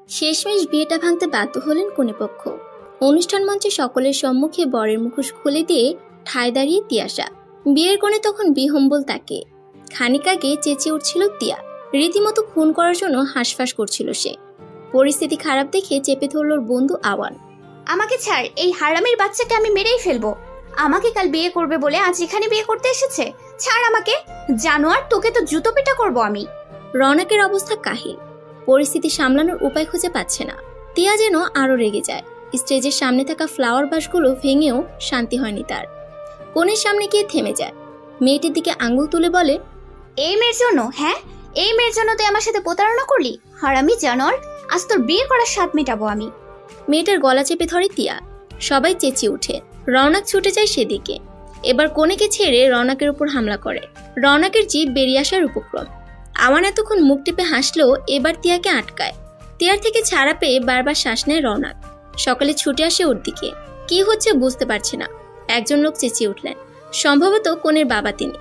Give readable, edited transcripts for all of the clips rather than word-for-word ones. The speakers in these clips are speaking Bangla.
শেষমেশ বিয়েটা ভাঙতে বাধ্য হলেন কনেপক্ষ। অনুষ্ঠান মঞ্চে সকলের সম্মুখে বরের মুখোশ খুলে দিয়ে ঠায় দাঁড়িয়ে তিয়াশা। বিয়ের কোণে তখন বিহম্বল তাকে। খানিক আগে চেঁচিয়ে উঠছিল তিয়া, রীতিমতো খুন করার জন্য হাঁসফাঁস করছিল সে। পরিস্থিতি খারাপ দেখে চেপে ধরল ওর বন্ধু আওয়ান। আমাকে ছাড়, এই হারামির বাচ্চাকে আমি মেরেই ফেলবো। আমাকে কাল বিয়ে করবে বলে আজ এখানে বিয়ে করতে এসেছে। ছাড় আমাকে, জানোয়ার, তোকে তো জুতো পিটা করবো আমি। রৌনকের অবস্থা কাহিল, পরিস্থিতি সামলানোর উপায় খুঁজে পাচ্ছে না। তিয়া যেন আরো রেগে যায়। স্টেজের সামনে থাকা ফ্লাওয়ার বাসগুলো ভেঙেও শান্তি হয়নি তার। কনের সামনে গিয়ে থেমে যায়, মেয়েটির দিকে আঙ্গুল তুলে বলে, এই মেয়ের জন্য? হ্যাঁ, এই মেয়ের জন্য তুই আমার সাথে প্রতারণা করলি? হারামি জানোয়ার, আজ তোর বিয়ে করার স্বাদ মেটাবো আমি। মেয়েটার গলা চেপে ধরে তিয়া। সবাই চেঁচিয়ে উঠে। রৌনক ছুটে যায় সেদিকে। এবার কনেকে ছেড়ে রৌনকের উপর হামলা করে। রৌনকের জিভ বেরিয়ে আসার উপক্রম। আওয়ান এতক্ষণ মুখ টিপে হাসলেও এবার তিয়াকে আটকায়। তিয়ার থেকে ছাড়া পেয়ে বারবার শ্বাস নেয় রৌনক। সকালে ছুটে আসে ওর দিকে। কি হচ্ছে বুঝতে পারছে না। একজন লোক চেঁচিয়ে উঠলেন, সম্ভবত কনের বাবা তিনি।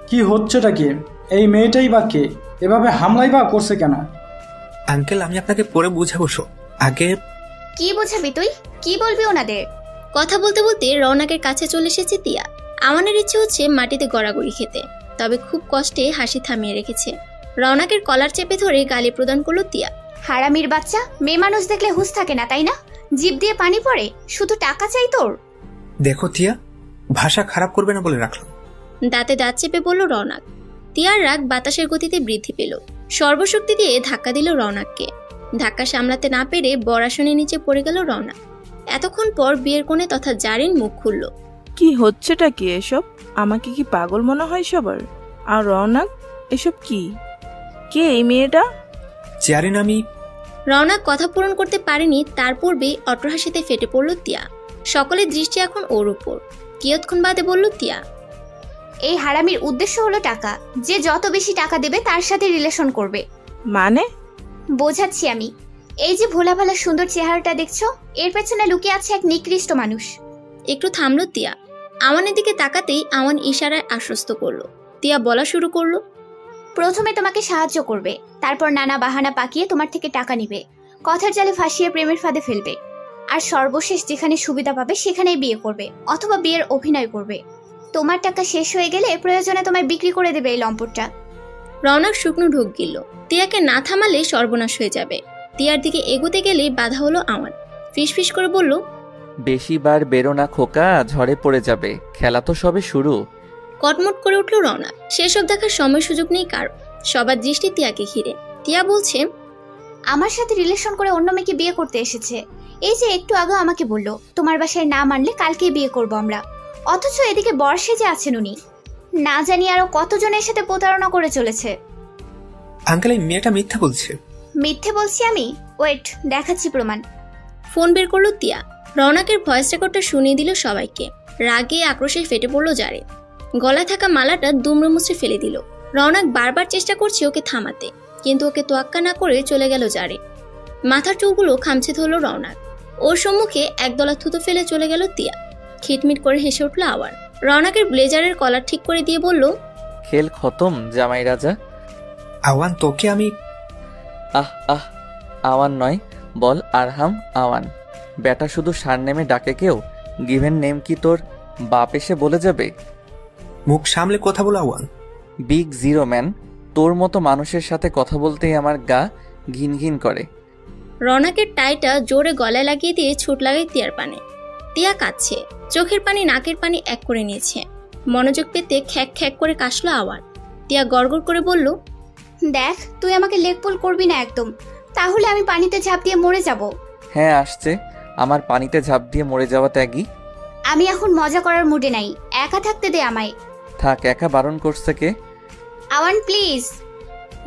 কি হচ্ছেটা কি? এই মেয়েটাই বা কে? এভাবে হামলাই বা করছে কেন? আঙ্কেল, আমি আপনাকে পরে বুঝাবো। আগে কি বোঝাবি তুই? কি বলবি ওনাদের? কথা বলতে বলতে রৌনকের কাছে চলে এসেছে তিয়া। আমানের ইচ্ছে হচ্ছে মাটিতে গড়াগড়ি খেতে, তবে খুব কষ্টে হাসি থামিয়ে রেখেছে। রৌনকের কলার চেপে ধরে গালি প্রদান করলো তিয়া। হারামির বাচ্চা, মেয়ে মানুষ দেখলে হুঁশ থাকে না তাই না? জিভ দিয়ে পানি পড়ে, শুধু টাকা চাই তোর। দেখো তিয়া, ভাষা খারাপ করবে না বলে রাখলাম। দাঁতে দাঁত চেপে বলল রৌনক। তিয়ার রাগ বাতাসের গতিতে বৃদ্ধি পেল। সর্বশক্তি দিয়ে ধাক্কা দিল রৌনককে। ধাক্কা সামলাতে না পেরে বরাসনের নিচে পড়ে গেল রৌনক। এতক্ষণ পর বিয়ের কোণে তথা জারিন মুখ খুলল। কি হচ্ছেটা কি এসব? আমাকে কি পাগল মনে হয় সবার? আর রৌনক, এসব কি? কে এই মেয়েটা? জারিন, আমি। রৌনক কথা পূরণ করতে পারেনি, তার পূর্বেই অট্টহাসিতে ফেটে পড়ল তিয়া। সকলের দৃষ্টি এখন ওর উপর। কিয়ৎক্ষণ বাদে বলল তিয়া, এই হারামির উদ্দেশ্য হলো টাকা। যে যত বেশি টাকা দেবে তার সাথে রিলেশন করবে। মানে? বোঝাচ্ছি আমি। এই যে ভোলা ভালা সুন্দর চেহারাটা দেখছো, এর পেছনে লুকিয়ে আছে এক নিকৃষ্ট মানুষ। একটু থামল তিয়া। আওয়ানের দিকে তাকাতেই আওয়ান ইশারায় আশ্বস্ত করলো। তিয়া বলা শুরু করলো, প্রথমে তোমাকে সাহায্য করবে, তারপর নানা বাহানা পাকিয়ে তোমার থেকে টাকা নিবে, কথার জালে ফাঁসিয়ে প্রেমের ফাঁদে ফেলবে, আর সর্বশেষ যেখানে সুবিধা পাবে সেখানেই বিয়ে করবে অথবা বিয়ের অভিনয় করবে। তোমার টাকা শেষ হয়ে গেলে প্রয়োজনে তোমায় বিক্রি করে দেবে এই লম্পটটা। রৌনক শুকনো ঢোক গিলল। তিয়াকে না থামালে সর্বনাশ হয়ে যাবে। তিয়ার দিকে এগোতে গেলেই বাধা হলো আওয়ান। ফিসফিস করে বলল, বেশি বার বেরো না খোকা, ঝড়ে পড়ে যাবে, খেলা তো সবে শুরু। কটমট করে উঠল রৌনক। সেসব দেখার সময় সুযোগ নেই কার। সবার দৃষ্টি তিয়াকে ঘিরে। তিয়া বলছে, আমার সাথে রিলেশন করে অন্য মেয়েকে বিয়ে করতে এসেছে। এই যে একটু আগে আমাকে বললো তোমার বাসায় না মানলে কালকেই বিয়ে করবো আমরা, অথচ এদিকে বর সেজে আছেন উনি। না জানি আরো কতজনের সাথে প্রতারণা করে চলেছে। আঙ্কেল, এই মেয়েটা মিথ্যা বলছে। মিথ্যে বলছি আমি? ওয়েট, দেখাচ্ছি প্রমাণ। ফোন বের করলো তিয়া। রৌনকের ভয়েস রেকর্ডটা শুনিয়ে দিল সবাইকে। রাগে আক্রোশে ফেটে পড়ল জারে। গলায় থাকা মালাটা দুমড়ে মুচড়ে ফেলে দিল। রৌনক বারবার চেষ্টা করছে ওকে থামাতে, কিন্তু ওকে তোয়াক্কা না করে চলে গেল জারে। মাথার চুলগুলো খামচে ধরল রৌনক। ওর সম্মুখে একদলা থুতো ফেলে চলে গেল তিয়া। খিটমিট করে হেসে উঠল আওয়ান। রৌনকের ব্লেজারের কলার ঠিক করে দিয়ে বলল, খেল খতম জামাই রাজা। আওয়ান, তোকে আমি। আহ আহ, আওয়ান নয়, বল আরহাম আওয়ান। বেটা শুধু সারনেমে ডাকে কেউ? গিভেন নেম কি তোর বাপ এসে বলে যাবে? মুখ সামলে কথা বলো আওয়ান। বিগ জিরো ম্যান, তোর মতো মানুষের সাথে কথা বলতেই আমার গা ঘিন ঘিন করে। রৌনকের টাইটা জোরে গলায় লাগিয়ে দিয়ে ছুট লাগায় তিয়ার পানে। তিয়া কাঁদছে। চোখের পানি নাকের পানি এক করে নিয়েছে। মনোযোগ পেতে খ্যাক খ্যাক করে কাশলো আওয়ান। তিয়া গড়গড় করে বলল, দেখ, তুই আমাকে লেগ পুল করবি না একদম, তাহলে আমি পানিতে ঝাঁপ দিয়ে মরে যাব। হ্যাঁ আসছে, আমার পানিতে ঝাঁপ দিয়ে মরে যাওয়া ত্যাগী। আমি এখন মজা করার মুডে নাই, একা থাকতে দে আমায়। থাক, একা বারণ করছে কে? আওয়ান প্লিজ।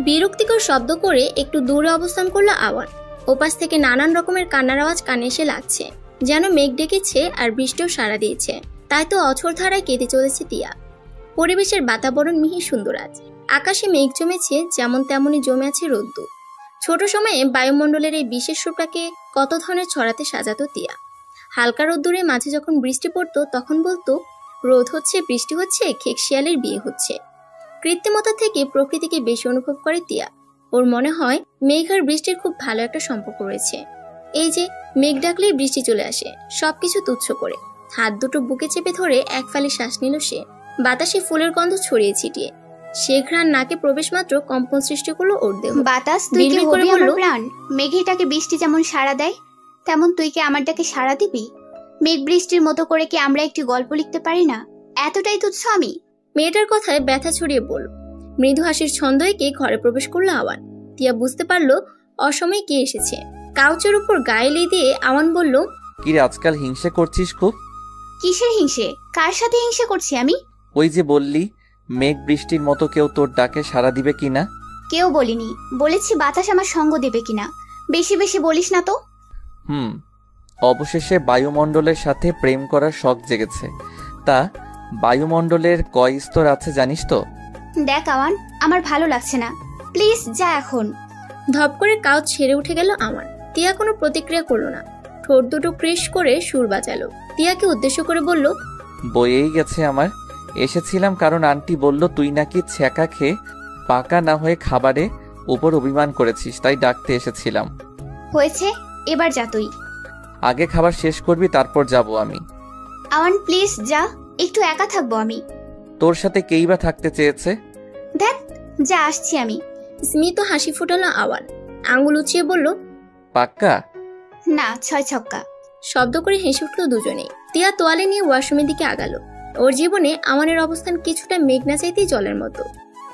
বিরক্তিকর শব্দ করে একটু দূরে অবস্থান করলো আওয়ান। ওপাশ থেকে নানান রকমের কান্নার আওয়াজ কানে এসে লাগছে, যেন মেঘ ডেকেছে আর বৃষ্টিও সাড়া দিয়েছে। তাই তো অঝোর ধারায় কেটে চলেছে তিয়া। পরিবেশের বাতাবরণ মিহি সুন্দর আজ। আকাশে মেঘ জমেছে, যেমন তেমনই জমে আছে রোদ্দুর। ছোট সময়ে বায়ুমণ্ডলের এই বিশেষ রূপটাকে কত ধরনের ছড়াতে সাজাতো তিয়া। হালকা রোদ্দুরে মাঝে যখন বৃষ্টি পড়তো তখন বলতো, রোদ হচ্ছে, বৃষ্টি হচ্ছে, খেক শিয়ালের বিয়ে হচ্ছে। কৃত্রিমতা থেকে প্রকৃতিকে বেশি অনুভব করে তিয়া। ওর মনে হয় মেঘ আর বৃষ্টির খুব ভালো একটা সম্পর্ক রয়েছে। এই যে মেঘ ডাকলেই বৃষ্টি চলে আসে, সবকিছু তুচ্ছ করে। হাত দুটো বুকে চেপে ধরে এক ফালি শ্বাস নিল সে। বাতাসে ফুলের গন্ধ ছড়িয়ে ছিটিয়ে সে ঘ্রাণ নাকে প্রবেশ মাত্র কম্পন সৃষ্টি করলো ওর দেহ। বাতাস, তুই কি হবি আমার প্রাণ? মেঘেটাকে বৃষ্টি যেমন সাড়া দেয়, তেমন তুই কি আমার ডাকে সাড়া দিবি? মেঘ বৃষ্টির মতো করে কি আমরা একটি গল্প লিখতে পারি না? এতটাই তুচ্ছ আমি? মেয়েটার কথায় ব্যথা ছড়িয়ে বলল। মৃদু হাসির ছন্দ এঁকে ঘরে প্রবেশ করলো আওয়ান। তিয়া বুঝতে পারলো অসময়ে কে এসেছে। কাউচের উপর গায়ে লে দিয়ে আওয়ান বলল, কিরে আজকাল হিংসে করছিস খুব? কিসের হিংসে? কার সাথে হিংসে করছি আমি? ওই যে বললি মেঘ বৃষ্টির মতো কেউ তোর ডাকে সাড়া দিবে কিনা। কেউ বলিনি, বলেছি বাতাস আমার সঙ্গ দেবে কিনা। বেশি বেশি বলিস না তো। অবশেষে বায়ুমণ্ডলের সাথে প্রেম করার শখ জেগেছে। তা বায়ুমণ্ডলের কয় স্তর আছে জানিস তো? দেখ আওয়ান, আমার ভালো লাগছে না, প্লিজ যা এখন। ধপ করে কাউচ ছেড়ে উঠে গেল আওয়ান। তিয়া কোনো প্রতিক্রিয়া করলো না, ঠোঁট দুটো ক্রিশ করে সুর বাজালো। তিয়াকে উদ্দেশ্য করে বলল, বয়েই গেছে আমার। এসেছিলাম কারণ আন্টি বলল তুই নাকি ছ্যাঁকা খেয়ে পাকা না হয়ে খাবারে উপর অভিমান করেছিস, তাই ডাকতে এসেছিলাম। হয়েছে, এবার যা তুই। আগে খাবার শেষ করবি, তারপর যাব আমি। আওয়ান প্লিজ যা, একটু একা থাকবো আমি। তোর সাথে কেই বা থাকতে চেয়েছে? দেখ, যা আসছি আমি। স্মিত হাসি ফুটালো আওয়ান। আঙুল উঁচিয়ে বলল, পাক্কা? না, 6 ছক্কা। শব্দ করে হেসে উঠল দুজনেই। তিয়া তোয়ালে নিয়ে ওয়াশরুমের দিকে আগালো। ওর জীবনে আওয়ানের অবস্থান কিছুটা মেঘনা চাইতেই জলের মতো,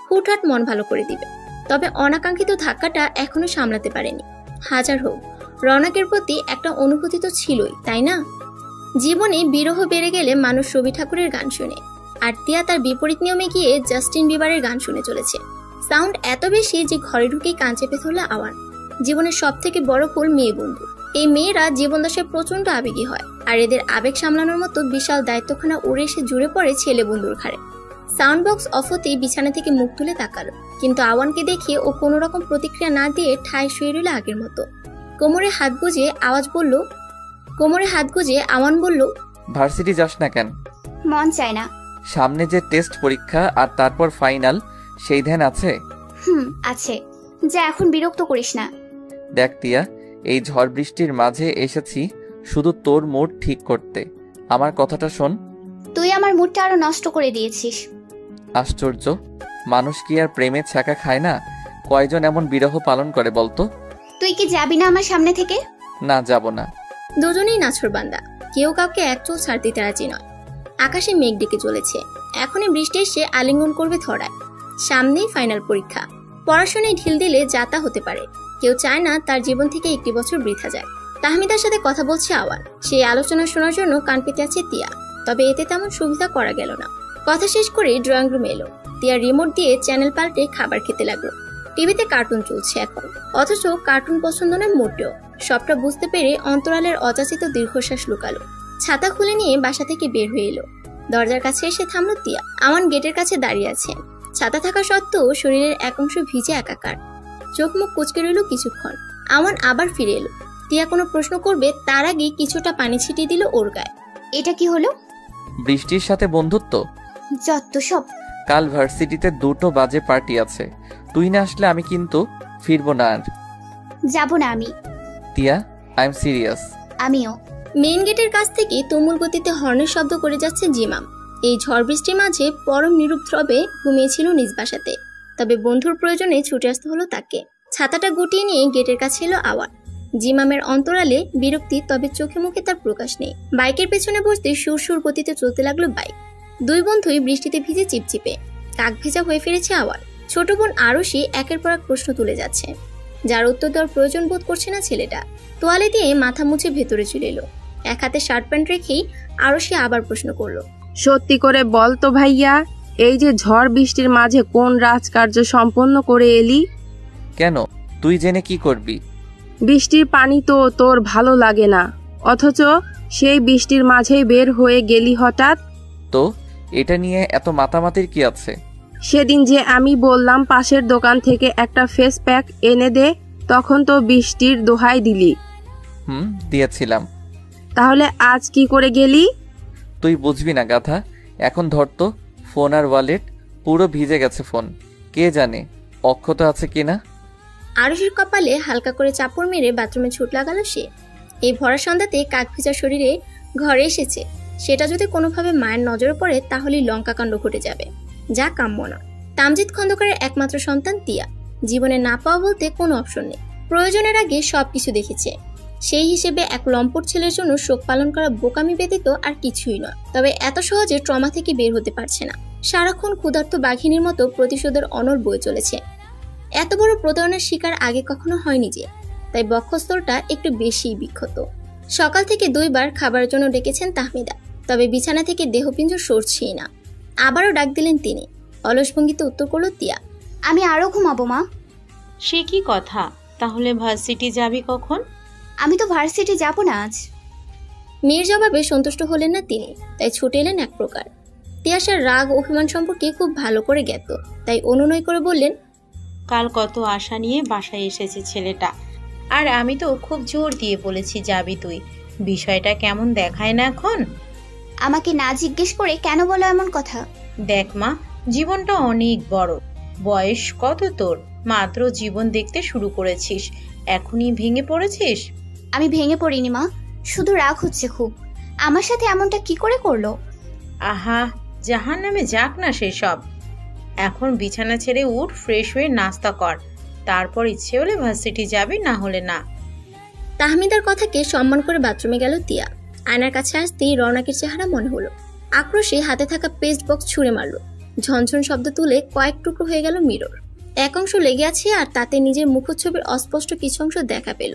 হুটহাট মন ভালো করে দিবে। তবে অনাকাঙ্ক্ষিত ধাক্কাটা এখনো সামলাতে পারেনি। হাজার হোক, রৌনকের প্রতি একটা অনুভূতি তো ছিলই, তাই না? জীবনে বিরহ বেড়ে গেলে মানুষ রবি ঠাকুরের গান শুনে, আর তিয়া তার বিপরীত নিয়মে গিয়ে জাস্টিন বিবারের গান শুনে চলেছে। সাউন্ড এত বেশি যে ঘরে ঢুকেই কান চেপে ধরল আওয়ান। জীবনের সব থেকে বড় ফুল মেয়ে বন্ধু। এই মেয়েরা জীবনদশায় প্রচন্ড আবেগী হয়, আর এদের আবেগ সামলানোর মতো বিশাল দায়িত্বখানা উড়ে এসে জুড়ে পড়ে ছেলে বন্ধুর ঘাড়ে। সাউন্ড বক্স অফ হতেই বিছানা থেকে মুখ তুলে তাকালো, কিন্তু আওয়ানকে দেখে ও কোনো রকম প্রতিক্রিয়া না দিয়ে ঠায় শুয়ে রইল আগের মতো। কোমরে হাত গুজে আওয়ান বলল, ভার্সিটি যাস না কেন? মন চায় না। সামনে যে টেস্ট পরীক্ষা আর তারপর ফাইনাল, সেই ধ্যান আছে? আছে। যা, এখন বিরক্ত করিস না। দেখ তিয়া, এই ঝড় বৃষ্টির মাঝে এসেছি শুধু তোর মুড ঠিক করতে। আমার কথাটা শোন। তুই আমার মুডটা আরো নষ্ট করে দিয়েছিস। আশ্চর্য, মানুষ কি আর প্রেমে ছ্যাঁকা খায় না? কয়জন এমন বিরহ পালন করে বলতো? তুই কি যাবি না আমার সামনে থেকে? না, যাব না। দুজনেই নাছোড়বান্দা, কেউ কাউকে এক চোখ ছাড় দিতে রাজি নয়। আকাশে মেঘ ডেকে চলেছে, এখনই বৃষ্টি এসে আলিঙ্গন করবে ধরায়। সামনেই ফাইনাল পরীক্ষা। পড়াশোনায় ঢিল দিলে যাতা হতে পারে। কেউ চায় না তার জীবন থেকে একটি বছর বৃথা যায়। তাহমিদার সাথে কথা বলছে আওয়ান। সেই আলোচনা শোনার জন্য কান পেতে আছে তিয়া, তবে এতে তেমন সুবিধা করা গেল না। কথা শেষ করে ড্রয়িং রুমে এলো। তিয়া রিমোট দিয়ে চ্যানেল পাল্টে খাবার খেতে লাগলো। টিভিতে কার্টুন চলছে এখন, অথচ কার্টুন পছন্দ নয় মোটেও। সবটা বুঝতে পেরে অন্তরালের অযাচিত দীর্ঘশ্বাস লুকালো। ছাতা খুলে নিয়ে বাসা থেকে বের হয়ে এলো। দরজার কাছে এসে থামলো তিয়া। আওয়ান গেটের কাছে দাঁড়িয়ে আছে। ছাতা থাকা সত্ত্বেও শরীরের এক অংশ ভিজে একাকার। চোখ মুখ কুচকে রইল কিছুক্ষণ। আওয়ান আবার ফিরে এলো। তিয়া কোনো প্রশ্ন করবে তার আগেই কিছুটা পানি ছিটিয়ে দিল ওর গায়ে। এটা কি হলো? বৃষ্টির সাথে বন্ধুত্ব? যত সব। কাল ভার্সিটিতে 2টো বাজে পার্টি আছে, তুই না আসলে আমি কিন্তু ফিরবো না আর। যাব না আমি। তিয়া, আই এম সিরিয়াস। আমিও। মেইন গেটের কাছ থেকে তুমুল গতিতে হর্নের শব্দ করে যাচ্ছে জিমাম। এই ঝড় বৃষ্টির মাঝে পরম নিরুপদ্রবে ঘুমিয়েছিল নিজ বাসাতে, তবে বন্ধুর প্রয়োজনে ছুটে আসতে হলো তাকে। ছাতাটা গুটিয়ে নিয়ে গেটের কাছে এলো আওয়ান। জিমামের অন্তরালে বিরক্তি, তবে চোখে মুখে তার প্রকাশ নেই। বাইকের পেছনে বসতে সুরসুর গতিতে চলতে লাগলো বাইক। দুই বন্ধুই বৃষ্টিতে ভিজে চিপচিপে। কাক ভেজা হয়ে ফিরেছে আওয়ান। ছোট বোন আরশি একের পর এক প্রশ্ন তুলে যাচ্ছে, যার উত্তর দেওয়ার প্রয়োজন বোধ করছে না ছেলেটা। তোয়ালে দিয়ে মাথা মুছে ভেতরে চলে এলো। এক হাতে শার্ট প্যান্ট রেখেই আরশি আবার প্রশ্ন করলো, সত্যি করে বল তো ভাইয়া, এই যে ঝড় বৃষ্টির মাঝে কোন রাজকার্য সম্পন্ন করে এলি? কেন, তুই জেনে কি করবি? বৃষ্টির পানি তো তোর ভালো লাগে না, অথচ সেই বৃষ্টির মাঝেই বের হয়ে গেলি হঠাৎ। তো এটা নিয়ে এত মাতামাতির কি আছে? সেদিন যে আমি বললাম পাশের দোকান থেকে একটা ফেস প্যাক এনে দে, তখন তো বৃষ্টির দোহাই দিলি। দিয়েছিলাম। তাহলে আজ কি করে গেলি? তুই বুঝবি না গাধা। এখন ধর তো ফোন আর ওয়ালেট, পুরো ভিজে গেছে ফোন। কে জানে অক্ষত আছে কিনা। আরুষির কপালে হালকা করে চাপড় মেরে বাথরুমে ছুট লাগালো সে। এই ভরা সন্ধ্যাতে কাক ভেজা শরীরে ঘরে এসেছে, সেটা যদি কোনোভাবে মায়ের নজরে পড়ে তাহলেই লঙ্কাকাণ্ড ঘটে যাবে, যা কাম্য না। তামজিৎ খন্দকারের একমাত্র সন্তান তিয়া, জীবনে না পাওয়া বলতে কোনো অপশন নেই। প্রয়োজনের আগে সবকিছু দেখেছে, সেই হিসেবে এক লম্পট ছেলের জন্য শোক পালন করা বোকামি ব্যতীত আর কিছুই নয়। তবে এত সহজে ট্রমা থেকে বের হতে পারছে না, সারাক্ষণ ক্ষুধার্ত বাঘিনীর মতো প্রতিশোধের অনল বয়ে চলেছে। এত বড় প্রতারণার শিকার আগে কখনো হয়নি যে, তাই বক্ষস্থলটা একটু বেশিই বিক্ষত। সকাল থেকে 2 বার খাবারের জন্য ডেকেছেন তাহমিদা, তবে বিছানা থেকে দেহপিঞ্জর সরছেই না। আবারও ডাক দিলেন তিনি। অলস ভঙ্গিতে উত্তর করল তিয়া। আমি আরো ঘুমাবো মা। সে কি কথা, তাহলে ভার্সিটি যাবি কখন? আমি তো ভার্সিটি যাব না আজ। মেয়ের জবাবে সন্তুষ্ট হলেন না তিনি, তাই ছুটে এলেন এক প্রকার। তিয়াশার রাগ অভিমান সম্পর্কে খুব ভালো করে জ্ঞাত, তাই অনুনয় করে বললেন, কাল কত আশা নিয়ে বাসায় এসেছে ছেলেটা, আর আমি তো খুব জোর দিয়ে বলেছি যাবি তুই। বিষয়টা কেমন দেখায় না এখন? আমাকে না জিজ্ঞেস করে কেন বলো এমন কথা? দেখ মা, জীবনটা অনেক বড়। বয়স কত তোর? মাত্র জীবন দেখতে শুরু করেছিস, এখনই ভেঙে পড়েছিস? আমি ভেঙে পড়িনি মা, শুধু রাগ হচ্ছে খুব। আমার সাথে এমনটা কি করে করলো? আহা, জাহান্নামে যাক না সেসব। এখন বিছানা ছেড়ে উঠ, ফ্রেশ হয়ে নাস্তা কর, তারপর ইচ্ছে হলে ভার্সিটি যাবি, না হলে না। তাহমিদার কথাকে সম্মান করে বাথরুমে গেল তিয়া। আয়নার কাছে আসতেই রওনাকের চেহারা মনে হলো। আক্রোশে হাতে থাকা পেস্ট বক্স ছুঁড়ে মারল। ঝনঝন শব্দ তুলে কয়েক টুকরো হয়ে গেল মিরর। এক অংশ লেগে আছে আর তাতে নিজের মুখচ্ছবির অস্পষ্ট কিছু অংশ দেখা পেল,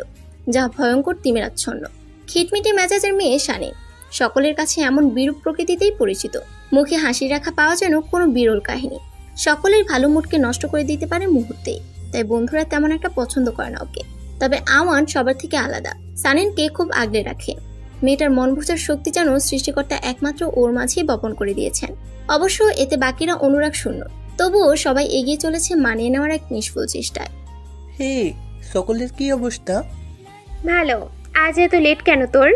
যা ভয়ঙ্কর তিমিরাচ্ছন্ন। খিটমিটে মেজাজের মেয়ে শানিন, সকলের কাছে এমন বিরূপ প্রকৃতিতেই পরিচিত। মুখে হাসি রাখা পাওয়া যেন কোনো বিরল কাহিনী। সকলের ভালো মুডকে নষ্ট করে দিতে পারে মুহূর্তেই, তাই বন্ধুরা তেমন একটা পছন্দ করে না ওকে। তবে আওয়ান সবার থেকে আলাদা, শানিনকে খুব আগলে রাখে। মেয়েটার মন বোঝার শক্তি যেন সৃষ্টিকর্তা একমাত্র ওর মাঝেই বপন করে দিয়েছেন। অবশ্য এতে বাকিরা অনুরাগ শূন্য, তবুও সবাই এগিয়ে চলেছে মানিয়ে নেওয়ার এক নিষ্ফল চেষ্টায়। হে, সকলের কি অবস্থা? ভালো। আজ এত লেট কেন তোর?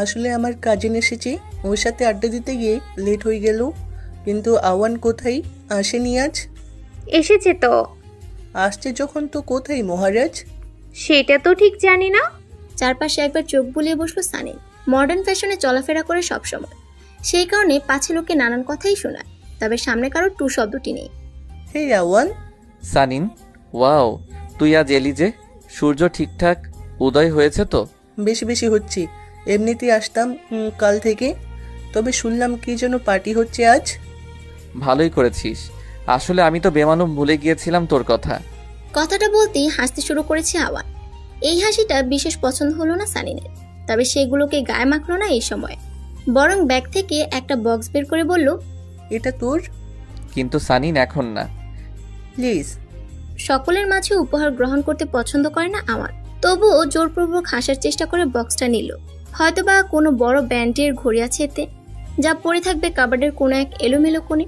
আসলে আমার কাজিন এসেছে, ওর সাথে আড্ডা দিতে গিয়ে লেট হয়ে গেল। কিন্তু আওয়ান কোথায়? আসেনি আজ? এসেছে তো। আসছে যখন তো কোথায় মহারাজ? সেটা তো ঠিক জানি না। চারপাশে একবার চোখ বুলিয়ে বসলো সানিন। মডার্ন ফ্যাশনে চলাফেরা করে সবসময়, সেই কারণে পাছে লোকে নানান কথাই শোনায়, তবে সামনে কারো টু শব্দটি নেই। হে আওয়ান। সানিন, ওয়াও, তুই আজ এলি যে? সূর্য ঠিকঠাক উদয় হয়েছে তো? বেশি বেশি হচ্ছে, এমনিতেই আসতাম কাল থেকে। তবে শুনলাম কি যেন পার্টি হচ্ছে আজ। ভালোই করেছিস, আসলে আমি তো বেমানুম ভুলে গিয়েছিলাম তোর কথা। কথাটা বলতেই হাসতে শুরু করেছে আওয়ান। এই হাসিটা বিশেষ পছন্দ হলো না সানিনের, তবে সেগুলোকে গায়ে মাখলো না এই সময়, বরং ব্যাগ থেকে একটা বক্স বের করে বলল, এটা তোর। কিন্তু সানিন, এখন না প্লিজ। সকলের মাঝে উপহার গ্রহণ করতে পছন্দ করে না আওয়ান, তবুও জোরপূর্বক হাসার চেষ্টা করে বক্সটা নিল। হয়তোবা কোনো বড় ব্যান্ডের ঘড়ি আছে এতে, যা পড়ে থাকবে কাবার্ডের কোনো এক এলোমেলো কোণে।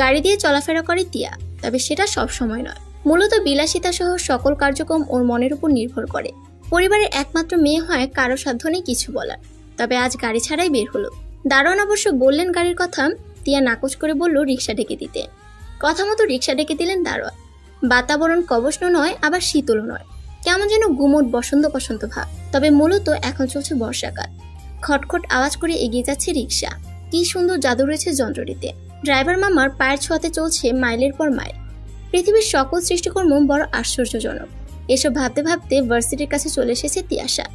গাড়ি দিয়ে চলাফেরা করে তিয়া, তবে সেটা সব সময় নয়। মূলত বিলাসিতা সহ সকল কার্যক্রম ওর মনের উপর নির্ভর করে। পরিবারের একমাত্র মেয়ে হয়, কারো সাধ্য নেই কিছু বলার। তবে আজ গাড়ি ছাড়াই বের হলো। দারোয়ান অবশ্য বললেন গাড়ির কথা, তিয়া নাকচ করে বলল রিক্সা ডেকে দিতে। কথা মতো রিক্সা ডেকে দিলেন দারোয়ান। বাতাবরণ কবষ্ণ নয়, আবার শীতলও নয়, কেমন যেন গুমট বসন্ত বসন্ত ভাব। তবে মূলত এখন চলছে বর্ষাকাল। খটখট আওয়াজ করে এগিয়ে যাচ্ছে রিক্সা। কি সুন্দর জাদু রয়েছে যন্ত্রটিতে। ড্রাইভার মামার পায়ের ছোঁয়াতে চলছে মাইলের পর মাইল। পৃথিবীর সকল সৃষ্টিকর্ম বড় আশ্চর্যজনক। এসব ভাবতে ভাবতে ভার্সিটির কাছে চলে এসেছে তিয়াশা।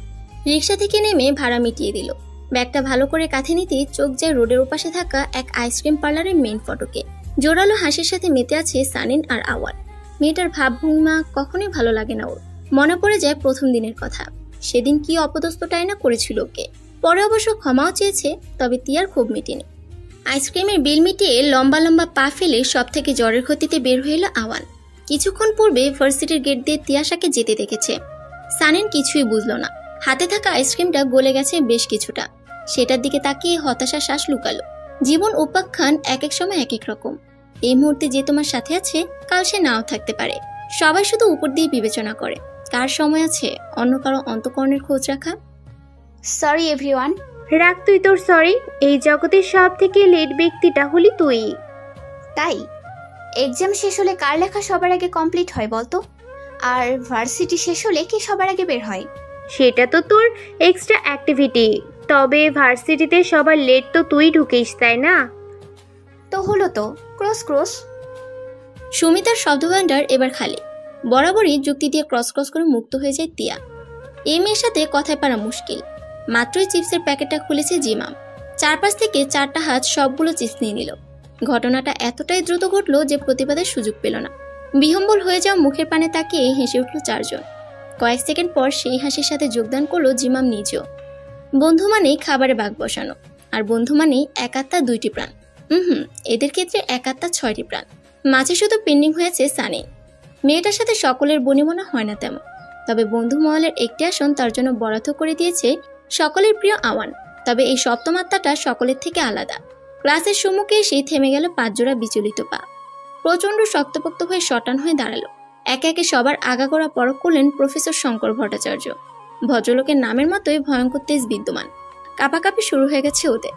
রিক্সা থেকে নেমে ভাড়া মিটিয়ে দিল। ব্যাগটা ভালো করে কাঁধে নিতেই চোখ যায় রোডের ওপাশে থাকা এক আইসক্রিম পার্লারের মেইন ফটকে। জোরালো হাসির সাথে মেতে আছে সানিন আর আওয়ান। মেয়েটার ভাবভঙ্গিমা কখনোই ভালো লাগে না ওর। মনে পড়ে যায় প্রথম দিনের কথা, সেদিন কি অপদস্থটাই না করেছিল ওকে। পরে অবশ্য ক্ষমাও চেয়েছে, তবে তিয়ার খুব মেটেনি। আইসক্রিমের বিল মিটিয়ে লম্বা লম্বা পা ফেলে সব থেকে জ্বরের ক্ষতিতে বের হয়ে এলো আওয়ান। কিছুক্ষণ পূর্বে ভার্সিটির গেট দিয়ে তিয়াশাকে যেতে দেখেছে। সানিন কিছুই বুঝলো না। হাতে থাকা আইসক্রিমটা গলে গেছে বেশ কিছুটা। সেটার দিকে তাকিয়ে হতাশার শ্বাস লুকালো। জীবন উপাখ্যান এক এক সময় এক এক রকম। এই মুহূর্তে যে তোমার সাথে আছে, কাল সে নাও থাকতে পারে। সবাই শুধু উপর দিয়ে বিবেচনা করে, কার সময় আছে অন্য কারো অন্তঃকরণের খোঁজ রাখা। Sorry everyone. রাখ তুই তোর সরি। এই জগতের সব থেকে লেট ব্যক্তিটা হলি তুই। তাই এক্সাম শেষ হলে কার লেখা সবার আগে কমপ্লিট হয় বলতো? আর ভার্সিটি শেষ হলে কে সবার আগে বের হয়? সেটা তো তোর এক্সট্রা অ্যাক্টিভিটি। তবে ভার্সিটিতে সবার লেট তো তুই ঢুকিস, তাই না? তো হলো তো, ক্রস ক্রস। সুমিতার শব্দভাণ্ডার এবার খালি। বরাবরই যুক্তি দিয়ে ক্রস ক্রস করে মুক্ত হয়ে যায় তিয়া। এই মেয়ের সাথে কথায় পারা মুশকিল। মাত্রই চিপসের প্যাকেটটা খুলেছে জিমাম। চারপাশ থেকে 4টা হাত সবগুলো চিপস নিয়ে নিল। ঘটনাটা এতটাই দ্রুত ঘটল যে প্রতিবাদের সুযোগ পেল না। বিহম্বল হয়ে যাওয়া মুখের পানে তাকিয়ে হেসে উঠল 4 জন। কয়েক সেকেন্ড পর সেই হাসির সাথে যোগদান করলো জিমাম নিজেও। বন্ধু মানেই খাবারে বাঘ বসানো, আর বন্ধু মানেই এক আত্মা 2টি প্রাণ। এদের ক্ষেত্রে এক আত্মা 6টি প্রাণ। মাঝে শুধু পেন্ডিং হয়েছে সানি। মেয়েটার সাথে সকলের বনিবনা হয় না তেমন, তবে বন্ধু মহলের একটি আসন তার জন্য বরাদ্দ করে দিয়েছে সকলের প্রিয় আওয়ান। তবে এই সপ্তম আত্মাটা সকলের থেকে আলাদা। ক্লাসের সম্মুখে এসেই থেমে গেল 5 জোড়া বিচলিত পা। প্রচণ্ড শক্তপোক্ত হয়ে শটান হয়ে দাঁড়ালো। একে একে সবার আগাগোড়া পরখ করলেন প্রফেসর শঙ্কর ভট্টাচার্য। ভদ্রলোকের নামের মতোই ভয়ঙ্কর তেজ বিদ্যমান। কাঁপাকাঁপি শুরু হয়ে গেছে ওদের।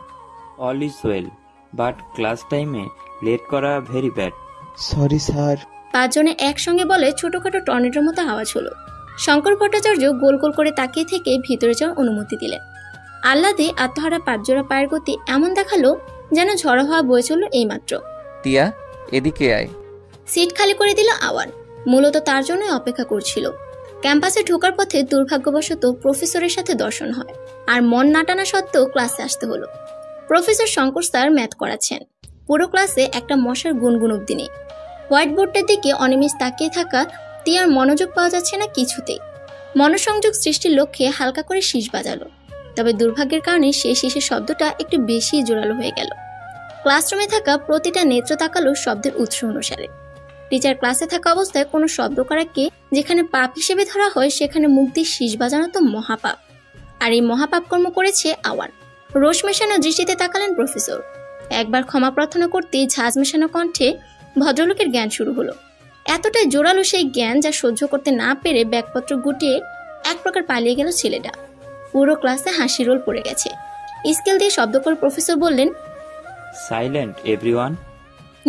All is well, but class টাইমে লেট করা ভেরি ব্যাড। Sorry sir. 5 জনে একসঙ্গে বলে ছোটখাটো টর্নেডোর মতো আওয়াজ হলো। শঙ্কর ভট্টাচার্য গোল গোল করে তাকিয়ে থেকে ভিতরে যাওয়ার অনুমতি দিলেন। আহ্লাদে আত্মহারা 5 জোড়া পায়ের গতি এমন দেখালো যেন ঝড়ো হওয়া বয়ে চলল এইমাত্র। টিয়া, এদিকে আয়। সিট খালি করে দিল আওয়ান। মূলত তার জন্যই অপেক্ষা করছিল। ক্যাম্পাসে ঢোকার পথে দুর্ভাগ্যবশত প্রফেসরের সাথে দর্শন হয়, আর মন না টানা সত্ত্বেও ক্লাসে আসতে হলো। প্রফেসর শঙ্কর স্যার ম্যাথ করাচ্ছেন। পুরো ক্লাসে একটা মশার গুনগুন অব্দি নেই। হোয়াইট বোর্ডটার দিকে অনিমেষ তাকিয়ে থাকা তিয়ার মনোযোগ পাওয়া যাচ্ছে না কিছুতেই। মনোসংযোগ সৃষ্টির লক্ষ্যে হালকা করে শীষ বাজালো, তবে দুর্ভাগ্যের কারণে সেই শীষের শব্দটা একটু বেশি জোরালো হয়ে গেল। ক্লাসরুমে থাকা প্রতিটা নেত্র তাকালো শব্দের উৎস অনুসারে। টিচার ক্লাসে থাকা অবস্থায় কোনো শব্দ করাকে যেখানে পাপ হিসেবে ধরা হয়, সেখানে মুখ দিয়ে শীষ বাজানো তো মহাপাপ। আর এই মহাপাপ কর্ম করেছে আওয়ান। রোষ মেশানো দৃষ্টিতে তাকালেন প্রফেসর। একবার ক্ষমা প্রার্থনা করতেই ঝাঁজ মেশানো কণ্ঠে ভদ্রলোকের জ্ঞান শুরু হলো। এতটাই জোরালো সেই জ্ঞান যা সহ্য করতে না পেরে ব্যাগপত্র গুটিয়ে এক প্রকার পালিয়ে গেল ছেলেটা। পুরো ক্লাসে হাসি রোল পড়ে গেছে। স্কেল দিয়ে শব্দ করে প্রফেসর বললেন, সাইলেন্ট এভরিওয়ান।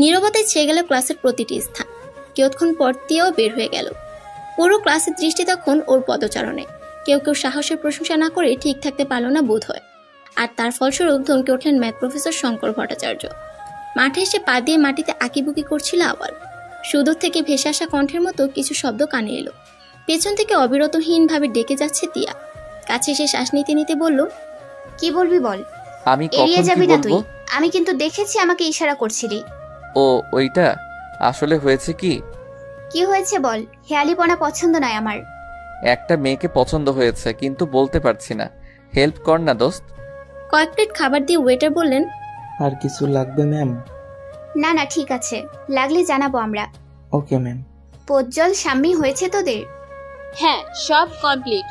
নীরবতায় ছেয়ে গেল ক্লাসের প্রতিটি স্থান। কিয়ৎক্ষণ পর তিয়াও বের হয়ে গেল। পুরো ক্লাসের দৃষ্টি তখন ওর পদচারণে। কেউ কেউ সাহসের প্রশংসা না করে ঠিক থাকতে পারল না বোধ হয়। আর তার ফলস্বরূপ ধমকে উঠলেন ম্যাথ প্রফেসর শঙ্কর ভট্টাচার্য। মাঠে এসে পা দিয়ে মাটিতে আঁকিবুকি করছিল আওয়াল। সুদূর থেকে ভেসে আসা কণ্ঠের মতো কিছু শব্দ কানে এলো। পেছন থেকে অবিরতহীনভাবে ডেকে যাচ্ছে তিয়া। কাছে এসে শ্বাস নিতে নিতে বলল, কি বলবি বল। আমি এড়িয়ে কখন যাবি কি না তুই। বলবো? আমি কিন্তু দেখেছি আমাকে ইশারা করছিলি। ও ওইটা আসলে হয়েছে কি? কি হয়েছে বল। হেয়ালিপনা পছন্দ নয় আমার। একটা মেয়েকে পছন্দ হয়েছে, কিন্তু বলতে পারছি না। হেল্প কর না দোস্ত। কয়েক প্লেট খাবার দিয়ে ওয়েটার বললেন, আর কিছু লাগবে ম্যাম? না না ঠিক আছে, লাগলে জানাবো আমরা। Okay ma'am. পোজ্জল সাম্মি হয়েছে তোদের? হ্যাঁ, সব কমপ্লিট।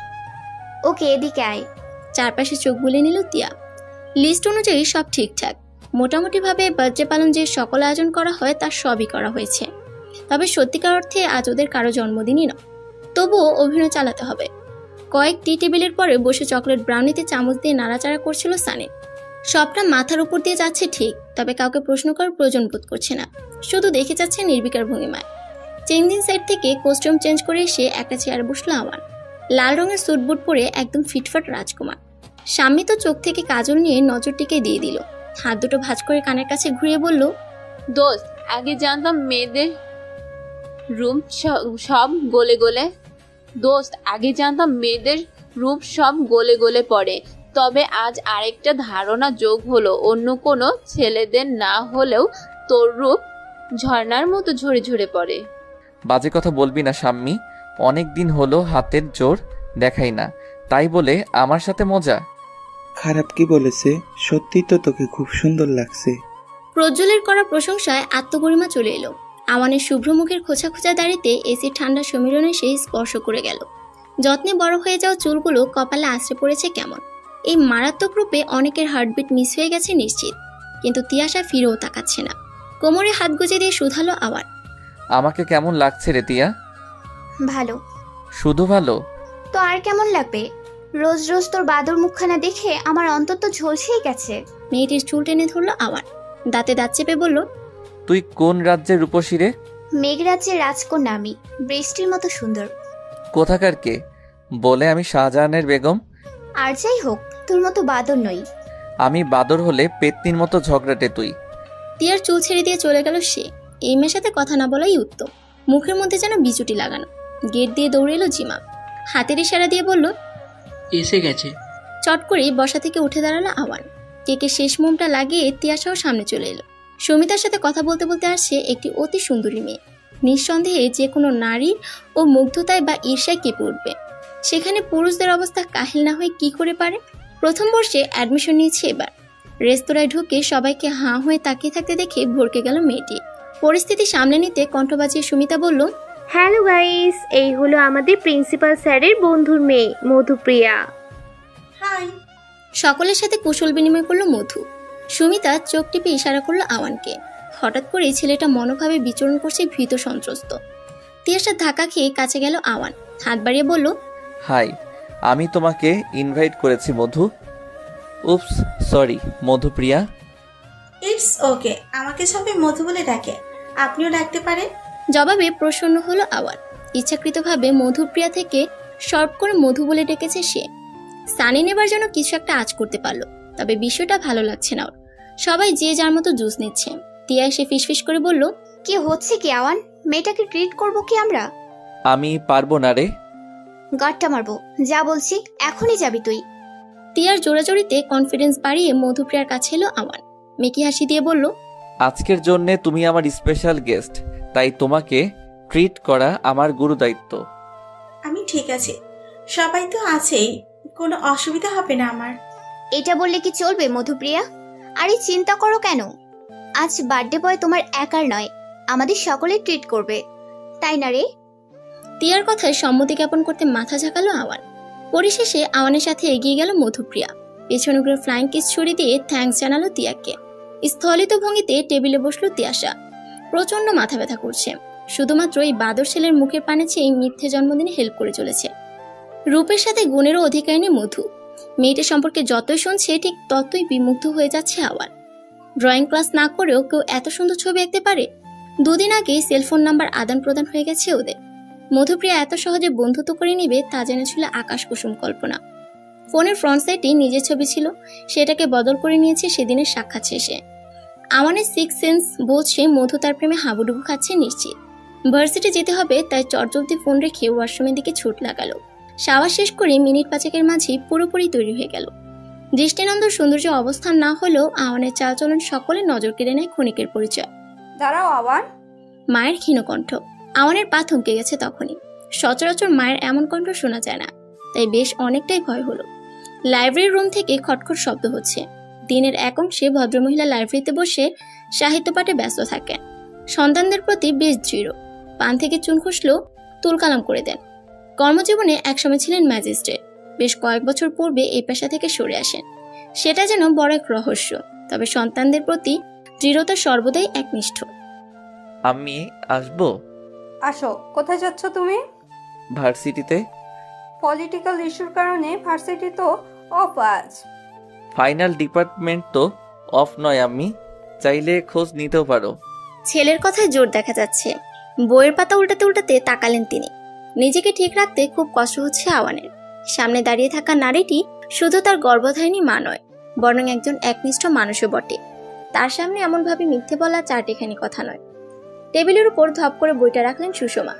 ওকে এদিকে আয়। চারপাশে চোখ বুলিয়ে নিল তিয়া। লিস্ট অনুযায়ী সব ঠিকঠাক। মোটামুটিভাবে বার্থডে পালন যে সকল আয়োজন করা হয় তার সবই করা হয়েছে। তবে সত্যিকার অর্থে আজ ওদের কারো জন্মদিনই নয়। তবুও অভিনয় চালাতে হবে। কয়েকটি টেবিলের পরে বসে চকলেট ব্রাউনিতে চামচ দিয়ে নাড়াচাড়া করছিল সানি। সবটা মাথার উপর দিয়ে যাচ্ছে ঠিক, তবে কাউকে প্রশ্ন করার প্রয়োজন বোধ করছে না। শুধু দেখে যাচ্ছে নির্বিকার ভঙ্গিমায়। চেঞ্জিং সাইড থেকে কস্টিউম চেঞ্জ করে এসে একটা চেয়ারে বসলো আওয়ান। লাল রঙের স্যুট বুট পরে একদম ফিটফাট রাজকুমার। স্বামী তো চোখ থেকে কাজল নিয়ে নজরটিকে দিয়ে দিল। হাত দুটো ভাঁজ করে কানের কাছে ঘুরিয়ে বলল, দোস্ত, আগে জানতাম মেয়েদের রূপ সব গোলে গোলে। দোস্ত, আগে জানতাম মেয়েদের রূপ সব গোলে গোলে পড়ে। তবে আজ আরেকটা ধারণা যোগ হলো, অন্য কোনো ছেলেদের না হলেও তোর রূপ ঝর্ণার মতো ঝরে ঝরে পড়ে। বাজে কথা বলবি না শাম্মী। অনেক দিন হলো হাতের জোর দেখাই না, তাই বলে আমার সাথে মজা? খারাপ কি বলেছে? সত্যি তো তোকে খুব সুন্দর লাগছে। প্রজ্জ্বলের করা প্রশংসায় আত্মগরিমা চলে এলো। আওয়ানের শুভ্র মুখের খোঁচা খোঁচা দাড়িতে এসির ঠান্ডা সমীরণে সেই স্পর্শ করে গেল। যত্নে বড় হয়ে যাওয়া চুলগুলো কপালে আশ্রে পড়েছে কেমন। এই মারাত্মক রূপে অনেকের হার্টবিট মিস হয়ে গেছে নিশ্চিত, কিন্তু তিয়াশা ফিরেও তাকাচ্ছে না। কোমরে হাত গুজে দিয়ে শুধালো আওয়ান, আমাকে কেমন লাগছে রে তিয়া? ভালো। শুধু ভালো? তো আর কেমন লাগবে? রোজ রোজ তোর বাদর মুখখানা দেখে আমার অন্তত ঝলসেই গেছে। মেয়েটির চুল টেনে ধরলো আওয়ান। দাঁতে দাঁত চেপে বলল, তুই কোন রাজ্যের রূপসী রে? মেঘরাজ্যের রাজকন্যা আমি, বৃষ্টির মতো সুন্দর। কোথাকার কে? বলে আমি শাহজাহানের বেগম। আর যাই হোক, তোর মতো বাদর নই। আমি বাদর হলে পেত্নির মতো ঝগড়াটে তুই। তিয়ার চুল ছেড়ে দিয়ে চলে গেল সে। এই মেয়ের সাথে কথা না বলাই উত্তম। মুখের মধ্যে যেন বিচুটি লাগানো। গেট দিয়ে দৌড়ে এলো জিমা। হাতের ইশারা দিয়ে বলল, এসে গেছে। চট করে বসা থেকে উঠে দাঁড়ালো আওয়ান। কেকের শেষ মোমটা লাগিয়ে তিয়াসহ সামনে চলে এলো। সুমিতার সাথে কথা বলতে বলতে আসছে একটি অতি সুন্দরী মেয়ে। নিঃসন্দেহে যে কোনো নারী ও মুগ্ধতায় বা ঈর্ষায় কেঁপে উঠবে। সেখানে পুরুষদের অবস্থা কাহিল না হয়ে কি করে পারে? প্রথম বর্ষে অ্যাডমিশন নিয়েছে এবার। রেস্তোরাঁয় ঢুকে সবাইকে হাঁ হয়ে তাকিয়ে থাকতে দেখে ভরকে গেল মেয়েটি। পরিস্থিতি সামলে নিতে কণ্ঠ বাজিয়ে সুমিতা বলল, হ্যালো গাইস, এই হলো আমাদের প্রিন্সিপাল স্যারের বন্ধুর মেয়ে মধুপ্রিয়া। হাই। সকলের সাথে কুশল বিনিময় করলো মধু। সুমিতা চোখ টিপে ইশারা করলো আওয়ানকে। হঠাৎ করে ছেলেটা মনোভাবে বিচরণ করছে ভীত সন্ত্রস্ত। তিয়াসার ধাক্কা খেয়ে কাছে গেল আওয়ান। হাত বাড়িয়ে বলল, হাই, আমি তোমাকে ইনভাইট করেছি মধু। উপস, সরি মধুপ্রিয়া। ইটস ওকে, আমাকে সবাই মধু বলে ডাকে, আপনিও ডাকতে পারেন। জবাবে প্রসন্ন হলো আওয়ান। ইচ্ছাকৃতভাবে মধুপ্রিয়া থেকে শর্ট করে মধু বলে ডেকেছে সে। সানি নেবার জন্য কিছু একটা আজ করতে পারলো, তবে বিষয়টা ভালো লাগছে না ওর। সবাই যে যার মতো জুস নিচ্ছে। তিয়া এসে ফিসফিস করে বলল, কি হচ্ছে কি আওয়ান? মেয়েটাকে ট্রিট করবো কি আমরা? আমি পারবো না রে। গাট্টা মারবো, যা বলছি এখনই যাবি তুই। তিয়ার জোড়াজোড়িতে কনফিডেন্স বাড়িয়ে মধুপ্রিয়ার কাছে এলো আওয়ান। মেকি হাসি দিয়ে বলল, আজকের জন্য তুমি আমার স্পেশাল গেস্ট, তাই তোমাকে ট্রিট করা আমার গুরু দায়িত্ব। আমি ঠিক আছে, সবাই তো আছেই, কোনো অসুবিধা হবে না আমার। এটা বললে কি চলবে মধুপ্রিয়া? আরে চিন্তা করো কেন? আজ বার্থডে বয় তোমার একার নয়, আমাদের সকলের ট্রিট করবে, তাই না রে? তিয়ার কথায় সম্মতি জ্ঞাপন করতে মাথা ঝাঁকালো আওয়ান। পরিশেষে আওয়ানের সাথে এগিয়ে গেল মধুপ্রিয়া। পেছনে ঘুরে ফ্লাইং কিস ছড়িয়ে দিয়ে থ্যাঙ্কস জানালো তিয়াকে। স্থলিত ভঙ্গিতে টেবিলে বসলো তিয়াসা। প্রচন্ড মাথা ব্যথা করছে। শুধুমাত্র এই বাদর ছেলের মুখের পানে চেয়ে মিথ্যে জন্মদিনে হেল্প করে চলেছে। রূপের সাথে গুণেরও অধিকারিণী মধু। মেয়েটির সম্পর্কে যতই শুনছে ঠিক ততই বিমুগ্ধ হয়ে যাচ্ছে আওয়ান। ড্রয়িং ক্লাস না করেও কেউ এত সুন্দর ছবি আঁকতে পারে? দুদিন আগেই সেলফোন নাম্বার আদান প্রদান হয়ে গেছে ওদের। মধুপ্রিয়া এত সহজে বন্ধুত্ব করে নিবে তা জেনেছিল আকাশ কুসুম কল্পনা। ফোনের ফ্রন্ট সাইডে নিজের ছবি ছিল, সেটাকে বদল করে নিয়েছে সেদিনের সাক্ষাৎ শেষে। আমানের সিক্স সেন্স বলছে মধু তার প্রেমে হাবুডুবু খাচ্ছে নিশ্চিত। ভার্সিটি যেতে হবে তাই চটজলদি ফোন রেখে ওয়াশরুমের দিকে ছুট লাগালো। শাওয়ার শেষ করে মিনিট পাঁচেকের মাঝেই পুরোপুরি তৈরি হয়ে গেল। দৃষ্টিনন্দন সৌন্দর্য অবস্থান না হলেও আওয়ানের চালচলন সকলে নজর কেড়ে নেয় ক্ষণিকের পরিচয়। দাঁড়াও আওয়ান। মায়ের ক্ষীণ কণ্ঠ। আওয়ানের পা থমকে গেছে তখনই। সচরাচর মায়ের এমন কণ্ঠ শোনা যায় না, তাই বেশ অনেকটাই ভয় হলো। লাইব্রেরি রুম থেকে খটখট শব্দ হচ্ছে। দিনের এক অংশে ভদ্রমহিলা লাইব্রেরিতে বসে সাহিত্য পাঠে ব্যস্ত থাকেন। সন্তানদের প্রতি বেশ দৃঢ়। পান থেকে চুন খসলেও তুলকালাম করে দেন। কর্মজীবনে একসময় ছিলেন ম্যাজিস্ট্রেট। বেশ কয়েক বছর পূর্বে এই পেশা থেকে সরে আসেন। সেটা যেন বড় এক রহস্য, তবে সন্তানদের প্রতি দৃঢ়তা সর্বদাই একনিষ্ঠ। আমি আসবো? আসো। কোথায় যাচ্ছ তুমি? ভার্সিটিতে। পলিটিক্যাল ইস্যুর কারণে ভার্সিটি তো অফ আজ। ফাইনাল ডিপার্টমেন্ট তো অফ নয়, আমি চাইলে খোঁজ নিতেও পারো। ছেলের কথায় জোর দেখা যাচ্ছে। বইয়ের পাতা উল্টাতে উল্টাতে তাকালেন তিনি। নিজেকে ঠিক রাখতে খুব কষ্ট হচ্ছে আওয়ানের। সামনে দাঁড়িয়ে থাকা নারীটি শুধু তার গর্ভধারিণী মা নয়, বরং একজন একনিষ্ঠ মানুষও বটে। তার সামনে এমনভাবে মিথ্যে বলা চারটিখানি কথা নয়। টেবিলের উপর ধপ করে বইটা রাখলেন সুষমা।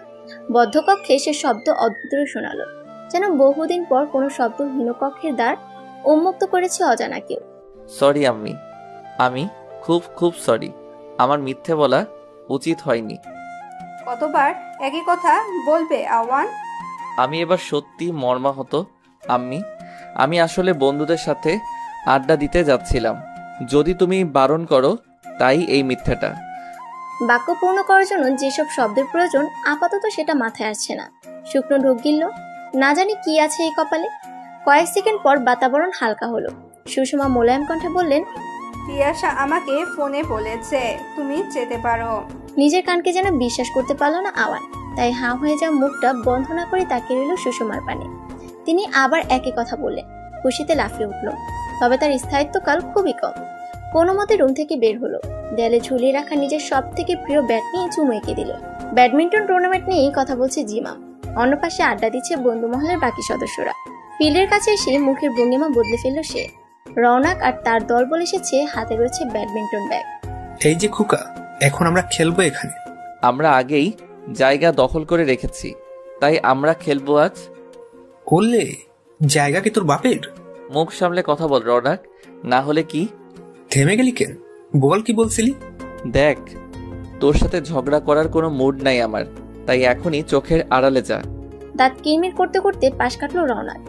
বদ্ধকক্ষে সে শব্দ অদ্ভুত শোনালো, যেন বহুদিন পর কোনো শব্দহীন কক্ষের দ্বার উন্মুক্ত করেছে অজানা কেউ। সরি আম্মি, আমি খুব খুব সরি। আমার মিথ্যে বলা উচিত হয়নি। কতবার একই কথা বলবে আওয়ান? আমি এবার সত্যি মর্মাহত আম্মি। আমি আসলে বন্ধুদের সাথে আড্ডা দিতে যাচ্ছিলাম, যদি তুমি বারণ করো তাই এই মিথ্যাটা। বাক্য পূর্ণ করার জন্য যেসব শব্দের প্রয়োজন আপাতত সেটা মাথায় আসছে না। শুকনো ঢোক গিলল, না জানি কি আছে এই কপালে। কয়েক সেকেন্ড পর বাতাবরণ হালকা হলো। সুষমা মোলায়েম কণ্ঠে বললেন, তিয়াসা আমাকে ফোনে বলেছে তুমি যেতে পারো। নিজের কানকে যেন বিশ্বাস করতে পারলো না আওয়ান, তাই হাঁ হয়ে যাওয়া মুখটা বন্ধ না করে তাকিয়ে রইল সুষমার পানে। তিনি আবার একই কথা বললেন। খুশিতে লাফিয়ে উঠল, তবে তার স্থায়িত্বকাল খুবই কম। কোনো মতে রুম থেকে বের হলো। দেয়ালে ঝুলিয়ে রাখা নিজের সব থেকে প্রিয় ব্যাট নিয়ে চুমু এঁকে দিল। ব্যাডমিন্টন টুর্নামেন্ট নিয়েই কথা বলছে জিমা। অন্য পাশে আড্ডা দিচ্ছে বন্ধু মহলের বাকি সদস্যরা। ফিল্ডের কাছে এসে মুখের ভঙ্গিমা বদলে ফেলল সে। রওনাক আর তার দল বলে এসেছে, হাতে রয়েছে ব্যাডমিন্টন ব্যাগ। এই যে খোকা, এখন আমরা খেলবো এখানে। আমরা আগেই জায়গা দখল করে রেখেছি, তাই আমরা খেলবো আজ। বললে জায়গা কি তোর বাপের? মুখ সামলে কথা বল রওনাক, না হলে কি? থেমে গেলি কেন? বল কি বলছিলি? দেখ, তোর সাথে ঝগড়া করার কোনো মুড নাই আমার, তাই এখনই চোখের আড়ালে যা। দাঁত কিরমির করতে করতে পাশ কাটলো রওনাক।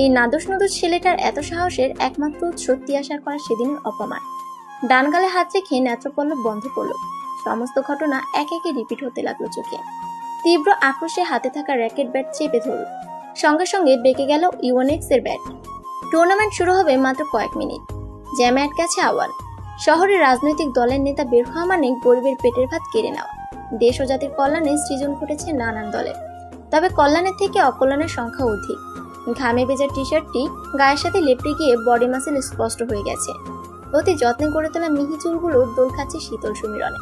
এই নাদোষ নদোষ ছেলেটার এত সাহসের একমাত্র উৎস তিয়াশার করা সেদিনের অপমান। ডান গালে হাত রেখে নেত্রপল্লব বন্ধ করলো। সমস্ত ঘটনা এক একে রিপিট হতে লাগলো চোখে। তীব্র আক্রোশে হাতে থাকা র্যাকেট ব্যাট চেপে ধরল। সঙ্গে সঙ্গে বেঁকে গেল ইউএনএক্স এর ব্যাট। টুর্নামেন্ট শুরু হবে মাত্র কয়েক মিনিট। জ্যামে আটকে আছে আওয়ান। শহরের রাজনৈতিক দলের নেতা বের হওয়া মানে গরিবের পেটের ভাত কেড়ে নেওয়া। দেশ ও জাতির কল্যাণে সৃজন ঘটেছে নানান দলের, তবে কল্যাণের থেকে অকল্যাণের সংখ্যা অধিক। ঘামে ভেজা টি শার্টটি গায়ের সাথে লেপটে গিয়ে বডি মাসেল স্পষ্ট হয়ে গেছে। অতি যত্নে গড়ে তোলা মিহি চুলগুলো দোল খাচ্ছে শীতল সমীরণে।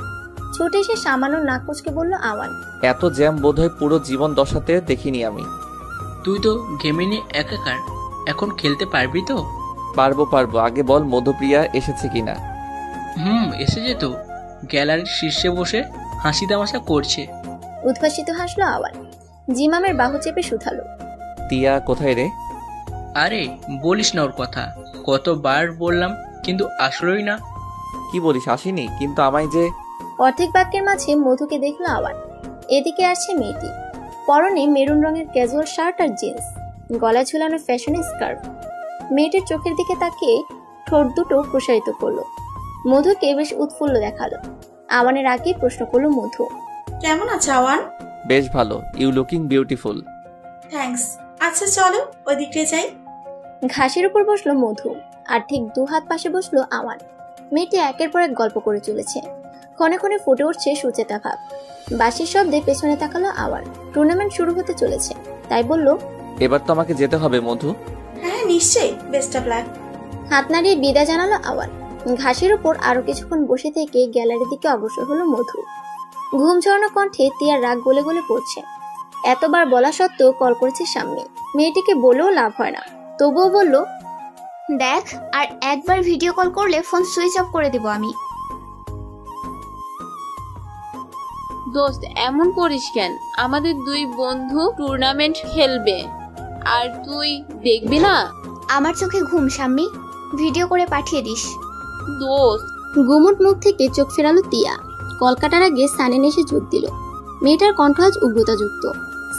ছুটে এসে সামান্য নাক কুচকে বলল আওয়ান, এত জ্যাম বোধহয় পুরো জীবন দশাতে দেখিনি আমি। তুই তো গেমে নিয়ে একাকার, এখন খেলতে পারবি তো? পারবো, আগে বল মধুপ্রিয়া এসেছে কিনা? এসেছে তো, গ্যালারির শীর্ষে বসে হাসি তামাশা করছে। উদ্ভাসিত হাসলো আওয়ান। জিমামের বাহু চেপে শুধালো, তিয়া কোথায় রে? আরে বলিস না ওর কথা, কতবার বললাম কিন্তু আসলোই না। কি বলিস, আসেনি? কিন্তু আমায় যে... অর্ধেক বাক্যের মাঝে মধুকে দেখলো আওয়ান। এদিকে আসছে মেয়েটি, পরনে মেরুন রঙের ক্যাজুয়াল শার্ট আর জিন্স, গলায় ঝুলানো ফ্যাশনের স্কার্ফ। মেয়েটির চোখের দিকে তাকিয়ে ঠোঁট দুটো প্রসারিত করলো। মধুকে বেশ উৎফুল্ল দেখালো। আওয়ানের আগে প্রশ্ন করলো মধু, কেমন আছে আওয়ান? বেশ ভালো, ইউ লুকিং বিউটিফুল। থ্যাঙ্কস। আচ্ছা চলো ওই দিকে যাই। ঘাসের উপর বসলো মধু, আর ঠিক দু হাত পাশে বসলো আওয়ান। মেয়েটি একের পর এক গল্প করে চলেছে। ক্ষণে ক্ষণে ফুটে উঠছে সুচেতা ভাব। বাঁশির শব্দে পেছনে তাকালো আওয়ান। টুর্নামেন্ট শুরু হতে চলেছে, তাই বলল, এবার তো আমাকে যেতে হবে মধু। হ্যাঁ নিশ্চয়ই, বেস্ট অফ লাক। হাত নাড়িয়ে বিদায় জানালো আওয়ান। ঘাসের উপর আরো কিছুক্ষণ বসে থেকে গ্যালারির দিকে অগ্রসর হলো মধু। ঘুম ঝরানো কণ্ঠে তিয়ার রাগ গলে গলে পড়ছে। এতবার বলা সত্ত্বেও কল করেছে সামনে। মেয়েটিকে বলেও লাভ হয় না, তবুও বলল, দেখ, আর একবার ভিডিও কল করলে ফোন সুইচ অফ করে দেব আমি। দোস্ত এমন করিস কেন? আমাদের দুই বন্ধু টুর্নামেন্ট খেলবে আর তুই দেখবি না? আমার চোখে ঘুম শাম্মী, ভিডিও করে পাঠিয়ে দিস। দোস্ত। গুমুট মুখ থেকে চোখ ফেরালো তিয়া। কলকাতার আগে সানেন এসে যোগ দিল। মেয়েটার কণ্ঠ আজ উগ্রতাযুক্ত।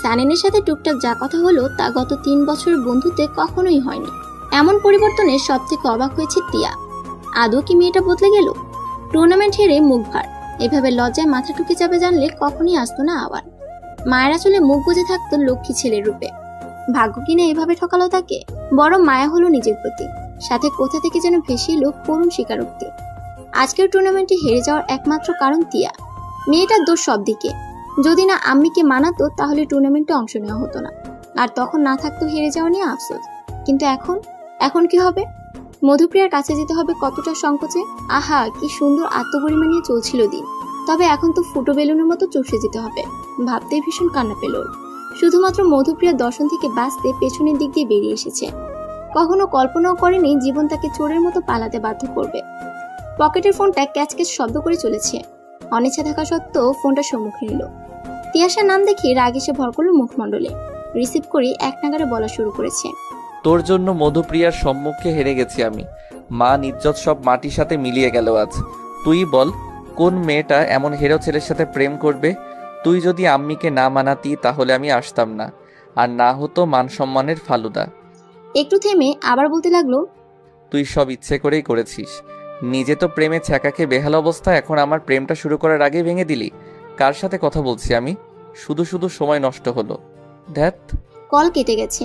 সানেনের সাথে টুকটাক যা কথা হলো তা গত 3 বছরের বন্ধুতে কখনোই হয়নি। এমন পরিবর্তনে সব থেকে অবাক হয়েছে তিয়া। আদৌ কি মেয়েটা বদলে গেল? টুর্নামেন্ট হেরে মুখ ভার, এভাবে লজ্জায় মাথা ঠুকে যাবে জানলে কখনই আসতো না আবার। মায়ের আসলে মুখ বুঝে থাকতো লক্ষ্মী ছেলের রূপে। ভাগ্য কিনা এভাবে ঠকালো তাকে। বড় মায়া হলো নিজের প্রতি, সাথে কোথা থেকে যেন ভেসে এলো করুণ স্বীকারোক্তি। আজকের টুর্নামেন্টে হেরে যাওয়ার একমাত্র কারণ তিয়া। মেয়েটার দোষ সব দিকে। যদি না আম্মিকে মানাতো তাহলে টুর্নামেন্টে অংশ নেওয়া হতো না, আর তখন না থাকতো হেরে যাওয়া নিয়ে আফসোস। কিন্তু এখন কি হবে? মধুপ্রিয়ার কাছে যেতে হবে কতটা সংকোচে। আহা, কি সুন্দর আত্মপরিমা নিয়ে চলছিল দিন। তবে এখন তো ফুটো বেলুনের মতো চষে যেতে হবে। ভাবতেই ভীষণ কান্না পেল। শুধুমাত্র মধুপ্রিয়ার দর্শন থেকে বাঁচতে পেছনের দিক দিয়ে বেরিয়ে এসেছে। কখনো কল্পনাও করেনি জীবন তাকে চোরের মতো পালাতে বাধ্য করবে। পকেটের ফোনটা ক্যাচক্যাচ শব্দ করে চলেছে। অনিচ্ছা থাকা সত্ত্বেও ফোনটা সম্মুখে নিল। তিয়াশার নাম দেখে রাগ এসে ভর করলো মুখমণ্ডলে। রিসিভ করে এক নাগারে বলা শুরু করেছে, তোর জন্য মধুপ্রিয়ার সম্মুখে হেরে গেছি আমি। মান ইজ্জত সব মাটির সাথে মিলিয়ে গেল আজ। তুই বল, কোন মেয়েটা এমন হেরো ছেলের সাথে প্রেম করবে? তুই যদি আম্মিকে না মানাতি তাহলে আমি আসতাম না, আর না হতো মান সম্মানের ফালুদা। একটু থেমে আবার বলতে লাগলো, তুই সব ইচ্ছে করেই করেছিস। নিজে তো প্রেমে ছ্যাঁকাকে বেহাল অবস্থা, এখন আমার প্রেমটা শুরু করার আগে ভেঙে দিলি। কার সাথে কথা বলছি আমি? শুধু শুধু সময় নষ্ট হলো। ধ্যাত। কল কেটে গেছে।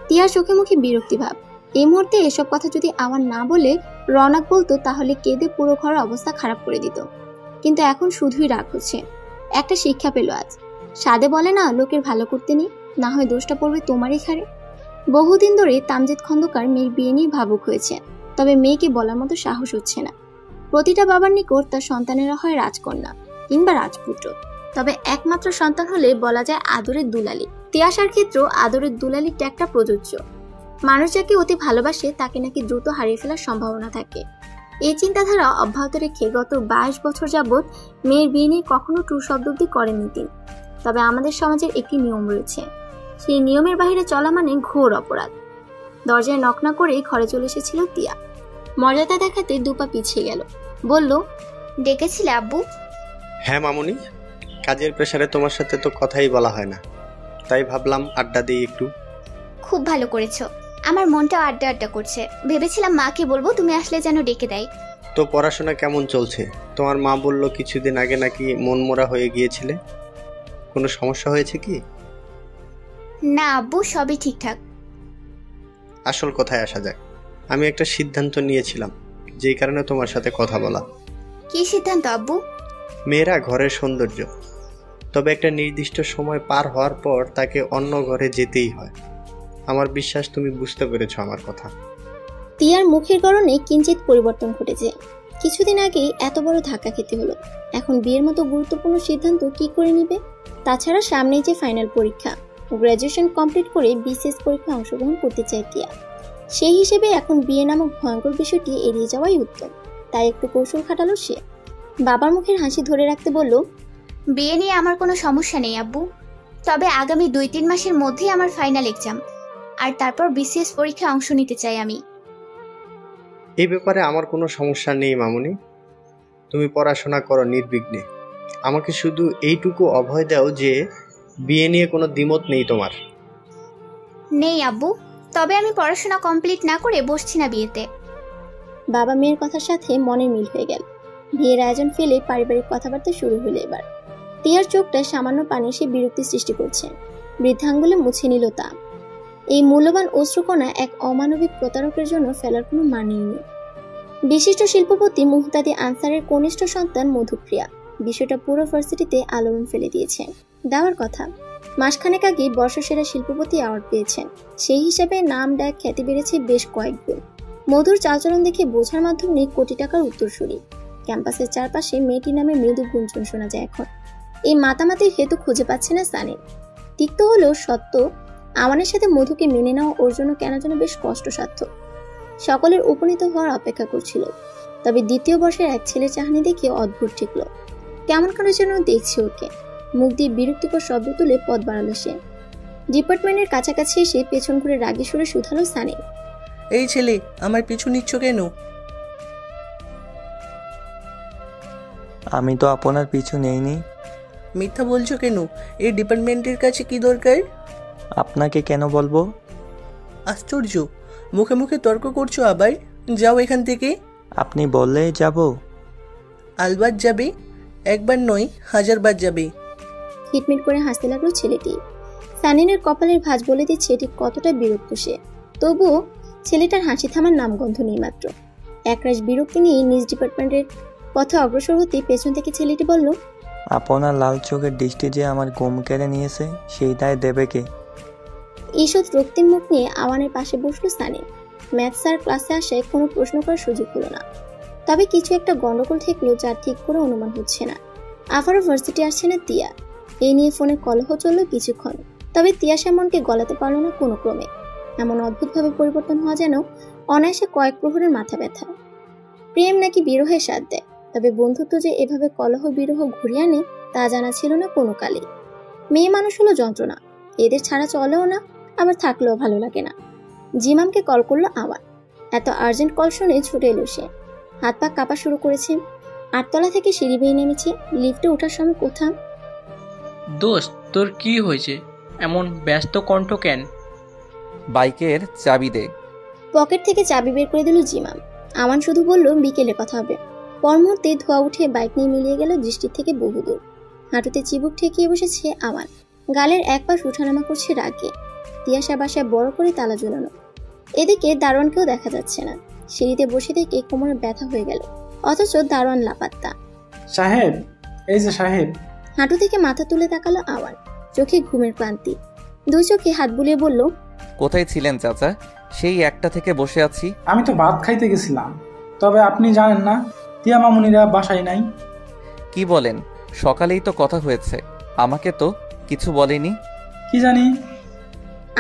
তিয়ার চোখে মুখে বিরক্তি ভাব। এই মুহূর্তে এসব কথা যদি আওয়ান না বলে রওনাক বলতো তাহলে কেঁদে পুরো ঘরের অবস্থা খারাপ করে দিত। কিন্তু এখন শুধুই রাগ হচ্ছে। একটা শিক্ষা পেল আজ। সাদে বলে না, লোকের ভালো করতে নেই, না হয় দোষটা পড়বে তোমারই ঘাড়ে। বহুদিন ধরে তামজিদ খন্দকার মেয়ের বিয়ে নিয়ে ভাবুক হয়েছে, তবে মেয়েকে বলার মতো সাহস হচ্ছে না। প্রতিটা বাবার নিকট তার সন্তানেরা হয় রাজকন্যা কিংবা রাজপুত্র, তবে একমাত্র সন্তান হলে বলা যায় আদরের দুলালি। তিয়াশার ক্ষেত্রেও আদরের দুলালি ট্যাগটা প্রযোজ্য। মানুষ যাকে অতি ভালোবাসে তাকে নাকি দ্রুত হারিয়ে ফেলার সম্ভাবনা থাকে। এই চিন্তাধারা অব্যাহত রেখে গত 22 বছর যাবৎ মেয়ের বিয়ে নিয়ে কখনো টু শব্দ অব্দি করেননি তিনি। তবে আমাদের সমাজের একটি নিয়ম রয়েছে, সেই নিয়মের বাইরে চলা মানে ঘোর অপরাধ। দরজায় নক না করেই ঘরে চলে এসেছিল তিয়া। মর্যাদা দেখাতে দুপা পিছিয়ে গেল, বলল, ডেকেছিলে আব্বু? হ্যাঁ মামুনি, কাজের প্রেসারে তোমার সাথে তো কথাই বলা হয় না, তাই ভাবলাম আড্ডা দিই একটু। খুব ভালো করেছো, আমার মনটাও আড্ডা আড্ডা করছে। ভেবেছিলাম মাকে বলবো তুমি আসলে যেন ডেকে দেয়। তো পড়াশোনা কেমন চলছে? তোমার মা বলল কিছুদিন আগে নাকি মনমরা হয়ে গিয়েছিলে, কোনো সমস্যা হয়েছে কি? না আব্বু, সবই ঠিকঠাক। আসল কথায় আসা যাক, আমি একটা সিদ্ধান্ত নিয়েছিলাম, যেই কারণে তোমার সাথে কথা বলা। কি সিদ্ধান্ত আব্বু? মেয়েরা ঘরের সৌন্দর্য, তবে একটা নির্দিষ্ট সময় পার হওয়ার পর তাকে অন্য ঘরে যেতেই হয়। আমার বিশ্বাস তুমি বুঝতে পেরেছো আমার কথা। তিয়ার মুখের গড়নে কিঞ্চিত পরিবর্তন ঘটেছে। কিছুদিন আগেই এত বড় ধাক্কা খেতে হলো, এখন বিয়ের মতো গুরুত্বপূর্ণ সিদ্ধান্ত কি করে নিবে? তাছাড়া সামনেই যে ফাইনাল পরীক্ষা, গ্র্যাজুয়েশন কমপ্লিট করে বিসিএস পরীক্ষায় অংশগ্রহণ করতে চায় তিয়া। সেই হিসেবে এখন বিয়ে নামক ভয়ঙ্কর বিষয়টি এড়িয়ে যাওয়াই উত্তম। তাই একটু কৌশল খাটালো সে। বাবার মুখের হাসি ধরে রাখতে বলল, বিয়ে নিয়ে আমার কোনো সমস্যা নেই আব্বু, তবে আগামী 2-3 মাসের মধ্যেই আমার ফাইনাল এক্সাম, আর তারপর বিসিএস পরীক্ষায় অংশ নিতে চাই আমি। এই ব্যাপারে আমার কোনো সমস্যা নেই মামুনি, তুমি পড়াশোনা করো নির্বিঘ্নে। আমাকে শুধু এইটুকু অভয় দাও যে বিয়ে নিয়ে কোনো দ্বিমত নেই তোমার। নেই আব্বু, তবে আমি পড়াশোনা কমপ্লিট না করে বসছি না বিয়েতে। বাবা মেয়ের কথার সাথে মনের মিল হয়ে গেল। বিয়ের আয়োজন ফেলে পারিবারিক কথাবার্তা শুরু হলো এবার। তিয়ার চোখটা সামান্য পানি এসে বিরক্তি সৃষ্টি করছে। বৃদ্ধাঙ্গুলে মুছে নিল তা। এই মূল্যবান অশ্রুকণা এক অমানবিক প্রতারকের জন্য ফেলার কোনো মানেই নেই। বিশিষ্ট শিল্পপতি মুহতাদি আনসারের কনিষ্ঠ সন্তান মধুপ্রিয়া বিষয়টা পুরো ভার্সিটিতে আলোড়ন ফেলে দিয়েছে। দেওয়ার কথা, মাসখানেক আগে বর্ষসেরা শিল্পপতি অ্যাওয়ার্ড পেয়েছেন। সেই হিসাবে নাম ডাক খ্যাতি বেড়েছে বেশ কয়েক গুণ। মধুর চালচলন দেখে বোঝার মাধ্যমে কোটি টাকার উত্তরসূরি। ক্যাম্পাসের চারপাশে মেয়েটি নামে মৃদু গুঞ্জন শোনা যায় এখন। এই মাতামাতির হেতু খুঁজে পাচ্ছে না সানি। তিক্ত হলেও সত্য, আমানের সাথে মধুকে মেনে নেওয়া ওর জন্য কেন যেন বেশ কষ্টসাধ্য। সকলের উপনীত হওয়ার অপেক্ষা করছিল, তবে দ্বিতীয় বর্ষের এক ছেলের চাহনি দেখে অদ্ভুত ঠেকল। কেমন করে যেন দেখছে ওকে। মুখ দিয়ে বিরক্তিকর শব্দ তুলে পথ বাড়ালো সে। ডিপার্টমেন্টের কাছাকাছি এসে পেছন ঘুরে রাগী সুরে শুধালো সানি, এই ছেলে, আমার পিছু নিচ্ছ কেন? আমি তো আপনার পিছু নেইনি। মিথ্যা বলছো কেন? এই ডিপার্টমেন্টের কাছে কি দরকার? আপনাকে কেন বলবো? আশ্চর্য, মুখে মুখে তর্ক করছো আবার। যাও এখান থেকে। আপনি বললেই যাব। আলবাত যাবে, একবার নয় 1000 বার যাবে। হিটমিট করে হাসতে লাগলো ছেলেটি। সানিনের কপালের ভাঁজ বলে দিচ্ছে ঠিক কতটা বিরক্ত সে। তবুও ছেলেটার হাসি থামার নামগন্ধ নেই মাত্র। একরাশ বিরক্তি নিয়ে নিজ ডিপার্টমেন্টের পথে অগ্রসর হতে পেছন থেকে ছেলেটি বলল, আপনার লাল চোখের দৃষ্টি যে আমার ঘুম কেড়ে নিয়েছে, সেই দায় দেবে কে? ঈষৎ রক্তিম মুখ নিয়ে আওয়ানের পাশে বসলো সানি। ম্যাথ স্যার ক্লাসে আসায় কোনো প্রশ্ন করার সুযোগ হলো না। তবে কিছু একটা গন্ডগোল ঠেকলো, যার ঠিক করে অনুমান হচ্ছে না। আবারও ভার্সিটি আসছে না তিয়া। এই নিয়ে ফোনে কলহ চলল কিছুক্ষণ, তবে তিয়া সেমনকে গলাতে পারল না কোনো ক্রমে। এমন অদ্ভুতভাবে পরিবর্তন হওয়া যেন অনায়াসে কয়েক প্রহরের মাথা ব্যথা। প্রেম নাকি বিরহের স্বাদ দেয়, তবে বন্ধুত্ব যে এভাবে কলহ বিরহ ঘুরিয়ে আনে তা জানা ছিল না কোনো কালে। মেয়ে মানুষ হলো যন্ত্রণা, এদের ছাড়া চলেও না, আবার থাকলেও ভালো লাগে না। জিমামকে কল করলো আওয়ান। এত আর্জেন্ট কল শুনে ছুটে এলো সে। হাত পা কাঁপা শুরু করেছে। 8 তলা থেকে সিঁড়ি বেয়ে নেমেছে। লিফটে ওঠার সময় কোথাও, দোস্ত তোর কি হয়েছে, এমন ব্যস্ত কণ্ঠ কেন? বাইকের চাবি দে। পকেট থেকে চাবি বের করে দিল জিমাম। আওয়ান শুধু বলল বিকেলে কথা হবে। পর মুহূর্তে ধোয়া উঠে বাইক নিয়ে মিলিয়ে গেল দৃষ্টির থেকে বহুদূর। হাঁটুতে চিবুক ঠেকিয়ে বসেছে আওয়ান। গালের এক পাশ উঠানামা করছে রাগে। তিয়াশা বাসায় বড় করে তালা ঝুলানো। এদিকে দারোয়ানকেও দেখা যাচ্ছে না। সিঁড়িতে বসে থেকে কোমরে ব্যথা হয়ে গেল, অথচ দারোয়ান লাপাত্তা। সাহেব, এই যে সাহেব। হাঁটু থেকে মাথা তুলে তাকালো আওয়ান, চোখে ঘুমের ক্লান্তি। দুই চোখে হাত বুলিয়ে বলল, কোথায় ছিলেন চাচা? সেই 1টা থেকে বসে আছি। আমি তো ভাত খাইতে গেছিলাম, তবে আপনি জানেন না তিয়া মামুনিরা বাসায় নাই। কি বলেন? সকালেই তো কথা হয়েছে, আমাকে তো কিছু বলেনি। কি কি জানি।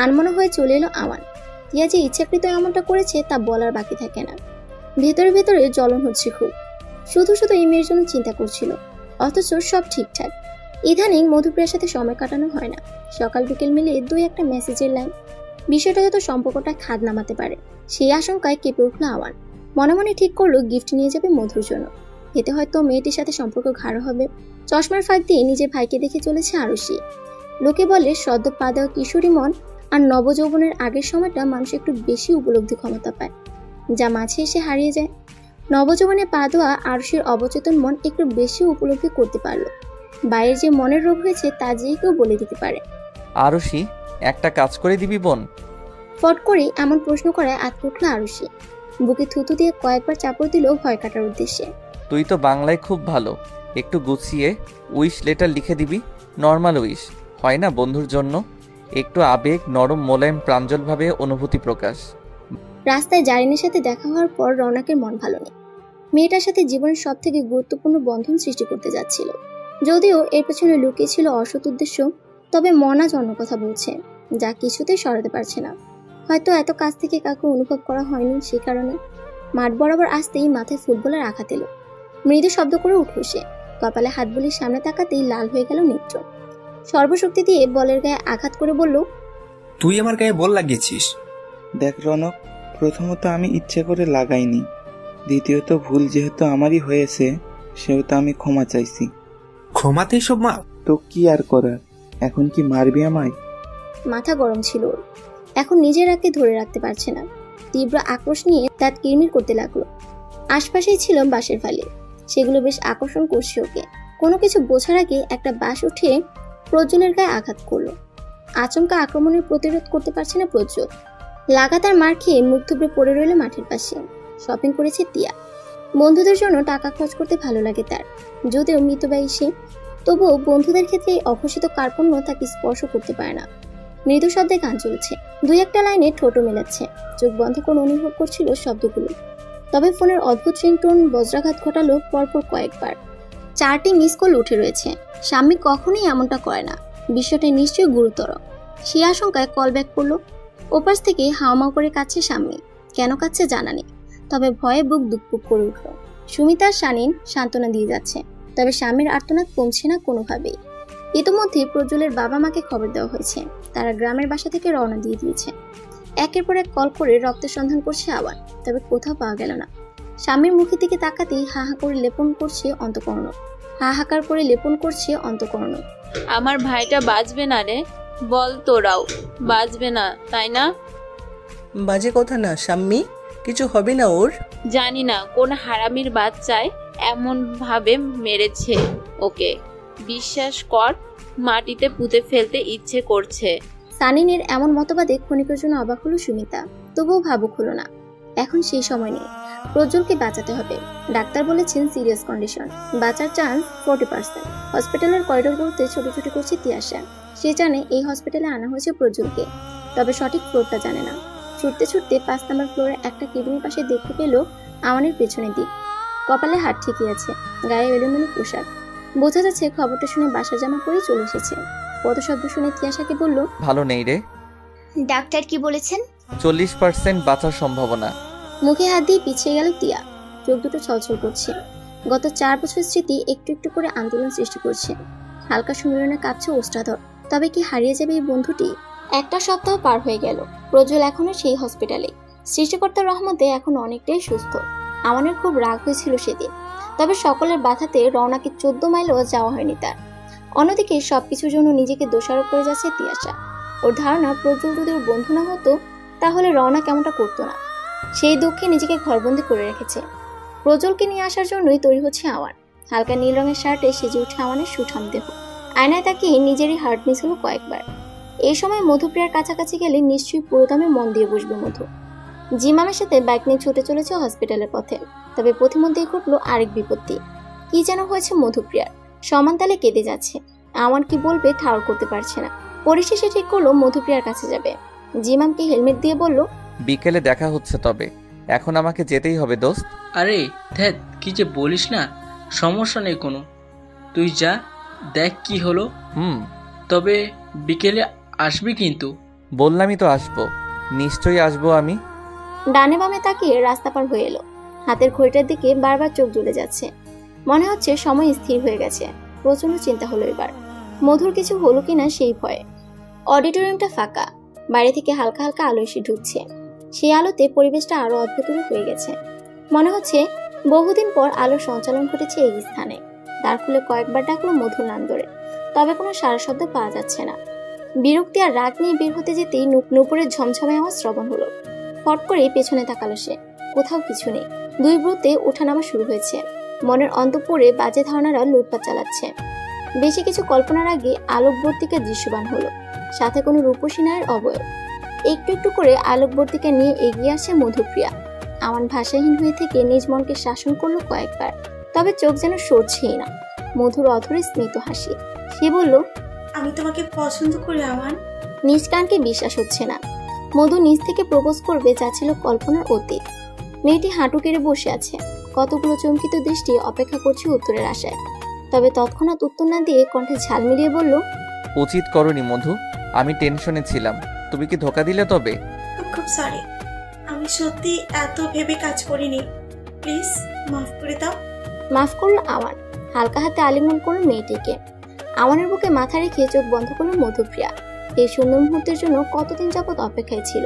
আনমনা হয়ে চলে এলো আওয়ান। তিয়া যে ইচ্ছাকৃত এমনটা করেছে তা বলার বাকি থাকে না। ভেতরে ভেতরে জ্বলন হচ্ছে খুব। শুধু শুধু এই মেয়ের জন্য চিন্তা করছিল, অথচ সব ঠিকঠাক। ইদানিং মধুপ্রিয়ার সাথে সময় কাটানো হয় না। সকাল বিকেল মিলে 2-1টা মেসেজের লাইন। বিষয়টা হয়তো সম্পর্কটা খাদ নামাতে পারে। সেই আশঙ্কায় কেঁপে উঠল আওয়ান। মনে মনে ঠিক করলো গিফট নিয়ে যাবে মধুর জন্য। এতে হয়তো মেয়েটির সাথে সম্পর্ক গাঢ় হবে। চশমার ফাঁক দিয়ে নিজের ভাইকে দেখে চলেছে আরুষি। লোকে বলে সদ্য পা দেওয়া কিশোরী মন আর নবযৌবনের আগের সময়টা মানুষ একটু বেশি উপলব্ধি ক্ষমতা পায়, যা মাঝে এসে হারিয়ে যায়। নবযৌবনে পা দেওয়া আরুষির অবচেতন মন একটু বেশি উপলব্ধি করতে পারলো। বাইরের যে মনের রোগ হয়েছে তা যে কেউ বলে দিতে পারে। আরুষি, একটা কাজ করে দিবি বোন? ফট করে এমন প্রশ্ন করায় আটকে উঠল আরুষি। বুকে থুতু দিয়ে কয়েকবার চাপড় দিল ভয় কাটার উদ্দেশ্যে। তুই তো বাংলায় খুব ভালো, একটু গুছিয়ে উইশ লেটার লিখে দিবি। নর্মাল উইশ হয় না বন্ধুর জন্য, একটু আবেগ, নরম মোলায়েম, প্রাঞ্জলভাবে অনুভূতি প্রকাশ। রাস্তায় জারিনের সাথে দেখা হওয়ার পর রৌনকের মন ভালো নেই। মেয়েটার সাথে জীবনের সব থেকে গুরুত্বপূর্ণ বন্ধন সৃষ্টি করতে যাচ্ছিল। যদিও এর পেছনে লুকিয়ে ছিল অসৎ উদ্দেশ্য, তবে মন আজ অন্য কথা বলছে, যা কিছুতেই সরাতে পারছে না। হয়তো এত কাছ থেকে কাউকে অনুভব করা হয়নি, সে কারণে। মাঠ বরাবর আসতেই মাথায় ফুটবলের আঘাত এলো। মৃদু শব্দ করে উঠল সে। কপালে হাত বুলিয়ে সামনে তাকাতেই লাল হয়ে গেল নেত্র। সর্বশক্তি দিয়ে বলের গায়ে আঘাত করে বলল, তুই আমার গায়ে বল লাগিয়েছিস। দেখ রনক, প্রথমত আমি ইচ্ছে করে লাগাইনি, দ্বিতীয়ত ভুল যেহেতু আমারই হয়েছে সেহেতু আমি ক্ষমা চাইছি। ক্ষমাতেই সব মা? তো কি আর করার, এখন কি মারবি আমায়? মাথা গরম ছিল ওর। এখন নিজের রাগকে ধরে রাখতে পারছে না। তীব্র আক্রোশ নিয়ে দাঁত কিরমির করতে লাগলো। আশপাশেই ছিল বাঁশের ফালি, সেগুলো বেশ আকর্ষণ করছে ওকে। কোনো কিছু বোঝার আগে একটা বাঁশ উঠে প্রজ্জ্বলের গায়ে আঘাত করলো। আচমকা আক্রমণের প্রতিরোধ করতে পারছে না প্রজ্জ্বল। লাগাতার মার খেয়ে মুখ থুবড়ে পড়ে রইল মাঠের পাশে। শপিং করেছে তিয়া। বন্ধুদের জন্য টাকা খরচ করতে ভালো লাগে তার, যদিও মিতব্যয়ী সে। তবুও বন্ধুদের ক্ষেত্রে অঘোষিত কার্পণ্য তাকে স্পর্শ করতে পারে না। মৃদু শব্দে গান চলছে, 2-1টা লাইনে ঠোঁটো মেলাচ্ছে। চোখ বন্ধ করে অনুভব করছিল শব্দগুলো। তবে ফোনের অদ্ভুত রিংটোন বজ্রাঘাত ঘটালো পরপর কয়েকবার। 4টি মিস কল উঠে রয়েছে। স্বামী কখনোই এমনটা করে না। বিষয়টা নিশ্চয়ই গুরুতর। সে আশঙ্কায় কল ব্যাক করলো। ওপাশ থেকে হাওমাও করে কাচ্ছে স্বামী। কেন কাচ্ছে জানা নেই, তবে ভয়ে বুক দুকপুক করে উঠল। সুমিতার শানীন সান্ত্বনা দিয়ে যাচ্ছে, তবে স্বামীর আর্তনাদ কমছে না কোনোভাবেই। ইতিমধ্যে প্রজ্জ্বলের বাবা মাকে খবর দেওয়া হয়েছে। তারা গ্রামের বাসা থেকে রওনা দিয়ে দিয়েছে। একের পর এক কল করে রক্তের সন্ধান করছে আওয়ান, তবে কোথাও পাওয়া গেল না। স্বামীর মুখের দিকে তাকাতেই হা হা করে লেপন করছে অন্তঃকরণ। হাহাকার করে লেপন করছে অন্তঃকরণ। আমার ভাইটা বাঁচবে না রে, বল তোরাও বাঁচবে না, তাই না? বাজে কথা না শাম্মী, কিছু হবে না ওর। জানি না কোন হারামির বাচ্চায় এমন ভাবে মেরেছে ওকে। বিশ্বাস কর, মাটিতে পুঁতে ফেলতে ইচ্ছে করছে। সানিনের এমন মতবাদে ক্ষণিকের জন্য অবাক হলো সুমিতা, তবুও ভাবুক হলো না। এখন সেই সময় নেই, প্রজ্জ্বলকে বাঁচাতে হবে। ডাক্তার বলেছেন সিরিয়াস কন্ডিশন, বাঁচার চান্স 40%। হসপিটালের করিডোরগুলোতে ছোটাছুটি করছে তিয়াশা। সে জানে এই হসপিটালে আনা হয়েছে প্রজ্জ্বলকে, তবে সঠিক ফ্লোরটা জানে না। ছুটতে ছুটতে 5 নম্বর ফ্লোরে একটা কেবিনের পাশে দেখতে পেল আওয়ানের পেছনের দিক। কপালে হাত ঠিকই আছে, গায়ে এলোমেলো পোশাক। বোঝা যাচ্ছে খবরটা শুনে বাসা জামা পরে চলে এসেছে। পদশব্দ শুনে তিয়াশাকে বলল, ভালো নেই রে। ডাক্তার কি বলেছেন? 40% বাঁচার সম্ভাবনা। মুখে হাত দিয়ে পিছিয়ে গেল তিয়া। চোখ দুটো ছলছল করছে। গত 4 বছর স্মৃতি একটু একটু করে আন্দোলন সৃষ্টি করছে। হালকা সুমিরনে কাঁপছে ওষ্ঠাধর। তবে কি হারিয়ে যাবে এই বন্ধুটি? একটা সপ্তাহ পার হয়ে গেল। প্রজ্জ্বল এখনো সেই হসপিটালে। সৃষ্টিকর্তার রহমতে এখন অনেকটাই সুস্থ। আমানের খুব রাগ হয়েছিল সেদিন, তবে সকলের বাধাতে রওনাকে 14 মাইলও যাওয়া হয়নি তার। অন্যদিকে সবকিছুর জন্য নিজেকে দোষারোপ করে যাচ্ছে তিয়াশা। ওর ধারণা প্রজ্জ্বল যদি ওর বন্ধু না হতো তাহলে রওনা কেমনটা করতো না। সেই দুঃখে নিজেকে ঘরবন্দি করে রেখেছে। প্রজ্জ্বলকে নিয়ে আসার জন্যই তৈরি হচ্ছে আওয়ান। হালকা নীল রঙের শার্টে সেজে উঠে আওয়ানের সুঠাম দেহ। আয়নায় তাকিয়ে নিজেরই হার্ট মিস হলো কয়েকবার। এই সময় মধুপ্রিয়ার কাছাকাছি গেলে নিশ্চয়ই পুরোদমে মন দিয়ে বসবে মধু। জিমামের সাথে বাইক নিয়ে ছুটে চলেছে হসপিটালের পথে। তবে পথিমধ্যেই ঘটলো আরেক বিপত্তি। কি যেন হয়েছে মধুপ্রিয়ার। সমান তালে কেঁদে যাচ্ছে। আওয়ান কি বলবে ঠাউর করতে পারছে না। পরিশেষে ঠিক করলো মধুপ্রিয়ার কাছে যাবে। জিমামকে হেলমেট দিয়ে বলল, বিকেলে দেখা হচ্ছে, তবে এখন আমাকে যেতেই হবে দোস্ত। আরে ধ্যাত, কি যে বলিস না, সমস্যা নেই কোনো, তুই যা, দেখ কি হলো। হুম, তবে বিকেলে আসবি কিন্তু। বললামই তো আসবো, নিশ্চয়ই আসবো আমি। ডানে বামে তাকিয়ে রাস্তা পার হয়ে এলো। হাতের ঘড়িটার দিকে বারবার চোখ জ্বলে যাচ্ছে। মনে হচ্ছে সময় স্থির হয়ে গেছে। প্রচন্ড চিন্তা হলো এবার, মধুর কিছু হলো কিনা সেই ভয়ে। অডিটোরিয়ামটা ফাঁকা, বাইরে থেকে হালকা হালকা আলো এসে ঢুকছে। সেই আলোতে পরিবেশটা আরো অদ্ভুত হয়ে গেছে। মনে হচ্ছে বহুদিন পর আলোর সঞ্চালন ঘটেছে এই স্থানে। দ্বার খুলে কয়েকবার ডাকলো মধুর নাম ধরে, তবে কোনো সারা শব্দ পাওয়া যাচ্ছে না। বিরক্তি আর রাগ নিয়ে বের হতে যেতেই নুপুরের ঝমঝমে আওয়াজ শ্রবণ হলো। ফট করে পেছনে তাকালো সে, কোথাও কিছু নেই। দুই ব্রুতে ওঠানামা শুরু হয়েছে। মনের অন্তঃপুরে বাজে ধারণারা লুটপাট চালাচ্ছে। বেশি কিছু কল্পনার আগে আলোকবর্তিকা দৃশ্যবান হলো, সাথে কোনো রূপসী নারীর অবয়ব। একটু একটু করে আলোকবর্তিকা নিয়ে এগিয়ে আসে মধুপ্রিয়া। আমান ভাষাহীন হয়ে থেকে নিজ মনকে শাসন করলো কয়েকবার, তবে চোখ যেন সরছেই না। মধুর অধরে স্মিত হাসি। সে বলল, আমি তোমাকে পছন্দ করি আমান। নিজ কানকে বিশ্বাস হচ্ছে না। মধু নিজ থেকে প্রপোজ করবে যা ছিল কল্পনার অতীত। মেয়েটি হাঁটু কেড়ে বসে আছে, কতগুলো চমকিত দৃষ্টি অপেক্ষা করছে উত্তরের আশায়। তবে তৎক্ষণাৎ উত্তর না দিয়ে কণ্ঠে ঝাল মিলিয়ে বলল, উচিত করনি মধু, আমি টেনশনে ছিলাম। তুমি কি ধোকা দিলে? তবে খুব সরি, আমি সত্যি এত ভেবে কাজ করিনি, প্লিজ মাফ করে দাও। মাফ করলো আমান। হালকা হাতে আলিঙ্গন করলো মেয়েটিকে। আমানের বুকে মাথা রেখে চোখ বন্ধ করলো মধুপ্রিয়া। এই সুন্দর মুহূর্তের জন্য কতদিন যাবৎ অপেক্ষায় ছিল,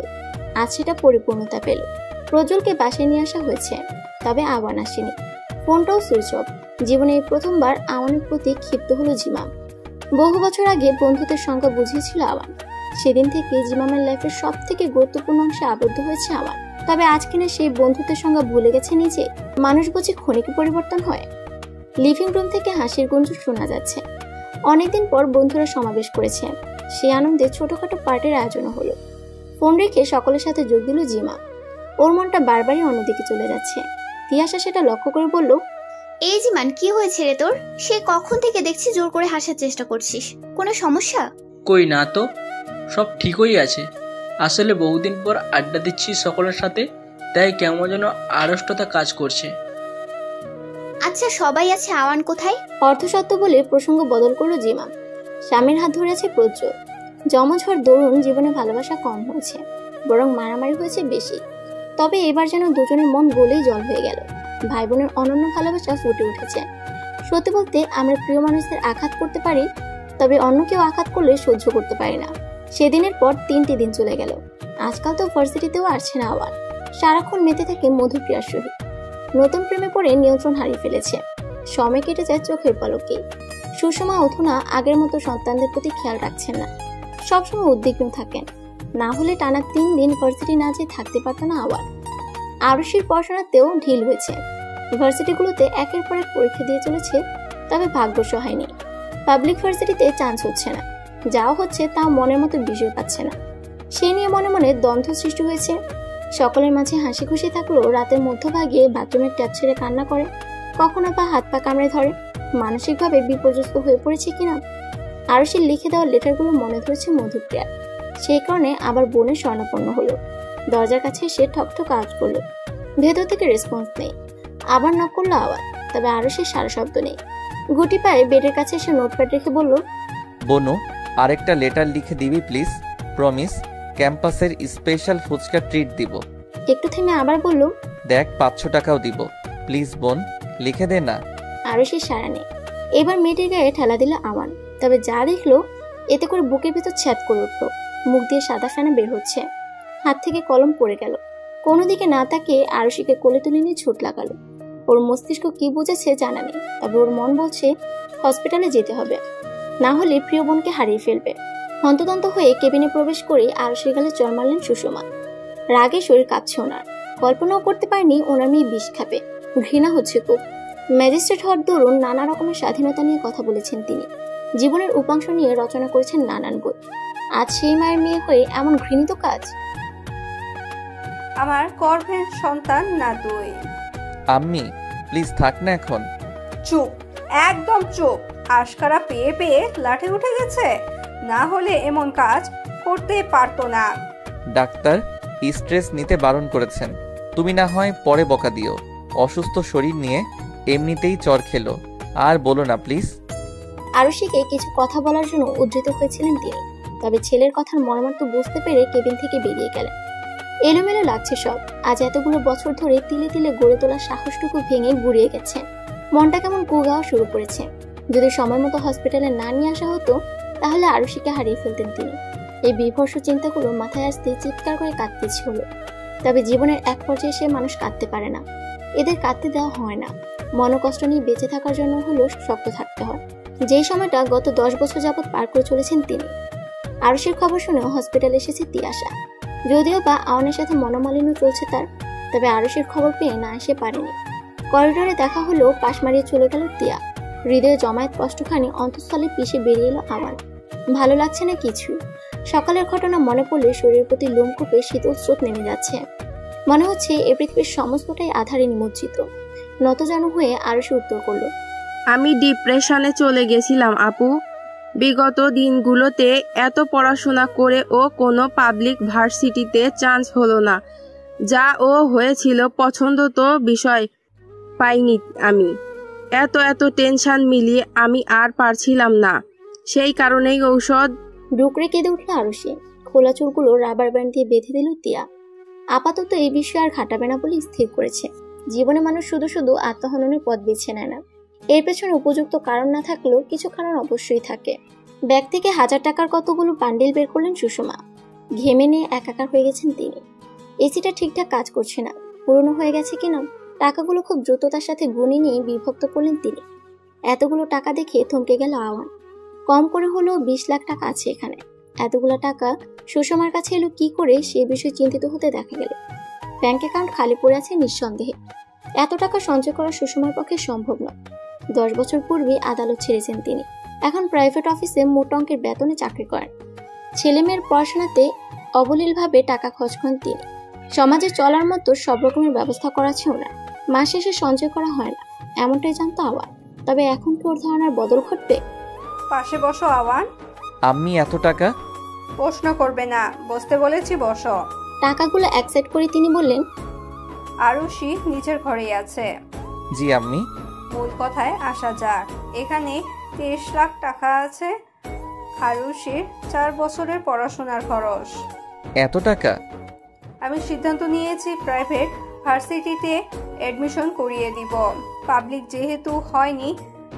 আজ সেটা পরিপূর্ণতা পেল। প্রজ্জ্বলকে বাসায় নিয়ে আসা হয়েছে, তবে আবার আসেনি। ফোনটাও সুইচ অফ। জীবনে এই প্রথমবার আমানের প্রতি ক্ষিপ্ত হলো জিমাম। বহু বছর আগে বন্ধুত্বের সংখ্যা বুঝিয়েছিল আমান। সেদিন থেকে জিমামের লাইফের সব থেকে গুরুত্বপূর্ণ অংশে আবদ্ধ হয়েছে আমান। তবে আজকে না সেই বন্ধুত্বের সংখ্যা ভুলে গেছে নিজে। মানুষ বুঝি ক্ষণিকে পরিবর্তন হয়। লিভিং রুম থেকে হাসির গুঞ্জন শোনা যাচ্ছে। অনেকদিন পর বন্ধুরা সমাবেশ করেছে। সেই আনন্দে ছোটখাটো পার্টির আয়োজনও হলো। ফোন রেখে সকলের সাথে যোগ দিল জিমা। ওর মনটা বারবারই অন্যদিকে চলে যাচ্ছে। তিয়াশা সেটা লক্ষ্য করে বলল, এই জিমান, কি হয়েছে রে তোর? সে কখন থেকে দেখছি জোর করে হাসার চেষ্টা করছিস, কোনো সমস্যা? কই না তো, সব ঠিকই আছে। আসলে বহুদিন পর আড্ডা দিচ্ছি সকলের সাথে, তাই কেমন যেন আড়ষ্টতা কাজ করছে। আচ্ছা সবাই আছে, আওয়ান কোথায়? অর্ধসত্য বলে প্রসঙ্গ বদল করলো জিমা। স্বামীর হাত ধরে আছে প্রজ্জ্বল। জমজ হওয়ার দরুন জীবনে ভালোবাসা কম হয়েছে, বরং মারামারি হয়েছে বেশি। তবে এবার যেন দুজনের মন গলেই জল হয়ে গেল। ভাই বোনের অনন্য ভালোবাসা ফুটে উঠেছে। সত্যি বলতে আমরা প্রিয় মানুষদের আঘাত করতে পারি, তবে অন্য কেউ আঘাত করলে সহ্য করতে পারি না। সেদিনের পর 3টি দিন চলে গেল। আজকাল তো ভার্সিটিতেও আসছে না আবার। সারাক্ষণ মেতে থাকে মধুপ্রিয়ার সহিত। নতুন প্রেমে পড়ে নিয়ন্ত্রণ হারিয়ে ফেলেছে। সময় কেটে যায় চোখের পলকে। সুষমা অথুনা আগের মতো সন্তানদের প্রতি খেয়াল রাখছেন না। সবসময় উদ্বিগ্ন থাকেন। না হলে টানা 3 দিন ভার্সিটি না যেয়ে থাকতে পারত না আবার। আরুষির পড়াশোনাতেও ঢিল হয়েছে। ভার্সিটিগুলোতে একের পর এক পরীক্ষা দিয়ে চলেছে, তবে ভাগ্য সহায়নি। পাবলিক ভার্সিটিতে চান্স হচ্ছে না, যাও হচ্ছে তাও মনের মতো বিষয় পাচ্ছে না। সে নিয়ে মনে মনে দ্বন্দ্ব সৃষ্টি হয়েছে। সকলের মাঝে হাসি খুশি থাকলেও রাতের মধ্যভাগে বাথরুমের ট্যাপ ছেড়ে কান্না করে, কখনো বা হাত পা কামড়ে ধরে। মানসিকভাবে বিপর্যস্ত হয়ে পড়েছে কিনা। আরুষির লিখে দেওয়া লেটারগুলো মনে ধরেছে মধুপ্রিয়া। সেই কারণে আবার বোনের স্বর্ণাপন্ন হলো। দরজার কাছে সে ঠকঠক আওয়াজ করলো। ভেতর থেকে রেসপন্স নেই। আবার নক করলো আওয়াজ, তবে আরুষির সারা শব্দ নেই। গুটি পায়ে বেডের কাছে এসে নোটপ্যাড রেখে বলল, বনু, আরেকটা লেটার লিখে দিবি প্লিজ, প্রমিস। ক্যাম্পাসের স্পেশাল ফুচকা ট্রিট দিব। একটু থেমে আবার বলল, দেখ 500 টাকাও দিব, প্লিজ বোন, লিখে দে না। আরুষির সারা নেই। এবার মেয়েটির গায়ে ঠেলা দিল আমান। তবে যা দেখলো এতে করে বুকের ভেতর ছ্যাদ করে উঠলো। মুখ দিয়ে সাদা ফেনা বের হচ্ছে। হাত থেকে কলম পড়ে গেল। কোনো দিকে না তাকিয়ে আরুষিকে কোলে তুলে নিয়ে ছুট লাগালো। ওর মস্তিষ্ক কি বুঝেছে জানা নেই, তবে ওর মন বলছে হসপিটালে যেতে হবে, না হলে প্রিয় বোনকে হারিয়ে ফেলবে। হন্তদন্ত হয়ে কেবিনে প্রবেশ করে আরুষির গালে চড় মারলেন সুষমা। রাগে শরীর কাঁপছে ওনার। কল্পনাও করতে পারেনি ওনার মেয়ে বিষ খাবে। ঘৃণা হচ্ছে খুব। ম্যাজিস্ট্রেট হওয়ার দরুন নানা রকমের স্বাধীনতা নিয়ে কথা বলেছেন তিনি। জীবনের উপাংশ নিয়ে রচনা করেছেন নানান বই। আজ সেই মায়ের মেয়ে হয়ে এমন ঘৃণিত কাজ। আমার গর্ভের সন্তান না তুই। আম্মি প্লিজ থাক না এখন। চুপ, একদম চুপ। আশকারা পেয়ে পেয়ে লাঠে উঠে গেছে, না হলে এমন কাজ করতে পারতো না। ডাক্তার স্ট্রেস নিতে বারণ করেছেন। তুমি না হয় পরে বকা দিও। অসুস্থ শরীর নিয়ে এমনিতেই চর খেলো, আর বলো না প্লিজ। আরুষিকে কিছু কথা বলার জন্য উদ্ধৃত হয়েছিলেন তিনি। তবে ছেলের কথার মর্মার্থ বুঝতে পেরে কেবিন থেকে বেরিয়ে গেলেন। এলোমেলো লাগছে সব। আজ এতগুলো বছর ধরে তিলে তিলে গড়ে তোলা সাহসটুকু ভেঙে গুড়িয়ে গেছে। মনটা কেমন কুগাওয়া শুরু করেছে। যদি সময় মতো হসপিটালে না নিয়ে আসা হতো তাহলে আরুষিকে হারিয়ে ফেলতেন তিনি। এই বিভৎস চিন্তাগুলো মাথায় আসতে চিৎকার করে কাঁদতে ইচ্ছে হলো। তবে জীবনের এক পর্যায়ে এসে মানুষ কাঁদতে পারে না, এদের কাঁদতে দেওয়া হয় না। মনোকষ্ট নিয়ে বেঁচে থাকার জন্য হলেও শক্ত থাকতে হয়, যেই সময়টা গত 10 বছর যাবৎ পার করে চলেছেন তিনি। আরুষির খবর শুনেও হসপিটালে এসেছে তিয়াশা। যদিও বা আওয়ানের সাথে মনোমালিন্য চলছে তার, তবে আরুষির খবর পেয়ে না এসে পারেনি। করিডোরে দেখা হলো, পাশ মারিয়ে চলে গেল তিয়া। হৃদয়ে জমায়েত কষ্টখানি অন্তঃস্থলে পিষে বেরিয়ে এলো আওয়ান। ভালো লাগছে না কিছু। সকালের ঘটনা মনে পড়লে শরীরের প্রতি লোমকূপে শীতল স্রোত নেমে যাচ্ছে। মনে হচ্ছে এ পৃথিবীর সমস্তটাই আধারে নিমজ্জিত। নতজানু হয়ে আরুষি উত্তর করলো, আমি ডিপ্রেশনে চলে গেছিলাম আপু। বিগত দিনগুলোতে এত পড়াশোনা করে ও কোনো পাবলিক ভার্সিটিতে চান্স হলো না। যা ও হয়েছিল পছন্দ তো বিষয় পাইনি আমি। এত টেনশন মিলিয়ে আমি আর পারছিলাম না। সেই কারণেই ঔষধ। ডুকরে কেঁদে উঠল আরুষি। খোলা চুলগুলো রাবার ব্যান্ড দিয়ে বেঁধে দিল তিয়া। আপাতত এই বিষয়ে আর ঘাটাবে না বলে স্থির করেছে। জীবনে মানুষ শুধু শুধু আত্মহননের পথ বেছে নেয় না। এর পেছনে উপযুক্ত কারণ না থাকলেও কিছু কারণ অবশ্যই থাকে। ব্যাগ থেকে 1000 টাকার কতগুলো বান্ডিল বের করলেন সুষমা। ঘেমে নিয়ে একাকার হয়ে গেছেন তিনি। এসিটা ঠিকঠাক কাজ করছে না, পুরনো হয়ে গেছে কিনা। টাকাগুলো খুব দ্রুততার সাথে গুনে নিয়ে বিভক্ত করলেন তিনি। এতগুলো টাকা দেখে থমকে গেল আওয়ান। কম করে হলেও 20 লাখ টাকা আছে এখানে। এতগুলো টাকা সুষমার কাছে এলো কি করে, সে বিষয়ে চিন্তিত হতে দেখা গেল। ব্যাংক অ্যাকাউন্ট খালি পড়ে আছে নিঃসন্দেহে। এত টাকা সঞ্চয় করা সুষমার পক্ষে সম্ভব নয়। 10 বছর পূর্বে আদালত ছেড়েছেন তিনি। এখন প্রাইভেট অফিসে মোট অঙ্কের বেতনে চাকরি করেন। ছেলেমেয়ের পড়াশোনাতে অবলীলভাবে টাকা খরচ করেন তিনি। সমাজে চলার মতো সব রকমের ব্যবস্থা করা ছিল না। মাস শেষে সঞ্চয় করা হয় না, এমনটাই জানতো আওয়ান। তবে এখন কি ওর ধারণার বদল ঘটবে? পাশে বসো আওয়ান। আমি এত টাকা? প্রশ্ন করবে না, বসতে বলেছি বসো। টাকাগুলো অ্যাকসেপ্ট করে তিনি বললেন, আরুষি নিচের ঘরেই আছে। জি আম্মি। মূল কথায় আসা যাক। এখানে 30 লাখ টাকা আছে আরুষির 4 বছরের পড়াশোনার খরচ। এত টাকা? আমি সিদ্ধান্ত নিয়েছি প্রাইভেট ভার্সিটিতে এডমিশন করিয়ে দিব। পাবলিক যেহেতু হয়নি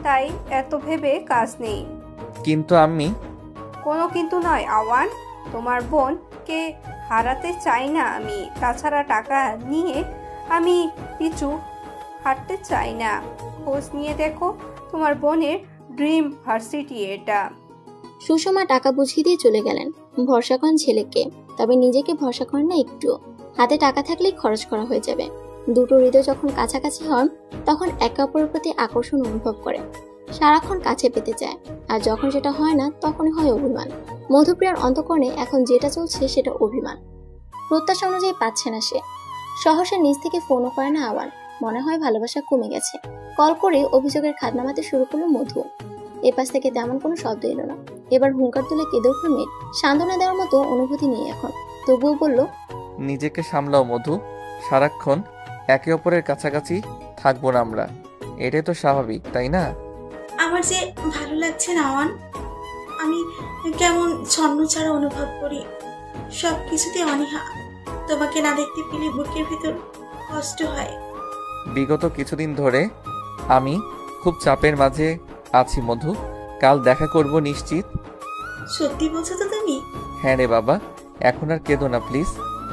তাই এত ভেবে কাজ নেই। কিন্তু আম্মি। কোনো কিন্তু নয় আওয়ান, তোমার বোনকে হারাতে চাই না আমি। তাছাড়া টাকা নিয়ে আমি পিছু হাঁটতে চাই না। খোঁজ নিয়ে দেখো, তোমার বোনের ড্রিম ভার্সিটি এটা। সুষমা টাকা বুঝিয়ে দিয়ে চলে গেলেন। ভরসা করেন ছেলেকে, তবে নিজেকে ভরসা করেন না একটু। হাতে টাকা থাকলেই খরচ করা হয়ে যাবে। দুটো হৃদয় যখন কাছাকাছি হন তখন একে অপরের প্রতি আকর্ষণ অনুভব করে, সারাক্ষণ কাছে পেতে চায়। আর যখন সেটা হয় না তখনই হয় অভিমান। মধুপ্রিয়ার অন্তঃকরণে এখন যেটা চলছে সেটা অভিমান। প্রত্যাশা অনুযায়ী পাচ্ছে না সে। সহসা নিজ থেকে ফোনও করে না আওয়ান। মনে হয় ভালোবাসা কমে গেছে। কল করে অভিযোগের খাত নামাতে শুরু করলো মধু। এপাশ থেকে তেমন কোনো শব্দ এলো না। এবার হুঙ্কার তুলে কেঁদে উঠল মেয়ে। সান্ত্বনা দেওয়ার মতো অনুভূতি নেই এখন, তবুও বলল, নিজেকে সামলাও মধু। সারাক্ষণ একে অপরের কাছাকাছি থাকবো না আমরা, এটাই তো স্বাভাবিক, তাই না? আমার যে ভালো লাগছে না আওয়ান। আমি কেমন ছন্ন ছাড়া অনুভব করি। সব কিছুতে অনীহা। তোমাকে না দেখতে পেলে বুকের ভিতর কষ্ট হয়। বিগত কিছুদিন ধরে আমি খুব চাপের মাঝে আছি মধু। কাল দেখা করব নিশ্চিত। সত্যি বলছো তো তুমি? হ্যাঁ রে বাবা, এখন আর কেঁদো না প্লিজ,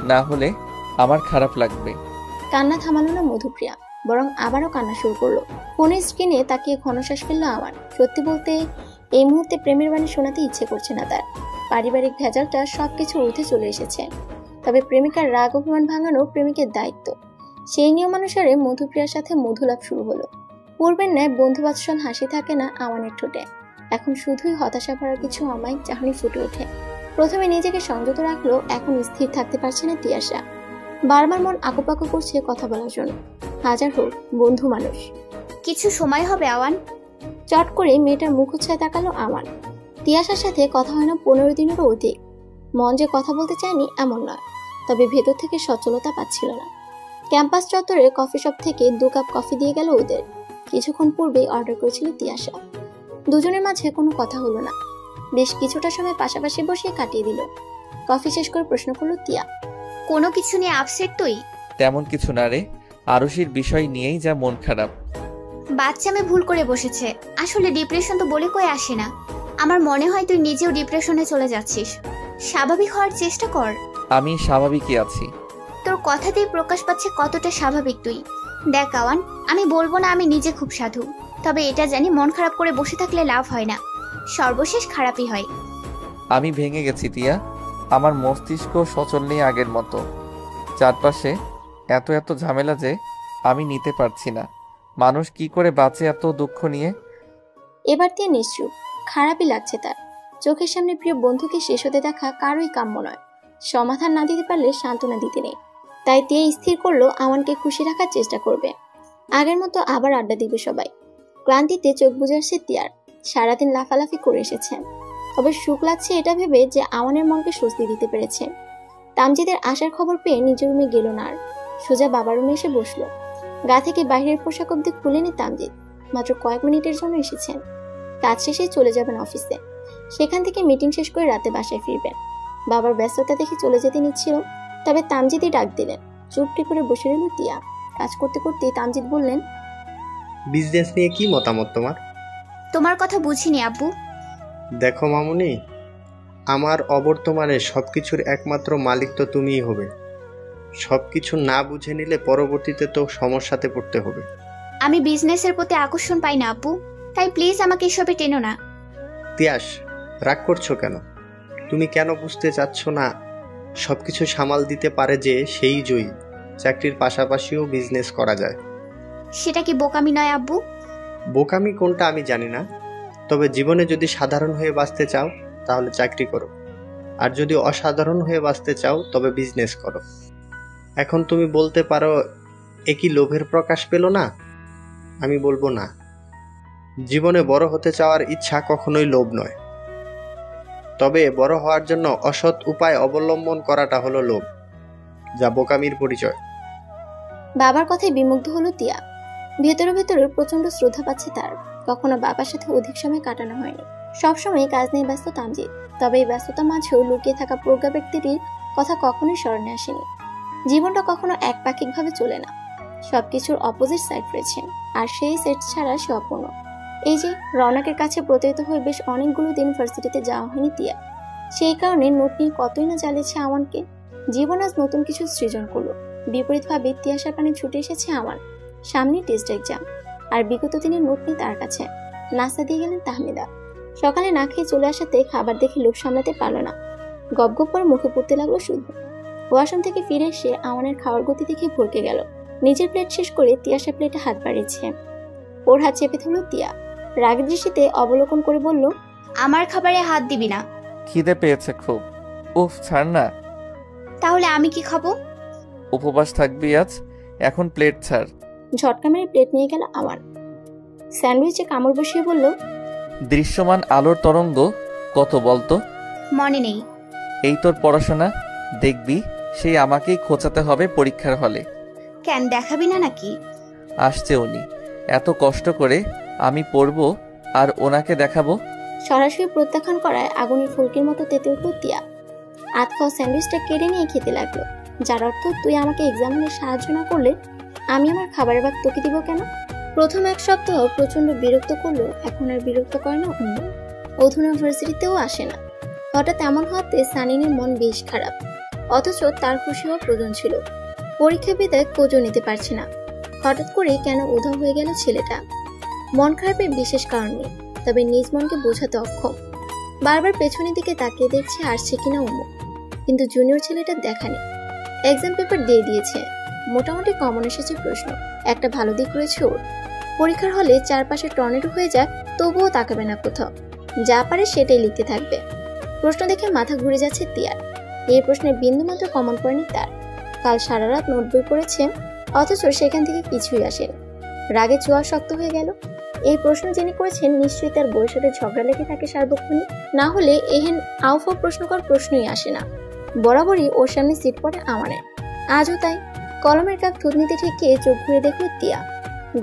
না হলে আমার খারাপ লাগবে। কান্না থামালো না মধুপ্রিয়া, বরং আবারও কান্না শুরু করলো। ফোনের স্ক্রিনে তাকিয়ে ঘনশ্বাস ফেললো আমার। সত্যি বলতে এই মুহূর্তে প্রেমের বাণী শোনাতে ইচ্ছে করছে না তার। পারিবারিক ভেজালটা সবকিছু উঠে চলে এসেছে। তবে প্রেমিকার রাগ অভিমান ভাঙানো প্রেমিকের দায়িত্ব। সেই নিয়ম অনুসারে মধুপ্রিয়ার সাথে মধুলাভ শুরু হলো। পূর্বের ন্যায় বন্ধুবাৎসল হাসি থাকে না আওয়ানের ঠোঁটে। এখন শুধুই হতাশা ভরা কিছু অমায়িক চাহনি ফুটে ওঠে। প্রথমে নিজেকে সংযত রাখলো, এখন স্থির থাকতে পারছে না তিয়াশা। বারবার মন আকুপাকু করছে কথা বলার জন্য। হাজার হোক বন্ধু মানুষ। কিছু সময় হবে আওয়ান। চট করে মেয়েটার মুখ উচ্ছায় তাকালো আওয়ান। তিয়াশার সাথে কথা হয় না 15 দিনেরও অধিক। মন যে কথা বলতে চায়নি এমন নয়, তবে ভেতর থেকে সচলতা পাচ্ছিল না। ক্যাম্পাস চত্বরে কফি শপ থেকে 2 কাপ কফি দিয়ে গেল ওদের। কিছুক্ষণ পূর্বেই অর্ডার করেছিল তিয়াশা। দুজনের মাঝে কোনো কথা হলো না। বেশ কিছুটা সময় পাশাপাশি বসে কাটিয়ে দিল। কফি শেষ করে প্রশ্ন করলো তিয়া, কোনো কিছু নিয়ে আপসেট তুই? তেমন কিছু না রে, আরুষির বিষয় নিয়েই যা মন খারাপ। বাচ্চা মেয়ে ভুল করে বসেছে। আসলে ডিপ্রেশন তো বলে কয়ে আসে না। আমার মনে হয় তুই নিজেও ডিপ্রেশনে চলে যাচ্ছিস। স্বাভাবিক হওয়ার চেষ্টা কর। আমি স্বাভাবিকই আছি। তোর কথাতেই প্রকাশ পাচ্ছে কতটা স্বাভাবিক তুই। দেখ আওয়ান, আমি বলবো না আমি নিজে খুব সাধু, তবে এটা জানি মন খারাপ করে বসে থাকলে লাভ হয় না, সর্বশেষ খারাপই হয়। আমি ভেঙে গেছি তিয়া, আমার মস্তিষ্ক সচল নেই আগের মতো। চারপাশে এত এত ঝামেলা যে আমি নিতে পারছি না। মানুষ কি করে বাঁচে এত দুঃখ নিয়ে। এবার তিয়া নিশ্চুপ, খারাপই লাগছে তার। চোখের সামনে প্রিয় বন্ধুকে শেষ হতে দেখা কারোই কাম্য নয়। সমাধান না দিতে পারলে সান্ত্বনা দিতে নেই। তাই তিয়া স্থির করলো আমানকে খুশি রাখার চেষ্টা করবে। আগের মতো আবার আড্ডা দিবে সবাই। ক্লান্তিতে চোখ বুজে আসছে তিয়ার। সারাদিন লাফালাফি করে এসেছে, তবে সুখ লাগছে এটা ভেবে যে আমানের মনকে স্বস্তি দিতে পেরেছে। তামজিদের আসার খবর পেয়ে নিজের রুমে গেল না আর, সোজা বাবার রুমে এসে বসলো। গা থেকে বাইরের পোশাক অব্দি খুলেনি তামজিদ। মাত্র কয়েক মিনিটের জন্য এসেছেন। কাজ শেষে চলে যাবেন অফিসে। সেখান থেকে মিটিং শেষ করে রাতে বাসায় ফিরবেন। বাবার ব্যস্ততা দেখে চলে যেতে নিচ্ছিল, তবে তামজিদই ডাক দিলেন। চুপটি করে বসে রইল তিয়া। কাজ করতে করতে তামজিদ বললেন, বিজনেস নিয়ে কি মতামত তোমার? তোমার কথা বুঝিনি আব্বু। দেখো মামুনি, আমার অবর্তমানে সবকিছুর একমাত্র মালিক তো তুমিই হবে। সবকিছু না বুঝে নিলে পরবর্তীতে তো সমস্যাতে পড়তে হবে। আমি বিজনেসের প্রতি আকর্ষণ পাই না আব্বু, তাই প্লিজ আমাকে এসবে টেনো না। তিয়াস, রাগ করছো কেন? তুমি কেন বুঝতে চাচ্ছ না সবকিছু সামাল দিতে পারে যে সেই জয়ী। চাকরির পাশাপাশিও বিজনেস করা যায়। সেটা কি বোকামি নয় আব্বু? বোকামি কোনটা আমি জানি না, তবে জীবনে যদি সাধারণ হয়ে বাঁচতে চাও তাহলে চাকরি করো, আর যদি অসাধারণ হয়ে বাঁচতে চাও তবে বিজনেস করো। এখন তুমি বলতে পারো একই লোভের প্রকাশ পেল না? আমি বলবো না। জীবনে বড় হতে চাওয়ার ইচ্ছা কখনোই লোভ নয়, তবে বড় হওয়ার জন্য অসৎ উপায় অবলম্বন করাটা হলো লোভ, যা বোকামির পরিচয়। বাবার কথায় বিমুগ্ধ হলো তিয়া। ভেতরে ভেতরে প্রচন্ড শ্রদ্ধা পাচ্ছে তার। কখনো বাবার সাথে অধিক সময় কাটানো হয়নি। সবসময় কাজ নিয়ে ব্যস্ত তামজিদ, তবে এই ব্যস্ততা মাঝেও লুকিয়ে থাকা প্রজ্ঞা ব্যক্তিটির কথা কখনোই স্মরণে আসেনি। জীবনটা কখনো একপাক্ষিকভাবে চলে না, সবকিছুর অপোজিট সাইড রয়েছে, আর সেই সেট ছাড়া সে অপূর্ণ। এই যে রৌনকের কাছে প্রতারিত হয়ে বেশ অনেকগুলো দিন ভার্সিটিতে যাওয়া হয়নি তিয়া। সেই কারণে নোট নিয়ে কতই না জ্বালিয়েছে আমানকে। জীবন আজ নতুন কিছু সৃজন করলো। বিপরীতভাবে ইতিহাসের পানে ছুটে এসেছে আমান। সামনে টেস্ট এক্সাম, আর বিগত দিনের নোট নেই তার কাছে। নাস্তা দিয়ে গেলেন তাহমিদা। সকালে না খেয়ে চলে আসাতে খাবার দেখে লোভ সামলাতে পারলো না। গপ গপ করে মুখে পড়তে লাগলো শুধু। ওয়াশরুম থেকে ফিরে এসে আমানের খাওয়ার গতি দেখে ভরকে গেল। নিজের প্লেট শেষ করে তিয়াসের প্লেটে হাত বাড়িয়েছে। ওর হাত চেপে ধরল তিয়া। রাগের দৃষ্টিতে অবলোকন করে বলল, আমার খাবারে হাত দিবি না। খিদে পেয়েছে খুব। উফ, ছাড় না। তাহলে আমি কি খাবো? উপবাস থাকবি আজ, এখন প্লেট ছাড়। ঝটকা মেরে প্লেট নিয়ে গেল আমান। স্যান্ডউইচে কামড় বসিয়ে বলল, দৃশ্যমান আলোর তরঙ্গ কত বলতো? মনে নেই। এই তোর পড়াশোনা, দেখবি সেই আমাকেই খোঁচাতে হবে পরীক্ষার হলে। কেন, দেখাবি না নাকি? আসছে উনি, এত কষ্ট করে আমি পড়বো আর ওনাকে দেখাবো। সরাসরি প্রত্যাখ্যান করায় আগুনের ফুলকির মতো তেতে উঠল তিয়া। আধ খাওয়া স্যান্ডউইচটা কেড়ে নিয়ে খেতে লাগলো, যার অর্থ তুই আমাকে এক্সাম হলে সাহায্য না করলে আমি আমার খাবারের ভাগ তোকে দিব কেন? প্রথম এক সপ্তাহ প্রচন্ড বিরক্ত করলো, এখন আর বিরক্ত করে না অন্য। অধুনা ভার্সিটিতেও আসে না। হঠাৎ এমন হওয়াতে সানিনের মন বেশ খারাপ, অথচ তার খুশি হওয়া প্রয়োজন ছিল। পরীক্ষা বিদায় খোঁজও নিতে পারছে না। হঠাৎ করে কেন উধাও হয়ে গেল ছেলেটা। মন খারাপের বিশেষ কারণ নেই, তবে নিজ মনকে বোঝাতে অক্ষম। বারবার পেছনের দিকে তাকিয়ে দেখছে আসছে কিনা অমুক, কিন্তু জুনিয়র ছেলেটা দেখা নেই। এক্সাম পেপার দিয়ে দিয়েছে, মোটামুটি কমন এসেছে প্রশ্ন। একটা ভালো দিক রয়েছে ওর, পরীক্ষার হলে চারপাশে টর্নেডো হয়ে যাক তবুও তাকাবে না কোথাও, যা পারে সেটাই লিখতে থাকবে। প্রশ্ন দেখে মাথা ঘুরে যাচ্ছে তিয়ার। এই প্রশ্নের বিন্দুমাত্র কমন পড়েনি তার। কাল সারা রাত নোট বই পড়েছে, অথচ সেখান থেকে কিছুই আসেনি। রাগে চোয়া শক্ত হয়ে গেল। এই প্রশ্ন যিনি করেছেন নিশ্চয়ই তার বইয়ের সাথে ঝগড়া লেগে থাকে সার্বক্ষণিক, না হলে এহেন আউফা প্রশ্নকর প্রশ্নই আসে না। বরাবরই ওর সামনে সিট পড়ে আমানের, আজও তাই। কলমের কাপ থুতনিতে ঠেকিয়ে চোখ ঘুরে দেখল তিয়া।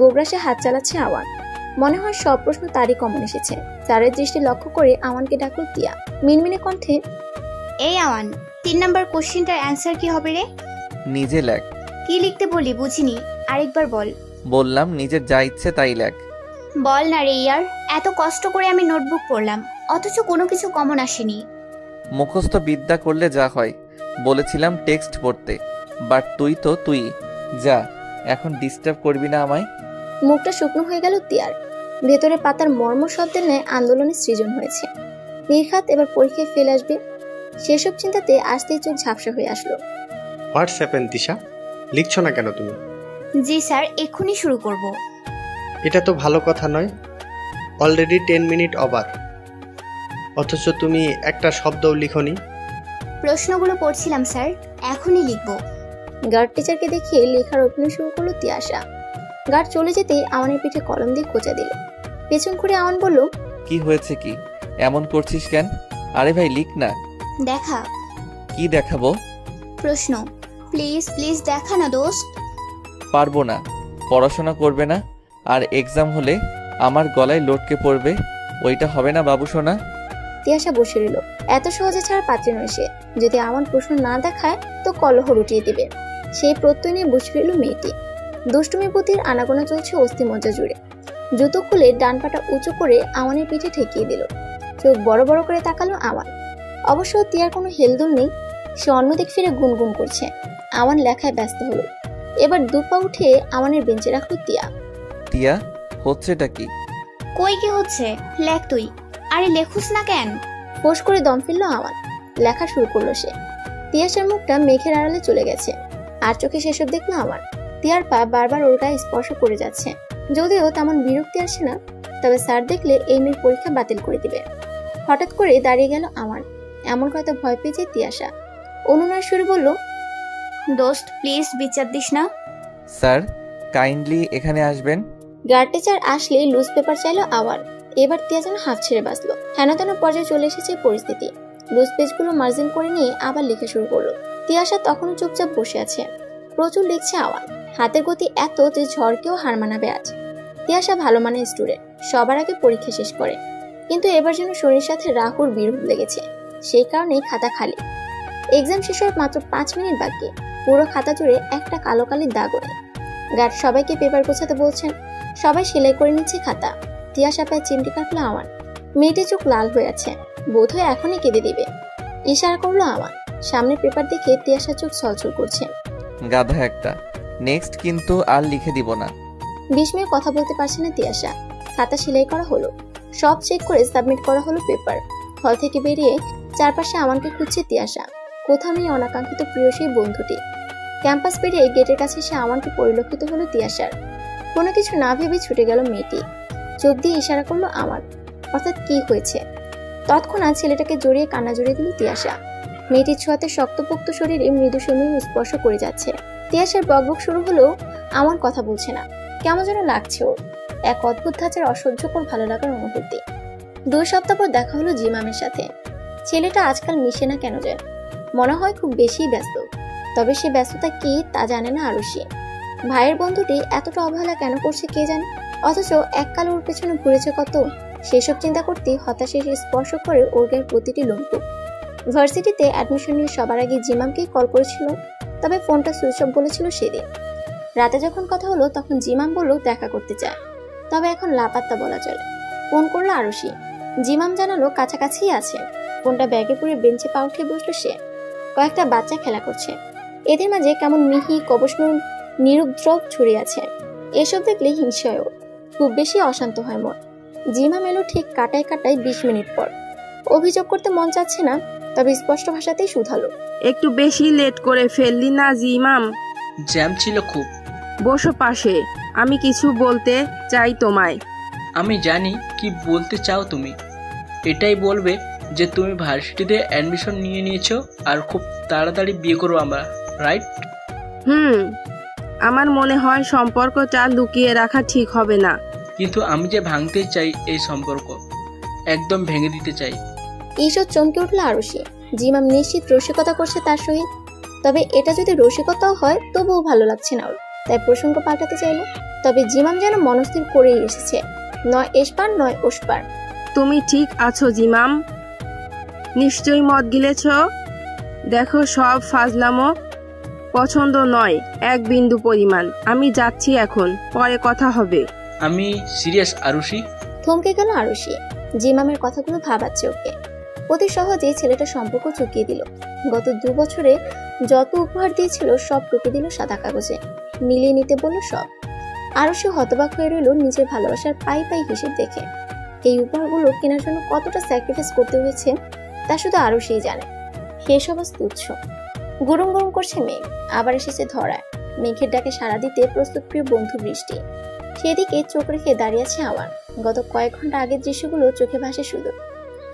গোগ্রাসে হাত চালাচ্ছে আওয়ান। মনে হয় সব প্রশ্ন তারই কমন এসেছে। স্যারের দৃষ্টি লক্ষ্য করে আওয়ানকে ডাকলো তিয়া মিনমিনে কণ্ঠে। এই আওয়ান, 3 নম্বর কোশ্চেনটার অ্যান্সার কি হবে রে? নিজে লেখ। কি লিখতে বলি বুঝিনি, আরেকবার বল। বললাম নিজের যা ইচ্ছে তাই লেখ। বল না রে ইয়ার, এত কষ্ট করে আমি নোটবুক পড়লাম অথচ কোনো কিছু কমন আসেনি। মুখস্থ বিদ্যা করলে যা হয়, বলেছিলাম টেক্সট পড়তে, বাট তুই যা, এখন ডিস্টার্ব করবি না আমায়। মুখটা শুকনো হয়ে গেল তিয়ার। ভেতরে পাতার মর্ম শব্দের ন্যায় আন্দোলনের সৃজন হয়েছে। নির্ঘাত এবার পরীক্ষায় ফেল আসবে, সেসব চিন্তাতে আসতেই চোখ ঝাপসা হয়ে আসলো। হোয়াটস হ্যাপেন তিশা, লিখছো না কেন তুমি? জি স্যার, এক্ষুনি শুরু করব। এটা তো ভালো কথা নয়, অলরেডি 10 মিনিট ওভার, অথচ তুমি একটা শব্দও লিখোনি। প্রশ্নগুলো পড়ছিলাম স্যার, এখনই লিখব। গার্ড টিচারকে দেখিয়ে লেখার অভিনয় শুরু করলো তিয়াশা। গার্ড চলে যেতেই আওয়ানের পিঠে কলম দিয়ে খোঁচা দিল। পেছন ঘুরে আওয়ান বলল, কি হয়েছে কি, এমন করছিস কেন? আরে ভাই লিখ না। দেখা। কি দেখাবো? প্রশ্ন। প্লিজ প্লিজ দেখা না দোস্ত। পারবো না, পড়াশোনা করবে না, আর এক্সাম হলে আমার গলায় লটকে পড়বে, ওইটা হবে না বাবু সোনা। তিয়াশা বসে রইল। এত সহজে ছাড়া পাত্রে নয় সে, যদি আওয়ান প্রশ্ন না দেখায় তো কলহ রুটিয়ে দিবে। সেই প্রত্যয় নিয়ে বসে রইল মেয়েটি। দুষ্টুমি বুদ্ধির আনাগোনা চলছে অস্থি মজ্জা জুড়ে। জুতো খুলে ডান পাটা উঁচু করে আওয়ানের পিঠে ঠেকিয়ে দিল। চোখ বড় বড় করে তাকালো আওয়ান। অবশ্য তিয়ার কোনো হেলদোল নেই, সে অন্যদিক ফিরে গুনগুন করছে। আওয়ান লেখায় ব্যস্ত হলো। এবার দুপা উঠে আওয়ানের বেঞ্চে রাখলো তিয়া। তিয়া, হচ্ছেটা কি? কই কি হচ্ছে, লেখ তুই। আরে লেখুস না কেন? ফোঁস করে দম ফেললো আওয়ান। লেখা শুরু করলো সে। তিয়াশার মুখটা মেঘের আড়ালে চলে গেছে, আর চোখে সেসব দেখলো আওয়ান। তিয়ার পা বারবার ওর গায়ে স্পর্শ করে যাচ্ছে। যদিও তেমন বিরক্তি আসে না, তবে স্যার দেখলে এই মেয়ের পরীক্ষা বাতিল করে দিবে। হঠাৎ করে দাঁড়িয়ে গেল আওয়ান। এমন কথা ভয় পেয়েছে তিয়াশা। অনুনয় সুরে বলল, দোস্ত প্লিজ বিচার দিস না। স্যার কাইন্ডলি এখানে আসবেন। গার্ড টিচার আসলে লুজ পেপার চাইলো আওয়ান। এবার তিয়া যেন হাফ ছেড়ে বাঁচলো। হেনতেন পর্যায়ে চলে এসেছে পরিস্থিতি। লুজ পেজগুলো মার্জিন করে নিয়ে আবার লিখে শুরু করলো। তিয়াশা তখনও চুপচাপ বসে আছে। প্রচুর লিখছে আওয়ান। হাতের গতি এত যে ঝড়কেও হার মানাবে আজ। তিয়াশা ভালো মানের স্টুডেন্ট, সবার আগে পরীক্ষা শেষ করে, কিন্তু এবার যেন শরীরের সাথে রাহুর বিরোধ লেগেছে। সেই কারণেই খাতা খালি। এক্সাম শেষ হওয়ার মাত্র 5 মিনিট বাকি। পুরো খাতা জুড়ে একটা কালো কালির দাগ ওড়ে। গার্ড সবাইকে পেপার গোছাতে বলছেন। সবাই সেলাই করে নিচ্ছে খাতা। তিয়াশা পায়ে চিমটি কাটলো আওয়ান। মেয়েটির চোখ লাল হয়ে আছে, বোধহয় এখনই কেঁদে দিবে। ইশারা করলো আওয়ান। সামনে পেপার দেখে তিয়াশার চোখ ছলছল করছে। গাধা একটা, নেক্সট কিন্তু আর লিখে দিব না। বিস্ময়ে কথা বলতে পারছে না তিয়াশা। খাতা সেলাই করা হলো, সব চেক করে সাবমিট করা হলো পেপার। হল থেকে বেরিয়ে চারপাশে আওয়ানকে খুঁজছে তিয়াশা। কোথাও নেই অনাকাঙ্ক্ষিত প্রিয় সেই বন্ধুটি। ক্যাম্পাস পেরিয়ে গেটের কাছে এসে আওয়ানকে পরিলক্ষিত হলো তিয়াশার। কোনো কিছু না ভেবে ছুটে গেল মেয়েটি। চোখ দিয়ে ইশারা করলো আওয়ান। অর্থাৎ কি হয়েছে? তৎক্ষণাৎ ছেলেটাকে জড়িয়ে কান্না জড়িয়ে দিল তিয়াশা। মেয়েটির ছোঁয়াতে শক্তপোক্ত শরীরে মৃদু সমীর স্পর্শ করে যাচ্ছে। তিয়াশার বকবক শুরু হলেও আওয়ান কথা বলছে না। কেমন যেন লাগছে ওর, এক অদ্ভুত ধাঁচের অসহ্যকর ভালো লাগার অনুভূতি। 2 সপ্তাহ পর দেখা হলো জিমামের সাথে। ছেলেটা আজকাল মিশে না কেন যায়, মনে হয় খুব বেশি ব্যস্ত। তবে সে ব্যস্ততা কি তা জানে না আরুষি। ভাইয়ের বন্ধুটি এতটা অবহেলা কেন করছে কে জানে, অথচ এককাল ওর পেছনে ঘুরেছে কত। সেসব চিন্তা করতেই হতাশে স্পর্শ করে ওর গায়ের প্রতিটি লোমকূপ। ভার্সিটিতে অ্যাডমিশন নিয়ে সবার আগে জিমামকেই কল করেছিল, তবে ফোনটা সুইচ অফ বলেছিল সেদিন। রাতে যখন কথা হলো তখন জিমাম বলল দেখা করতে চায়, তবে এখন লাপাত্তা বলা চলে। ফোন করলো আরুষি। জিমাম জানালো কাছাকাছিই আছে। ফোনটা ব্যাগে পুরে বেঞ্চে পা উঠে বসলো সে। কয়েকটা বাচ্চা খেলা করছে, এদের মাঝে কেমন মিহি কবষ্ণ নিরুদ্রব ছড়িয়ে আছে। এসব দেখলে হিংসা হয় ওর, খুব বেশি অশান্ত হয় মন। জিমাম এলো ঠিক কাটায় 20 মিনিট পর। অভিযোগ করতে মন চাচ্ছে না, তবে স্পষ্ট ভাষাতেই শুধালো, একটু বেশি লেট করে ফেললি না জিমাম? জ্যাম ছিল খুব। বসো পাশে, আমি কিছু বলতে চাই তোমায়। আমি জানি কি বলতে চাও তুমি। এটাই বলবে যে তুমি ভার্সিটিতে অ্যাডমিশন নিয়ে নিয়েছো আর খুব তাড়াতাড়ি বিয়ে করো আমরা, রাইট? আমার মনে হয় সম্পর্কটা লুকিয়ে রাখা ঠিক হবে না। কিন্তু আমি যে ভাঙতে চাই এই সম্পর্ক, একদম ভেঙে দিতে চাই। এইসব চমকে উঠলো আরুষি। জিমাম নিশ্চিত রসিকতা করছে তার সহিত, তবে এটা যদি রসিকতাও হয় তবুও ভালো লাগছে না ওর, তাই প্রসঙ্গ পাল্টাতে চাইল। তবে জিমাম যেন মনস্থির করেই এসেছে, নয় এসপার নয় ওসপার। তুমি ঠিক আছো জিমাম? নিশ্চয়ই মদ গিলেছ। দেখো সব ফাজলামো পছন্দ নয় এক বিন্দু পরিমাণ। আমি যাচ্ছি এখন, পরে কথা হবে। আমি সিরিয়াস আরুষি। থমকে গেল আরুষি। জিমামের কথাগুলো ভাবাচ্ছে ওকে। অতি সহজে ছেলেটা সম্পর্ক চুকিয়ে দিল। গত 2 বছরে যত উপহার দিয়েছিল সব টুকে দিল সাদা কাগজে, মিলিয়ে নিতে বলল সব। আরুষি হতবাক হয়ে রইল নিজের ভালোবাসার পাই পাই হিসেব দেখে। এই উপহারগুলো কেনার জন্য কতটা স্যাক্রিফাইস করতে হয়েছে তা শুধু আরুষিই জানে। সেসব আজ তুচ্ছ। গরম গরম করছে মেঘ, আবার এসেছে ধরায়। মেঘের ডাকে সাড়া দিতে প্রস্তুত প্রিয় বন্ধু বৃষ্টি। সেদিকে চোখ রেখে দাঁড়িয়ে আছে আওয়ান। গত কয়েক ঘন্টা আগের দৃশ্যগুলো চোখে ভাসে শুধু।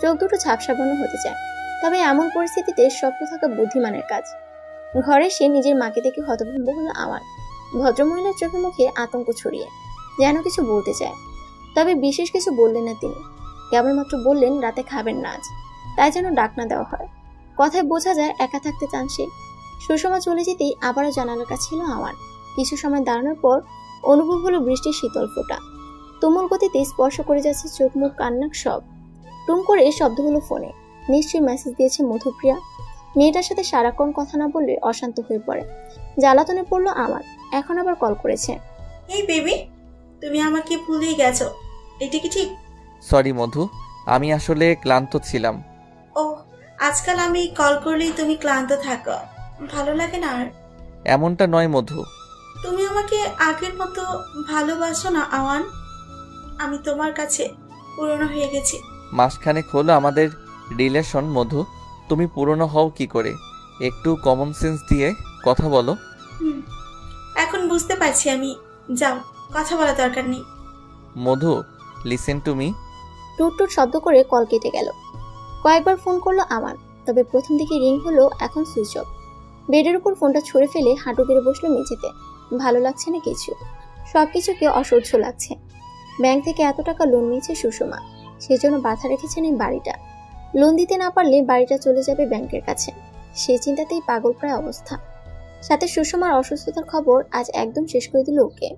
চোখ দুটো ঝাপসা বন্ধ হতে চায়, তবে এমন পরিস্থিতিতে স্বপ্ন থাকা বুদ্ধিমানের কাজ। ঘরে সে নিজের মাকে দেখে হতভম্ব হলো আওয়ান। ভদ্রমহিলার চোখে মুখে আতঙ্ক ছড়িয়ে, যেন কিছু বলতে চায়, তবে বিশেষ কিছু বললেন না তিনি। কেবলমাত্র বললেন রাতে খাবেন না আজ, তাই যেন ডাক না দেওয়া হয়। কথায় বোঝা যায় একা থাকতে চান সে। সুষমা চলে যেতেই আবারও জানালার কাছে ছিল আওয়ান। কিছু সময় দাঁড়ানোর পর অনুভব হলো বৃষ্টির শীতল ফোঁটা তুমুল গতিতে স্পর্শ করে যাচ্ছে চোখ মুখ কান্না সব। টুম করে শব্দ হলো ফোনে। নিশ্চয়ই মেসেজ দিয়েছে মধুপ্রিয়া। মেয়েটার সাথে সারাক্ষণ কথা না বললে অশান্ত হয়ে পড়ে। জ্বালাতনে পড়লো আমার। এখন আবার কল করেছে। এই বেবি, তুমি আমাকে ভুলেই গেছো, এটা কি ঠিক? সরি মধু, আমি আসলে ক্লান্ত ছিলাম। ও, আজকাল আমি কল করলেই তুমি ক্লান্ত থাকো, ভালো লাগে না আর? এমনটা নয় মধু। তুমি আমাকে আগের মতো ভালোবাসো না আওয়ান? আমি তোমার কাছে পুরনো হয়ে গেছি। মাসখানেক হলো আমাদের রিলেশন মধু, তুমি পুরনো হও কি করে? একটু কমন সেন্স দিয়ে কথা বলো। এখন বুঝতে পারছি আমি। যাও, কথা বলা দরকার নেই। মধু, লিসেন টু মি। টুট টুট শব্দ করে কল কেটে গেল। কয়েকবার ফোন করলো আমার, তবে প্রথম দিকে রিং হলো, এখন সুইচ অফ। বেডের উপর ফোনটা ছুঁড়ে ফেলে হাঁটু গেড়ে বসলো মেঝেতে। ভালো লাগছে না কিছু, সবকিছুকে অসহ্য লাগছে। ব্যাংক থেকে এত টাকা লোন নিয়েছে সুষমা, সেজন্য বাধা রেখেছেন এই বাড়িটা। লোন দিতে না পারলে বাড়িটা চলে যাবে ব্যাংকের কাছে, সেই চিন্তাতেই পাগল প্রায় অবস্থা। সাথে সুষমার অসুস্থতার খবর আজ একদম শেষ করে দিল ওকে।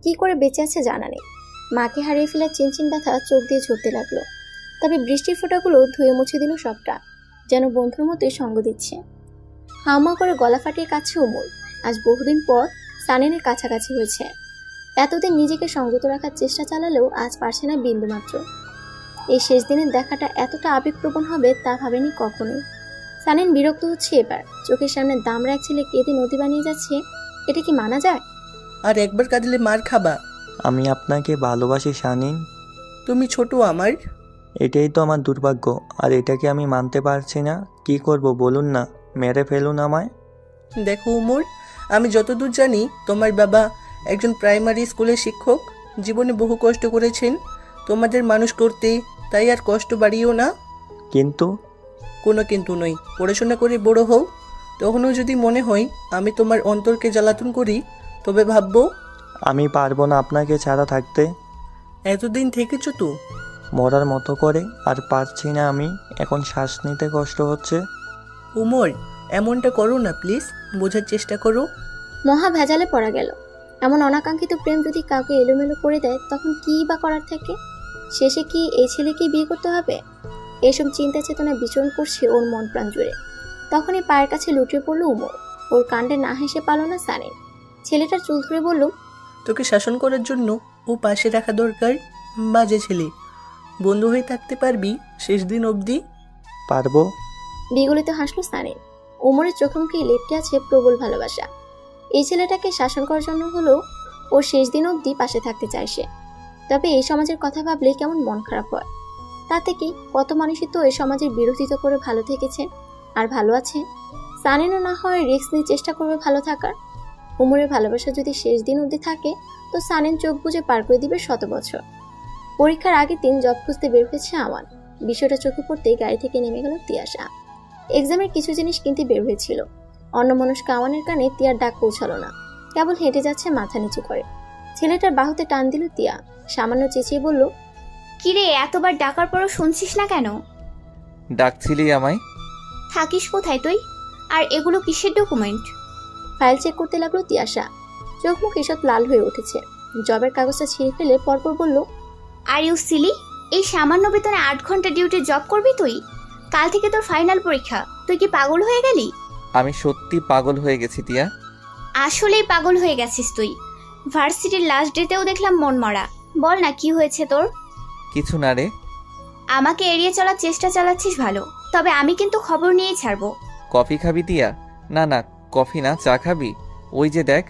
কি করে বেঁচে আছে জানা নেই। মাকে হারিয়ে ফেলার চিনচিন ব্যথা চোখ দিয়ে ঝরতে লাগলো। তবে বৃষ্টির ফোঁটাগুলো ধুয়ে মুছে দিল সবটা, যেন বন্ধুর মতোই সঙ্গ দিচ্ছে। হাউমা করে গলা ফাটিয়ে কাছে উমর। আজ বহুদিন পর সানিনের কাছাকাছি হয়েছে। এতদিন নিজেকে সংযত রাখার চেষ্টা চালালেও আজ পারছে না বিন্দুমাত্র। এই শেষ দিনের দেখাটা এতটা আবেগপ্রবণ হবে তা ভাবেনি কখনোই। সানিন বিরক্ত হচ্ছে এবার। চোখের সামনে দামরা এক ছেলে কেঁদে নদী বানিয়ে যাচ্ছে, এটা কি মানা যায়? আর একবার কাঁদলে মার খাবা। আমি আপনাকে ভালোবাসি শানিন। তুমি ছোট আমার। এটাই তো আমার দুর্ভাগ্য, আর এটাকে আমি মানতে পারছি না। কি করব বলুন না, মেরে ফেলুন আমায়। দেখো উমর, আমি যতদূর জানি তোমার বাবা একজন প্রাইমারি স্কুলের শিক্ষক। জীবনে বহু কষ্ট করেছেন তোমাদের মানুষ করতে, তাই আর কষ্ট বাড়িও না। কিন্তু কোনো কিন্তু নই। পড়াশোনা করে বড় হও, তখনও যদি মনে হয় আমি তোমার অন্তরকে জ্বালাতন করি, তবে ভাববো। আমি পারবো না আপনাকে ছাড়া থাকতে। এতদিন থেকেছো তো। মরার মতো করে। আর পারছি না আমি, এখন শ্বাস নিতে কষ্ট হচ্ছে। উমর, এমনটা করো না প্লিজ, বোঝার চেষ্টা করো। মহা ভেজালে পড়া গেল। এমন অনাকাঙ্ক্ষিত প্রেম যদি কাউকে এলোমেলো করে দেয়, তখন কি বা করার থাকে? শেষে কি এই ছেলেকেই বিয়ে করতে হবে? এসব চিন্তা চেতনা বিচরণ করছে ওর মন প্রাণ জুড়ে। তখনই পায়ের কাছে লুটিয়ে পড়লো উমর। ওর কাণ্ডে না হেসে পালো না সানিন। ছেলেটার চুল ধরে বলল, তোকে শাসন করার জন্য ও পাশে রাখা দরকার। বাজে ছেলে, বন্ধু হয়ে থাকতে পারবি শেষ দিন অবধি? পারবো। বিগলিত হাসলো সানিন। উমরের চোখে মুখে লেপটে আছে প্রবল ভালোবাসা। এই ছেলেটাকে শাসন করার জন্য হলো ওর শেষ দিন অবধি পাশে থাকতে চায় সে। তবে এই সমাজের কথা ভাবলে কেমন মন খারাপ হয়। তাতে কি, কত মানুষই তো এই সমাজের বিরোধিতা করে ভালো থেকেছে আর ভালো আছে। সানিনও না হয় রিস্ক নিয়ে চেষ্টা করবে ভালো থাকার। উমরের ভালোবাসা যদি শেষ দিন অবধি থাকে, তো সানিন চোখ বুজে পার করে দিবে 100 বছর। পরীক্ষার আগের দিন জব খুঁজতে বের হয়েছে আওয়ান। বিষয়টা চোখে পড়তেই গাড়ি থেকে নেমে গেল তিয়াশা। এক্সামের কিছু জিনিস কিনতে বের হয়েছিল। অন্যমনস্ক আওয়ানের কানে তিয়ার ডাক পৌঁছালো না, কেবল হেঁটে যাচ্ছে মাথা নিচু করে। ছেলেটার বাহুতে টান দিল তিয়া। সামান্য চেঁচিয়ে বলল, কিরে, এতবার ডাকার পরও শুনছিস না কেন? ডাকছিলি আমায়? থাকিস কোথায় তুই? আর এগুলো কিসের ডকুমেন্ট? ফাইল চেক করতে লাগলো তিয়াশা। চোখ মুখ ঈষৎ লাল হয়ে উঠেছে। জবের কাগজটা ছিঁড়ে ফেলে পরপর বলল, আর ইউ সিলি, এই সামান্য বেতনে 8 ঘন্টা ডিউটি জব করবি তুই? কাল থেকে তোর ফাইনাল পরীক্ষা, তুই কি পাগল হয়ে গেলি? আমি সত্যি পাগল হয়ে গেছি টিয়া। আসলেই পাগল হয়ে গেছিস তুই। ভার্সিটির লাস্ট ডেতেও দেখলাম মন মরা। বল না কি হয়েছে তোর? কিছু না রে। আমাকে এড়িয়ে চলার চেষ্টা চালাচ্ছিস ভালো, তবে আমি কিন্তু খবর নিয়েই ছাড়বো। কফি খাবি টিয়া? না না, কফি না, চা খাবি? ওই যে দেখ,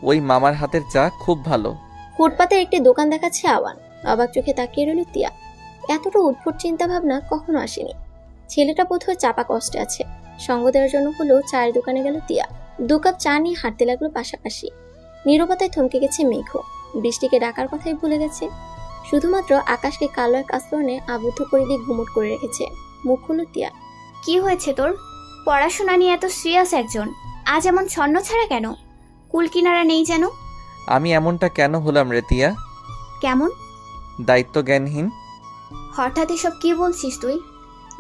ওই মামার হাতের চা খুব ভালো। ফুটপাতে একটি দোকান দেখাচ্ছে আওয়ান। অবাক চোখে তাকিয়ে রইল টিয়া। এতটা উদ্ভট চিন্তা ভাবনা কখনো আসেনি। ছেলেটা বোধহয় চাপা কষ্টে আছে। সঙ্গ দেওয়ার জন্য হলেও চায়ের দোকানে গেল টিয়া। 2 কাপ চা নিয়ে হাঁটতে লাগলো পাশাপাশি। নীরবতায় থমকে গেছে মেঘ। বৃষ্টিকে ডাকার কথাই ভুলে গেছে। শুধুমাত্র আকাশকে কালো এক আস্তরণে আবদ্ধ করে দিয়ে ঘুমট করে রেখেছে। মুখ খুলল টিয়া। কি হয়েছে তোর? পড়াশোনা নিয়ে এত সিরিয়াস একজন, আজ এমন ছন্ন ছাড়া কেন? কুল কিনারা নেই যেন? আমি এমনটা কেন হলাম রে টিয়া? কেমন? দায়িত্ব জ্ঞানহীন। হঠাৎ এসব কি বলছিস তুই?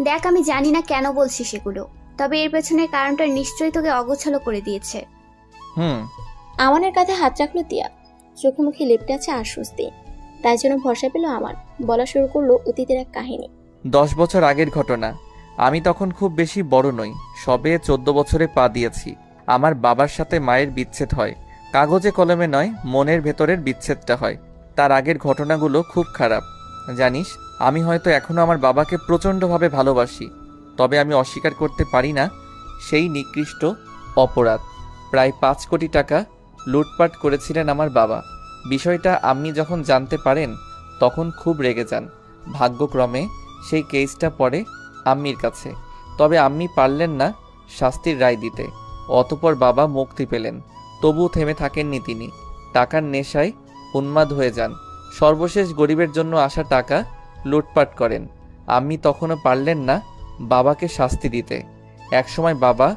দেখ, আমি জানি না কেন বলছিস এগুলো, তবে এর পেছনে কারণটা নিশ্চয়ই তোকে অগোছালো করে দিয়েছে। আমানের কাঁধে হাত রাখলো টিয়া। চোখে মুখে লেপটে আছে আশ্বস্তি। তাই জন্য ভরসা পেল আমার। বলা শুরু করলো অতীতের এক কাহিনী। 10 বছর আগের ঘটনা। আমি তখন খুব বেশি বড় নই, সবে 14 বছরে পা দিয়েছি। আমার বাবার সাথে মায়ের বিচ্ছেদ হয়। কাগজে কলমে নয়, মনের ভেতরের বিচ্ছেদটা হয়। তার আগের ঘটনাগুলো খুব খারাপ। জানিস, আমি হয়তো এখনো আমার বাবাকে প্রচণ্ডভাবে ভালোবাসি, তবে আমি অস্বীকার করতে পারি না সেই নিকৃষ্ট অপরাধ। প্রায় 5 কোটি টাকা লুটপাট করেছিলেন আমার বাবা। বিষয়টা আম্মি যখন জানতে পারেন তখন খুব রেগে যান। ভাগ্যক্রমে সেই কেসটা পড়ে আম্মির কাছে, তবে আম্মি পারলেন না শাস্তির রায় দিতে। অতঃপর বাবা মুক্তি পেলেন, তবুও থেমে থাকেননি তিনি। টাকার নেশায় উন্মাদ হয়ে যান। সর্বশেষ গরিবের জন্য আসা টাকা লুটপাট করেন। আম্মি তখনও পারলেন না বাবাকে শাস্তি দিতে। একসময় বাবা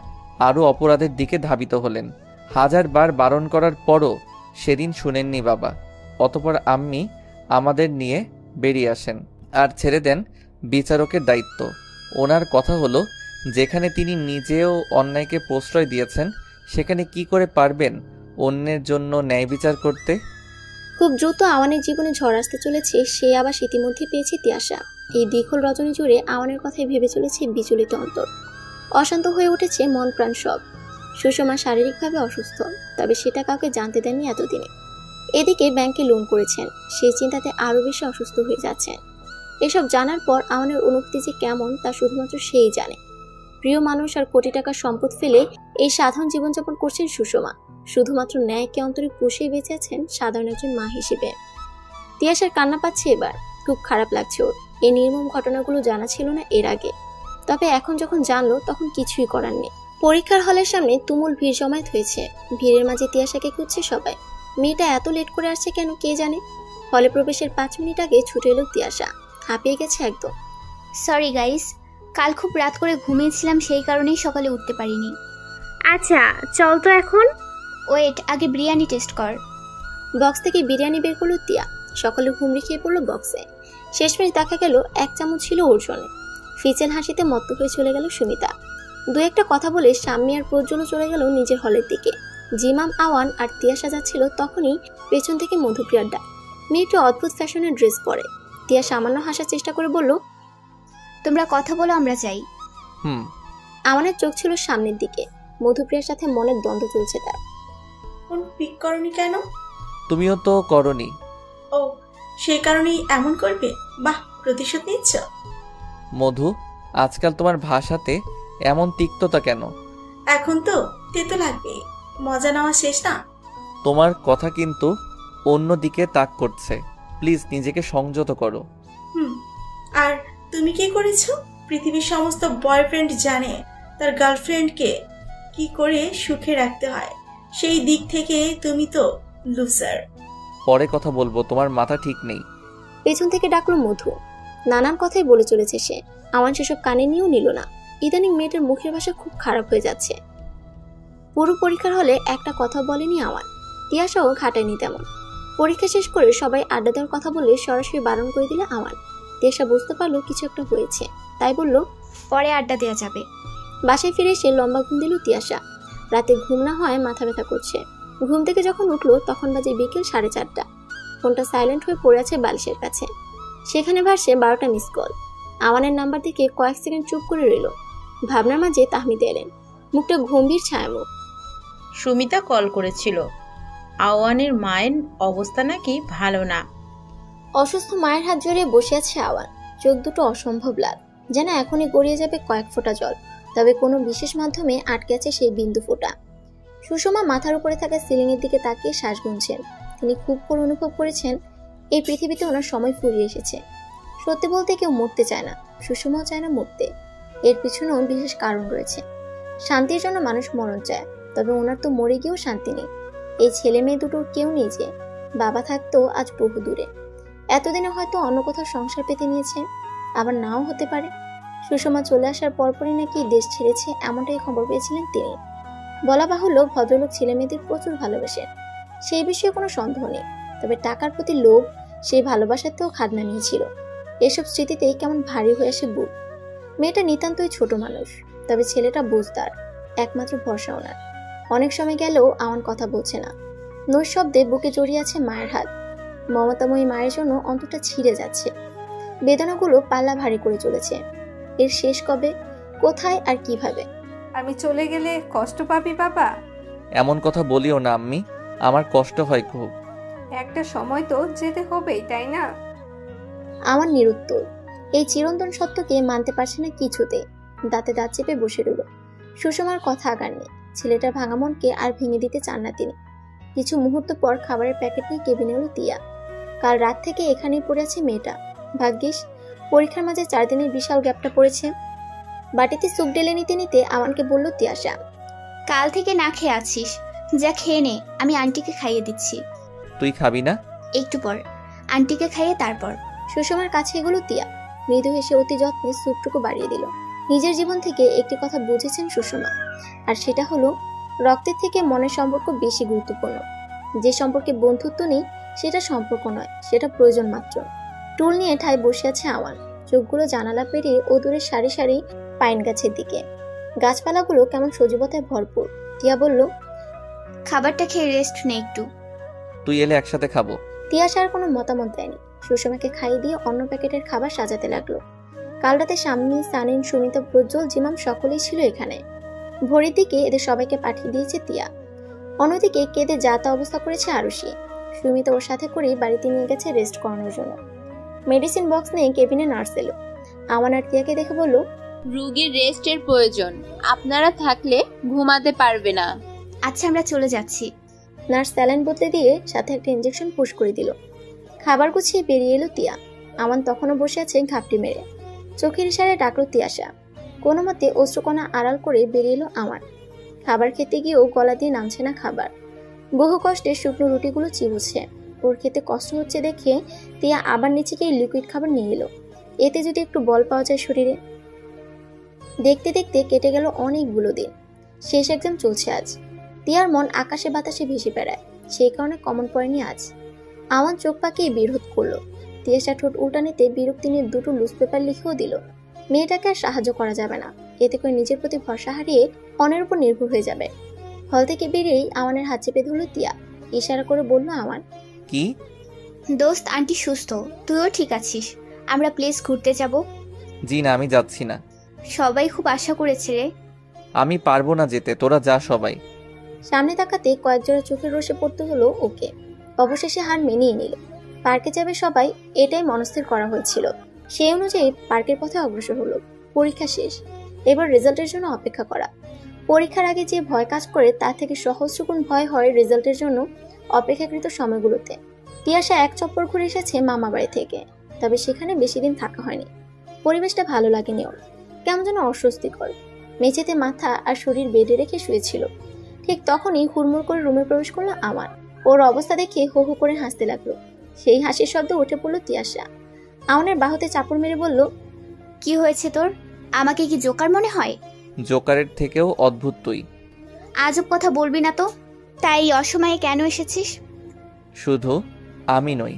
আরও অপরাধের দিকে ধাবিত হলেন। 1000 বার বারণ করার পরও সেদিন শুনেননি বাবা। অতঃপর আম্মি আমাদের নিয়ে বেরিয়ে আসেন আর ছেড়ে দেন বিচারকের দায়িত্ব। ওনার কথা হলো, যেখানে তিনি নিজেও অন্যায়কে প্রশ্রয় দিয়েছেন, সেখানে কি করে পারবেন অন্যের জন্য ন্যায় বিচার করতে? খুব দ্রুত আওয়ানের জীবনে ঝড় আসতে চলেছে, সে আবার ইতিমধ্যে পেয়েছে তিয়াসা। এই দীঘল রজনী জুড়ে আওয়ানের কথাই ভেবে চলেছে বিচলিত অন্তর। অশান্ত হয়ে উঠেছে মন প্রাণ সব। সুষমা শারীরিকভাবে অসুস্থ, তবে সেটা কাউকে জানতে দেননি এতদিনে। এদিকে ব্যাংকে লোন করেছেন, সেই চিন্তাতে আরও বেশি অসুস্থ হয়ে যাচ্ছেন। এসব জানার পর আওয়ানের অনুভূতি যে কেমন তা শুধুমাত্র সেই জানে। প্রিয় মানুষ আর কোটি টাকার সম্পদ ফেলে এই সাধারণ জীবনযাপন করছেন সুষমা। শুধুমাত্র ন্যায়কে অন্তরে পুষিয়ে বেঁচে আছেন সাধারণ একজন মা হিসেবে। তিয়াসার কান্না পাচ্ছে এবার। খুব খারাপ লাগছে ওর। এই নির্মম ঘটনাগুলো জানা ছিল না এর আগে, তবে এখন যখন জানলো তখন কিছুই করার নেই। পরীক্ষার হলের সামনে তুমুল ভিড় জমায়েত হয়েছে। ভিড়ের মাঝে তিয়াসাকে খুঁজছে সবাই। মেয়েটা এত লেট করে আসছে কেন কে জানে। হলে প্রবেশের 5 মিনিট আগে ছুটে এলো তিয়াসা। হাঁপিয়ে গেছে একদম। সরি গাইস, কাল খুব রাত করে ঘুমিয়েছিলাম, সেই কারণেই সকালে উঠতে পারিনি। আচ্ছা চল তো এখন। ওয়েট, আগে বিরিয়ানি টেস্ট কর। বক্স থেকে বিরিয়ানি বের করলো তিয়া। সকালে হুমড়ি খেয়ে পড়লো বক্সে। শেষমেশ দেখা গেল 1 চামচ ছিল অর্জনে। ফিচেল হাসিতে মত্ত হয়ে চলে গেল সুমিতা। 2-একটা কথা বলে শাম্মী আর প্রজ্জ্বলও চলে গেল নিজের হলের দিকে। জিমাম, আওয়ান আর তিয়াসা যাচ্ছিল, তখনই পেছন থেকে মধুপ্রিয়ার ডাক। মেয়েটি অদ্ভুত ফ্যাশনের ড্রেস পরে। তিয়া সামান্য হাসার চেষ্টা করে বলল, তোমরা কথা বলো, আমরা যাই। আমানের চোখ ছিল সামনের দিকে। মধুপ্রিয়ার সাথে মনের দ্বন্দ্ব চলছে তার। কোন পিক করনি কেন? তুমিও তো করনি। ও, সেই কারণেই এমন করবে? বাহ, প্রতিশোধ নিচ্ছ। মধু, আজকাল তোমার ভাষাতে এমন তিক্ততা কেন? এখন তো তেতো লাগবে, মজা নেওয়া শেষ না। তোমার কথা কিন্তু অন্য দিকে তাক করছে। প্লিজ নিজেকে সংযত করো। আর তুমি কি করেছো? পৃথিবীর সমস্ত বয়ফ্রেন্ড জানে তার গার্লফ্রেন্ডকে কি করে সুখে রাখতে হয়। সেই দিক থেকে তুমি তো লুজার। পরে কথা বলবো, তোমার মাথা ঠিক নেই। পেছন থেকে ডাকলো মধু। নানান কথাই বলে চলেছে সে। আওয়ান সেসব কানে নিয়েও নিল না। ইদানিং মেয়েটার মুখের ভাষা খুব খারাপ হয়ে যাচ্ছে। পুরো পরীক্ষার হলে একটা কথা বলেনি আওয়ান। তিয়াসাও ঘাটায়নি তেমন। পরীক্ষা শেষ করে সবাই আড্ডা দেওয়ার কথা বলে সরাসরি বারণ করে দিলে আওয়ান। তিয়াসা বুঝতে পারলো কিছু একটা হয়েছে, তাই বলল, পরে আড্ডা দেওয়া যাবে। বাসায় ফিরে এসে লম্বা ঘুম দিল তিয়াসা। রাতে ঘুম না হয় মাথা ব্যথা করছে। ঘুম থেকে যখন উঠলো তখন বাজে বিকেল 4:30। ফোনটা সাইলেন্ট হয়ে পড়ে আছে বালিশের কাছে। সেখানে ভাসছে 12টা মিস কল। আওয়ানের নাম্বার থেকে কয়েক সেকেন্ড চুপ করে রইল। ভাবনার মাঝে তাহমিদ এলেন, মুখটা গম্ভীর ছায়ামুখ। সুমিতা কল করেছিল, আওয়ানের মায়ের অবস্থা নাকি ভালো না। অসুস্থ মায়ের হাত জড়িয়ে বসে আছে আওয়ান, চোখ দুটো অসম্ভব লাল, যেন এখনই গড়িয়ে যাবে কয়েক ফোঁটা জল। তবে কোনো বিশেষ মাধ্যমে আটকে আছে সেই বিন্দু ফোঁটা। সুষমা মাথার উপরে থাকা সিলিংয়ের দিকে তাকিয়ে শ্বাস গুনছেন। তিনি খুব করে অনুভব করেছেন এই পৃথিবীতে ওনার সময় ফুরিয়ে এসেছে। সত্যি বলতে কেউ মরতে চায় না, সুষমাও চায় না মরতে। এর পিছনেও বিশেষ কারণ রয়েছে। শান্তির জন্য মানুষ মরণ চায়, তবে ওনার তো মরে গিয়েও শান্তি নেই। এই ছেলে মেয়ে দুটোর কেউ নেই যে। বাবা থাকতো আজ বহু দূরে, এতদিনে হয়তো অন্য কোথাও সংসার পেতে নিয়েছে, আবার নাও হতে পারে। সুষমা চলে আসার পরপরই নাকি দেশ ছেড়েছে, এমনটাই খবর পেয়েছিলেন তিনি। বলা বাহুল্য ভদ্রলোক ছেলে মেয়েদের প্রচুর ভালোবাসেন, সেই বিষয়ে কোনো সন্দেহ নেই। তবে টাকার প্রতি লোভ সেই ভালোবাসাতেও খাদনা নিয়েছিল। এসব স্মৃতিতেই কেমন ভারী হয়ে আসে বুক। মেয়েটা নিতান্তই ছোট মানুষ, তবে ছেলেটা বুঝদার, একমাত্র ভরসা ওনার। অনেক সময় গেলেও আওয়ান কথা বলছে না। নৈশব্দে বুকে জড়িয়ে আছে মায়ের হাত। মমতাময়ী মায়ের জন্য অন্তরটা ছিঁড়ে যাচ্ছে। বেদনাগুলো পাল্লা ভারী করে চলেছে। এর শেষ কবে, কোথায় আর কিভাবে? আমি চলে গেলে কষ্ট পাবি বাবা? এমন কথা বলিও না আম্মি, আমার কষ্ট হয় খুব। একটা সময় তো যেতে হবেই, তাই না? আমার নিরুত্তর। এই চিরন্তন সত্যকে মানতে পারছে না কিছুতে। দাঁতে দাঁত চেপে বসে রইল। সুষমার কথা আগার নেই। ছেলেটার ভাঙা মনকে আর ভেঙে দিতে চান না তিনি। কিছু মুহূর্ত পর খাবারের প্যাকেট নিয়ে কেবিনে এলো তিয়া। কাল রাত থেকে এখানেই পড়ে আছে মেয়েটা। ভাগ্যিস পরীক্ষার মাঝে 4 দিনের বিশাল গ্যাপটা পড়েছে। বাটিতে স্যুপ ঢেলে নিতে নিতে আমানকে বলল তিয়াশা, কাল থেকে না খেয়ে আছিস, যা খেয়ে নে, আমি আন্টিকে খাইয়ে দিচ্ছি। তুই খাবি না? একটু পর, আন্টিকে খাইয়ে তারপর। সুষমার কাছে এগুলো তিয়া। মৃদু হেসে অতি যত্নে স্যুপটুকু বাড়িয়ে দিল। নিজের জীবন থেকে একটি কথা বুঝেছেন সুষমা, আর সেটা হলো রক্তের থেকে মনের সম্পর্ক বেশি গুরুত্বপূর্ণ। যে সম্পর্কে বন্ধুত্ব নেই সেটা সম্পর্ক নয়, সেটা প্রয়োজন মাত্র। টুল নিয়ে ঠায় বসে আছে আওয়ান, চোখগুলো জানালা পেরিয়ে ও দূরে সারি সারি পাইন গাছের দিকে। গাছপালাগুলো কেমন সজীবতায় ভরপুর। তিয়া বলল, খাবারটা খেয়ে রেস্ট নে একটু। তুই এলে একসাথে খাবো। তিয়াশার কোনো মতামত দেয়নি। সুষমাকে খাইয়ে দিয়ে অন্য প্যাকেটের খাবার সাজাতে লাগলো। কাল রাতে শাম্মী, সানিন, সুমিতা, প্রজ্জ্বল, জিমাম সকলেই ছিল এখানে। ভোরের দিকে এদের সবাইকে পাঠিয়ে দিয়েছে তিয়া। অন্যদিকে কেঁদে যাতা অবস্থা করেছে আরুষি। সুমিতা ওর সাথে করে বাড়িতে নিয়ে গেছে রেস্ট করানোর জন্য। মেডিসিন বক্স নিয়ে কেবিনে নার্স এলো। আমান আর তিয়াকে দেখে বলল, রোগীর রেস্টের প্রয়োজন, আপনারা থাকলে ঘুমাতে পারবে না। আচ্ছা, আমরা চলে যাচ্ছি। নার্স স্যালাইন বদলে দিয়ে সাথে একটা ইঞ্জেকশন পুশ করে দিল। খাবার গুছিয়ে বেরিয়ে এলো তিয়া। আমান তখনও বসে আছে ঘাপটি মেরে। চোখের ইশারায় ডাকলো তিয়াশা। কোনো মতে অশ্রুকণা আড়াল করে বেরিয়ে এলো আমান। খাবার খেতে গিয়েও গলা দিয়ে নামছে না খাবার। বহু কষ্টে শুকনো রুটিগুলো চিবুচ্ছে। ওর খেতে কষ্ট হচ্ছে দেখে তিয়া আবার নিচে গিয়ে লিকুইড খাবার নিয়ে এলো। এতে যদি একটু বল পাওয়া যায় শরীরে। দেখতে দেখতে কেটে গেল অনেকগুলো দিন। শেষ এক্সাম চলছে আজ। তিয়ার মন আকাশে বাতাসে ভেসে বেড়ায়, সেই কারণে কমন পড়েনি আজ। আমান চোখ পাকিয়ে বিরোধ করলো। তিয়াশা ঠোঁট উল্টানিতে বিরক্তি নিয়ে 2টো লুজ পেপার লিখেও দিল। মেয়েটাকে আর সাহায্য করা যাবে না, এতে করে নিজের প্রতি ভরসা হারিয়ে অন্যের উপর নির্ভর হয়ে যাবে। হল থেকে বেরিয়েই আমানের হাত চেপে ধরল তিয়া। ইশারা করে বলল আমান, কি দোস্ত, আন্টি সুস্থ, তুইও ঠিক আছিস, আমরা প্লেস ঘুরতে যাব। জি না, আমি যাচ্ছি না। সবাই খুব আশা করেছে রে। আমি পারবো না যেতে, তোরা যা সবাই। সামনে তাকাতে কয়েক জোড়া চোখের রোষে পড়তে হলো ওকে। অবশেষে হার মেনেই নিল। পার্কে যাবে সবাই, এটাই মনস্থির করা হয়েছিল। সেই অনুযায়ী পার্কের পথে অগ্রসর হলো। পরীক্ষা শেষ, এবার রেজাল্টের জন্য অপেক্ষা করা। পরীক্ষার আগে যে ভয় কাজ করে তার থেকে সহস্রগুণ ভয় হয় রেজাল্টের জন্য অপেক্ষাকৃত সময়গুলোতে। তিয়াশা এক চক্কর ঘুরে এসেছে মামা বাড়ি থেকে, তবে সেখানে বেশি দিন থাকা হয়নি। পরিবেশটা ভালো লাগেনি ওর, কেমন যেন অস্বস্তিকর। মেঝেতে মাথা আর শরীর বেডে রেখে শুয়েছিল। ঠিক তখনই হুড়মুড় করে রুমে প্রবেশ করলো আমার। ওর অবস্থা দেখে হো হো করে হাসতে লাগলো। সেই হাসির শব্দে উঠে পড়লো তিয়াশা। আমানের বাহুতে চাপড় মেরে বলল, কি হয়েছে তোর? আমাকে কি জোকার মনে হয়? জোকারের থেকেও অদ্ভুত তুই। আজব কথা বলবি না তো। তাই অসময়ে কেন এসেছিস? শুধু আমি নই,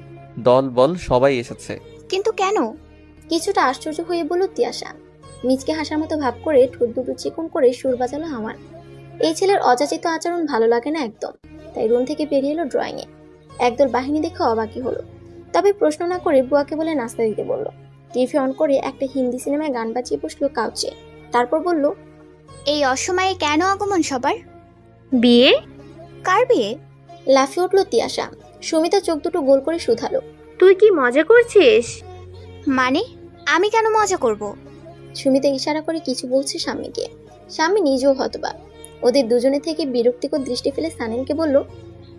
দল বল সবাই এসেছে। কিন্তু কেন? কিছুটা আশ্চর্য হয়ে বলল তিয়াশা। মিচকে হাসার মতো ভাব করে ঠোঁট দুটো চিকন করে সুর বাজালো আমার। এই ছেলের অযাচিত আচরণ ভালো লাগে না একদম। তাই রুম থেকে বেরিয়ে এলো ড্রয়িংয়ে। একদল বাহিনী দেখে অবাকই হলো। তবে প্রশ্ন না করে বুয়াকে বলে নাস্তা দিতে বলল। টিভি অন করে একটা হিন্দি সিনেমায় গান বাজিয়ে বসলো কাউচে। তারপর বলল, এই অসময়ে কেন আগমন সবার? বিয়ে? কার বিয়ে? লাফিয়ে উঠল তিয়াশা। সুমিতা চোখ দুটো গোল করে শুধালো, তুই কি মজা করছিস? মানে আমি কেন মজা করব? সুমিতা ইশারা করে কিছু বলছে শাম্মীকে। শাম্মী নিজেও হতবাক। ওদের দুজনে থেকে বিরক্তিকর দৃষ্টি ফেলে সানিনকে বলল,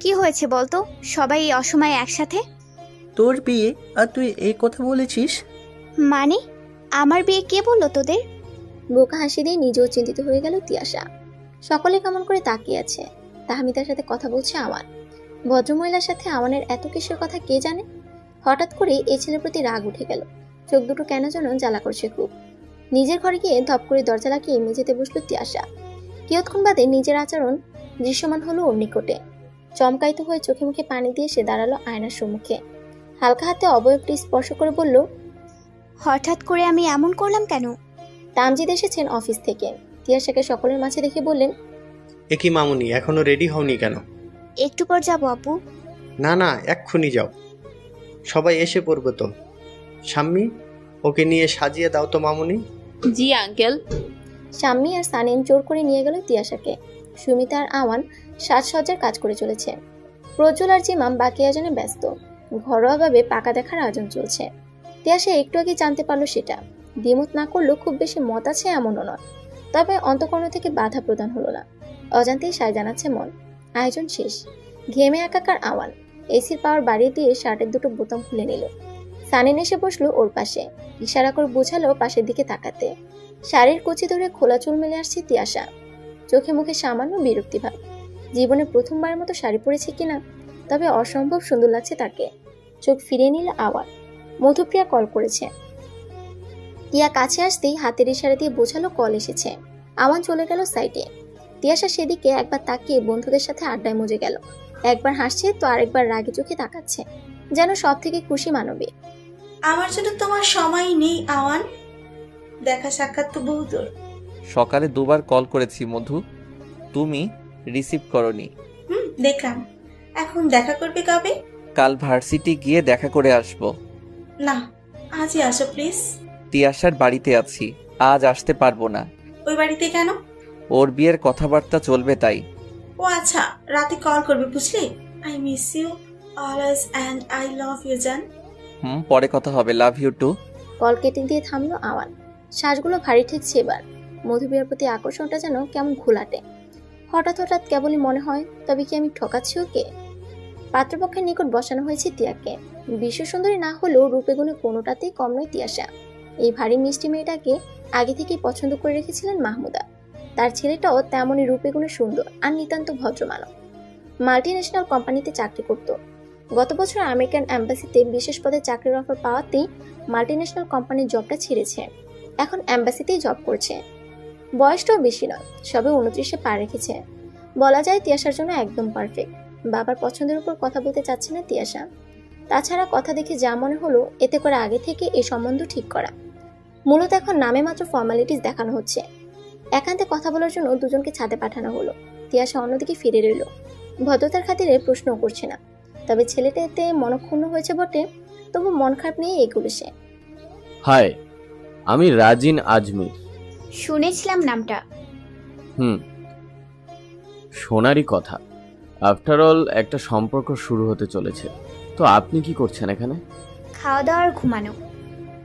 কি হয়েছে বলতো, সবাই এই অসময়ে একসাথে? তোর বিয়ে আর তুই এই কথা বলেছিস? মানে আমার বিয়ে কে বললো তোদের? বোকা হাসি দিয়ে নিজেও চিন্তিত হয়ে গেল তিয়াশা। সকলে কেমন করে তাকিয়ে আছে। তাহমিদার সাথে কথা বলছে আমান। ভদ্রমহিলার সাথে আমানের এত কিসের কথা কে জানে। হঠাৎ করে এই ছেলের প্রতি রাগ উঠে গেল। চোখ দুটো কেন যেন জ্বালা করছে খুব। নিজের ঘরে গিয়ে ধপ করে দরজা লাগিয়ে মেঝেতে বসলো তিয়াশা। কিয়ৎক্ষণ বাদে নিজের আচরণ দৃশ্যমান হলো ওর নিকটে। চমকায়িত হয়ে চোখে মুখে পানি দিয়ে সে দাঁড়ালো আয়নার সম্মুখে। হালকা হাতে অবয়বটি স্পর্শ করে বলল, হঠাৎ করে আমি এমন করলাম কেন? তামজিদ এসেছেন অফিস থেকে। তিয়াশাকে সকলের মাঝে দেখে বললেন, এ কি মামুনি, এখনো রেডি হওনি কেন? একটু পর যাবো আপু। না না, এক্ষুনি যাও, সবাই এসে পড়বে তো। শাম্মী, ওকে নিয়ে সাজিয়ে দাও তো মামুনি। জি আঙ্কেল। শাম্মী আর সানিম জোর করে নিয়ে গেল তিয়াশাকে। সুমিতা আর আওয়ান সাজসজ্জার কাজ করে চলেছে। প্রজ্জ্বল আর জিমাম বাকি আয়োজনে ব্যস্ত। ঘরোয়াভাবে পাকা দেখার আয়োজন চলছে। তিয়াশা একটু আগে জানতে পারলো সেটা। দ্বিমত না করলেও খুব বেশি মত আছে এমনও নয়। তবে অন্তঃকরণ থেকে বাধা প্রদান হলো না। অজান্তেই সায় জানাচ্ছে মন। আয়োজন শেষ। ঘেমে একাকার আওয়ান এসির পাওয়ার বাড়িয়ে দিয়ে শার্টের দুটো বোতাম খুলে নিল। সানিন এসে বসলো ওর পাশে। ইশারা করে বোঝালো পাশের দিকে তাকাতে। শাড়ির কুচি ধরে খোলা চুল মেলে আসছে তিয়াশা। চোখে মুখে সামান্য বিরক্তিভাব। জীবনে প্রথমবারের মতো শাড়ি পরেছে কিনা, তবে অসম্ভব সুন্দর লাগছে তাকে। চোখ ফিরিয়ে নিল আওয়ান। মধুপ্রিয়া কল করেছে। টিয়া কাছে আসতেই হাতের ইশারা দিয়ে বোঝালো কল এসেছে। আওয়ান চলে গেল সাইডে। তিয়াশা সেদিকে একবার তাকিয়ে বন্ধুদের সাথে আড্ডায় মজে গেল। একবার হাসছে তো আরেকবার রাগে চোখে তাকাচ্ছে, যেন সব থেকে খুশি মানবে। আমার জন্য তোমার সময় নেই আওয়ান, দেখা সাক্ষাৎ তো বহু দূর। সকালে দুবার কল করেছি মধু, তুমি রিসিভ করনি। দেখলাম। এখন দেখা করবে কবে? কাল ভার্সিটি গিয়ে দেখা করে আসবো। না, আজই আসো প্লিজ। তিয়াশার বাড়িতে আছি, আজ আসতে পারবো না। ওই বাড়িতে কেন? ওর বিয়ের কথাবার্তা চলবে তাই। ও আচ্ছা, রাতে কল করবে বুঝলি। I miss you always and I love you জান। পরে কথা হবে, লাভ ইউ টু। কল কেটে দিয়ে থামলো আওয়ান। শ্বাসগুলো ভারী ঠেকছে এবার। মধুপ্রিয়ার প্রতি আকর্ষণটা যেন কেমন ঘোলাটে। হঠাৎ হঠাৎ কেবলই মনে হয়, তবে কি আমি ঠকাচ্ছি ওকে? পাত্রপক্ষের নিকট বসানো হয়েছে তিয়াকে। বিশ্ব সুন্দরী না হলেও রূপে গুণে কোনোটাতেই কম নয় তিয়াশা। এই ভারী মিষ্টি মেয়েটাকে আগে থেকেই পছন্দ করে রেখেছিলেন মাহমুদা। তার ছেলেটাও তেমনই রূপে গুণে সুন্দর আর নিতান্ত ভদ্রমানব। মাল্টি ন্যাশনাল কোম্পানিতে চাকরি করত। গত বছর আমেরিকান অ্যাম্বাসিতে বিশেষ পদে চাকরির অফার পাওয়াতেই মাল্টি ন্যাশনাল কোম্পানির জবটা ছেড়েছে। এখন অ্যাম্বাসিতেই জব করছে। বয়সটাও বেশি নয়, সবে 29-এ পা রেখেছে। বলা যায় তিয়াশার জন্য একদম পারফেক্ট। বাবার পছন্দের উপর কথা বলতে চাচ্ছে না তিয়াশা। তাছাড়া কথা দেখে যা মনে হলো, এতে করে আগে থেকে এই সম্বন্ধ ঠিক করা। মূলত এখন নামে মাত্র ফর্মালিটিস দেখানো হচ্ছে। একান্তে কথা বলার জন্য দুজনকে ছাদে পাঠানো হলো। তিয়াশা অন্যদিকে ফিরে রইল। ভদ্রতার খাতিরে প্রশ্নও করছে না। তবে ছেলেটা এতে মনক্ষুণ্ণ হয়েছে বটে, তবু মন খারাপ নিয়ে এগুলো সে। হাই, আমি রাজিন আজমির। শুনেছিলাম নামটা। শোনারই কথা। আফটার অল একটা সম্পর্ক শুরু হতে চলেছে। তো আপনি কি করছেন এখানে? খাওয়া দাওয়া আর ঘুমানো।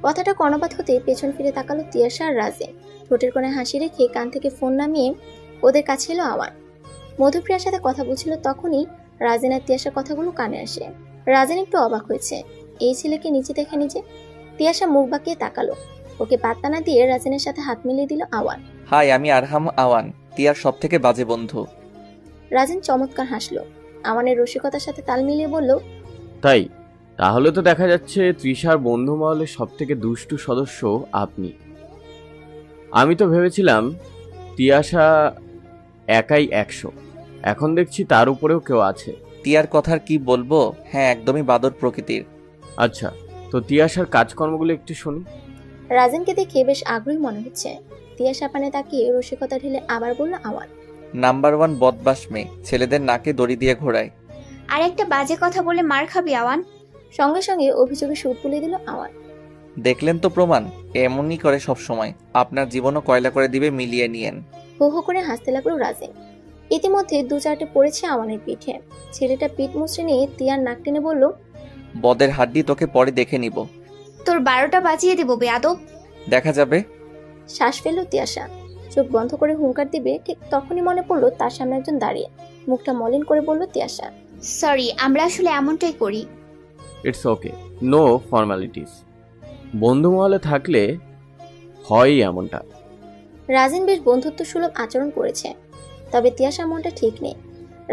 কথাটা কর্ণপাত হতে পেছন ফিরে তাকালো তিয়াশা আর রাজে। ঠোঁটের কোণে হাসি রেখে কান থেকে ফোন নামিয়ে ওদের কাছে এলো আওয়ান। মধুপ্রিয়ার সাথে কথা বলছিল, তখনই রাজেন আর তিয়াশার কথাগুলো কানে আসে। রাজেন একটু অবাক হয়েছে। এই ছেলেকে নিচে দেখে নিজে। তিয়াশা মুখ বাঁকিয়ে তাকালো। ওকে পাত্তা না দিয়ে রাজেনের সাথে হাত মিলিয়ে দিল আওয়ান। হাই, আমি আরহাম আওয়ান, তিয়ার সব থেকে বাজে বন্ধু। রাজেন চমৎকার হাসলো। আওয়ানের রসিকতার সাথে তাল মিলিয়ে বলল, তাই? তাহলে তো দেখা যাচ্ছে তৃষার বন্ধু মহলের সব থেকে দুষ্টু সদস্য আপনি। আমি তো ভেবেছিলাম তিয়াশা একাই 100, এখন দেখছি তার উপরেও কেউ আছে। তিয়ার কথার কি বলবো? হ্যাঁ, একদমই বাদর প্রকৃতির। আচ্ছা, তো তিয়াশার কাজকর্মগুলো একটু শুনি। রাজেনকে দেখে বেশ আগ্রহী মনে হচ্ছে। তিয়াশা পানে তাকিয়ে রসিকতা ঢেলে আবার বলল আওয়ান। নাম্বার 1 বদমাশ মেয়ে, ছেলেদের নাকে দড়ি দিয়ে ঘোরায়। আর একটা বাজে কথা বলে মার খাবি আওয়ান। সঙ্গে সঙ্গে অভিযোগে সুর তুলে দিল আওয়ান। দেখলেন তো প্রমাণ, এমনই করে সব সময়। আপনার জীবনও কয়লা করে দিবে, মিলিয়ে নিয়েন। হো হো করে হাসতে লাগলো রাজিন। ইতিমধ্যে 2-4টে পড়েছে আওয়ানের পিঠে। ছেলেটা পিঠ মুচড়ে নিয়ে তিয়ার নাক টেনে বলল, বদের হাড্ডি তোকে পরে দেখে নিব। তোর 12টা বাজিয়ে দেবো বেয়াদব। দেখা যাবে। শ্বাস ফেলল তিয়াশা। চোখ বন্ধ করে হুঙ্কার দিবে, ঠিক তখনই মনে পড়লো তার সামনে একজন দাঁড়িয়ে। মুখটা মলিন করে বলল তিয়াশা, সরি, আমরা আসলে এমনটাই করি। It's okay, no formalities. বন্ধু মহলে থাকলে হয়ই এমনটা। রাজিন বেশ বন্ধুত্ব সুলভ আচরণ করেছে, তবে তিয়াশা মনটা ঠিক নেই।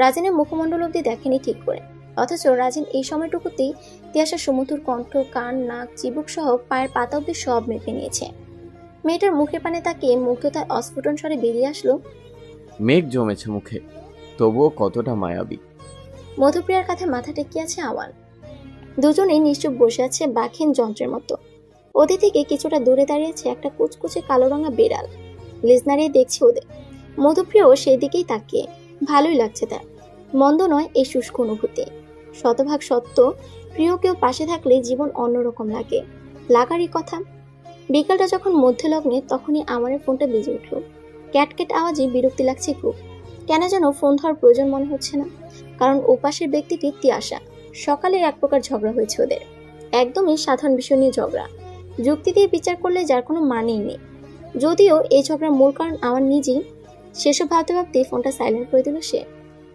রাজিনের মুখমণ্ডল অব্দি দেখেনি ঠিক করে, অথচ রাজিন এই সময়টুকুতেই তিয়াশার সুমধুর কণ্ঠ, কান, নাক, চিবুক সহ পায়ের পাতা অব্দি সব মেপে নিয়েছে। মেয়েটার মুখের পানে তাকিয়ে মুগ্ধতার অস্ফুটন স্বরে বেরিয়ে আসলো, মেঘ জমেছে মুখে, তবুও কতটা মায়াবী। মধুপ্রিয়ার কাঁধে মাথা টেকিয়ে আছে আওয়ান। দুজনেই নিশ্চুপ বসে আছে বাঘহীন যন্ত্রের মতো। ওদের থেকে কিছুটা দূরে দাঁড়িয়েছে একটা কুচকুচে কালো রঙা বিড়াল। লেজ নাড়িয়ে দেখছে ওদের। মধুপ্রিয়াও সেই দিকেই তাকিয়ে। ভালোই লাগছে তার, মন্দ নয় এই শুষ্ক অনুভূতি। শতভাগ সত্য, প্রিয় কেউ পাশে থাকলে জীবন অন্যরকম লাগে, লাগারই কথা। বিকালটা যখন মধ্যে লগ্নে, তখনই আমারের ফোনটা বেজে উঠল। ক্যাটক্যাট আওয়াজে বিরক্তি লাগছে খুব। কেন যেন ফোন ধরার প্রয়োজন মনে হচ্ছে না, কারণ ওপাশের ব্যক্তিটি তিয়াশা। সকালে এক প্রকার ঝগড়া হয়েছে ওদের, একদমই সাধারণ বিষয় নিয়ে ঝগড়া। যুক্তি দিয়ে বিচার করলে যার কোনো মানেই নেই। যদিও এই ঝগড়ার মূল কারণ আমার নিজেই। সেসব ভাবতে ভাবতে ফোনটা সাইলেন্ট করে দিল সে।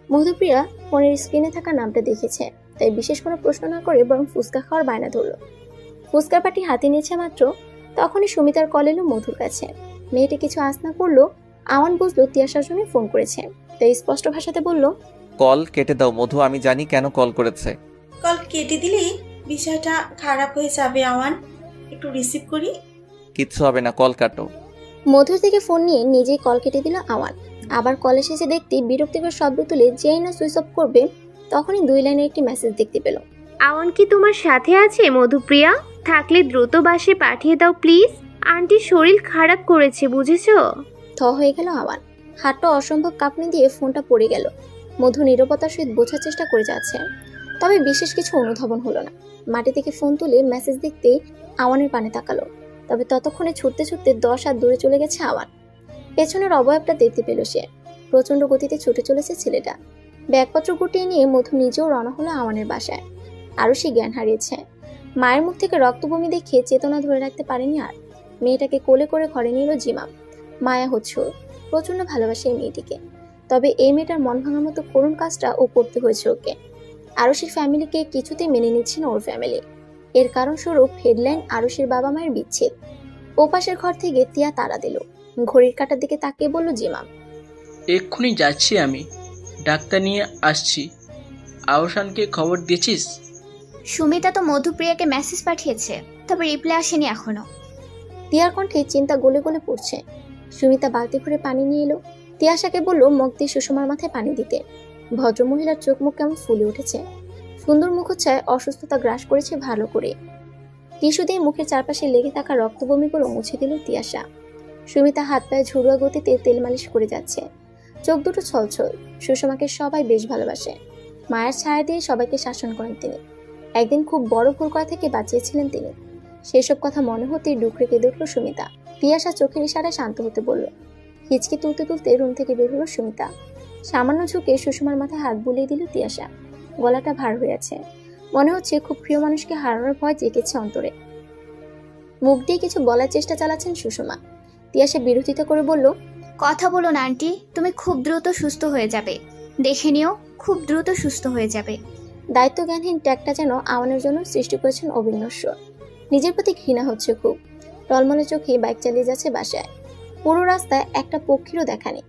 মধুপ্রিয়া ফোনের স্ক্রিনে থাকা নামটা দেখেছে, তাই বিশেষ কোনো প্রশ্ন না করে বরং ফুচকা খাওয়ার বায়না ধরল। ফুচকার পাটি হাতে নিয়েছে মাত্র, তখনই সুমিতার কল এলো মধুর কাছে। মেয়েটা কিছু আঁচ না করলো। আওয়ান বুঝলো তিয়াশার জন্য ফোন করেছে, তাই স্পষ্ট ভাষাতে বলল, কল কেটে দাও মধু, আমি জানি কেন কল করেছে। কল কেটে দিলেই বিষয়টা খারাপ হয়ে যাবে আওয়ান, একটু রিসিভ করি। কিচ্ছু হবে না, কল কাটো। মধুর থেকে ফোন নিয়ে নিজেই কল কেটে দিল আওয়ান। আবার কল এসেছে দেখতে বিরক্তিকর শব্দ তুলে যেই না সুইচ অফ করবে, তখনই 2 লাইনের একটি মেসেজ দেখতে পেল। আওয়ান কি তোমার সাথে আছে মধুপ্রিয়া? থাকলে দ্রুত বাসে পাঠিয়ে দাও প্লিজ, আন্টির শরীর খারাপ করেছে, বুঝেছো? থ হয়ে গেল আওয়ান। হাতটা অসম্ভব কাঁপুনি দিয়ে ফোনটা পড়ে গেল। মধু নীরবতার সহিত বোঝার চেষ্টা করে যাচ্ছে, তবে বিশেষ কিছু অনুধাবন হলো না। মাটি থেকে ফোন তুলে মেসেজ দেখতেই আওয়ানের পানে তাকালো, তবে ততক্ষণে ছুটতে ছুটতে 10 হাত দূরে চলে গেছে আওয়ান। পেছনের অবয়বটা দেখতে পেল সে। প্রচন্ড গতিতে ছুটে চলেছে ছেলেটা। ব্যাগপত্র গুটিয়ে নিয়ে মধু নিজেও রওনা হলো আওয়ানের বাসায়। আরও সে জ্ঞান হারিয়েছে। মায়ের মুখ থেকে রক্তবমি দেখে চেতনা ধরে রাখতে পারেনি আর। মেয়েটাকে কোলে করে ঘরে নিল জিমাম। মায়া হচ্ছে ওর, প্রচন্ড ভালোবাসে এই মেয়েটিকে। তবে এই মেয়েটার মন ভাঙার মতো করুণ কাজটা ও করতে হয়েছে ওকে। আরুষির ফ্যামিলিকে কিছুতেই মেনে নিচ্ছে না ওর ফ্যামিলি। এর কারণ স্বরূপ হেডলাইন আরুষির বাবা মায়ের বিচ্ছেদ। ওপাশের ঘর থেকে তিয়া তাড়া দিল। ঘড়ির কাঁটার দিকে তাকিয়ে বলল জিমাম, এক্ষুনি যাচ্ছি আমি, ডাক্তার নিয়ে আসছি। আওশানকে খবর দিয়েছিস? সুমিতা তো মধুপ্রিয়াকে মেসেজ পাঠিয়েছে, তবে রিপ্লাই আসেনি এখনো। তিয়ার কণ্ঠে চিন্তা গলে গলে পড়ছে। সুমিতা বালতি ভরে পানি নিয়ে এলো। তিয়াশাকে বলল মগ দিয়ে সুষমার মাথায় পানি দিতে। ভদ্রমহিলার চোখ মুখ কেমন ফুলে উঠেছে। সুন্দর মুখচ্ছায় অসুস্থতা গ্রাস করেছে ভালো করে। টিস্যু দিয়ে মুখের চারপাশে লেগে থাকা রক্তবমিগুলো মুছে দিল তিয়াশা। সুমিতা হাত পায়ে ঝুড়ুয়া গতিতে তেল মালিশ করে যাচ্ছে। চোখ দুটো ছলছল। সুষমাকে সবাই বেশ ভালোবাসে। মায়ের ছায়া দিয়ে সবাইকে শাসন করেন তিনি। একদিন খুব বড় ভুল করা থেকে বাঁচিয়েছিলেন তিনি। সেসব কথা মনে হতেই ডুকরে কেঁদে উঠল সুমিতা। তিয়াশা চোখের ইশারায় শান্ত হতে বলল। হিচকি তুলতে তুলতে রুম থেকে বের হলো সুমিতা। সামান্য ঝুঁকে সুষমার মাথায় হাত বুলিয়ে দিল তিয়াশা। গলাটা ভার হয়ে আছে, মনে হচ্ছে খুব প্রিয় মানুষকে হারানোর ভয় জেগেছে অন্তরে। মুখ দিয়ে কিছু বলার চেষ্টা চালাচ্ছেন সুষমা। তিয়াশা বিরোধিতা করে বলল, কথা বলো না আন্টি, তুমি খুব দ্রুত সুস্থ হয়ে যাবে, দেখে নিও, খুব দ্রুত সুস্থ হয়ে যাবে। দায়িত্বজ্ঞানহীন ট্যাগটা যেন আওয়ানের জন্য সৃষ্টি করেছেন অবিনশ্বর। নিজের প্রতি ঘৃণা হচ্ছে খুব। টলমলে চোখে বাইক চালিয়ে যাচ্ছে বাসায়। পুরো রাস্তায় একটা পক্ষীরও দেখা নেই।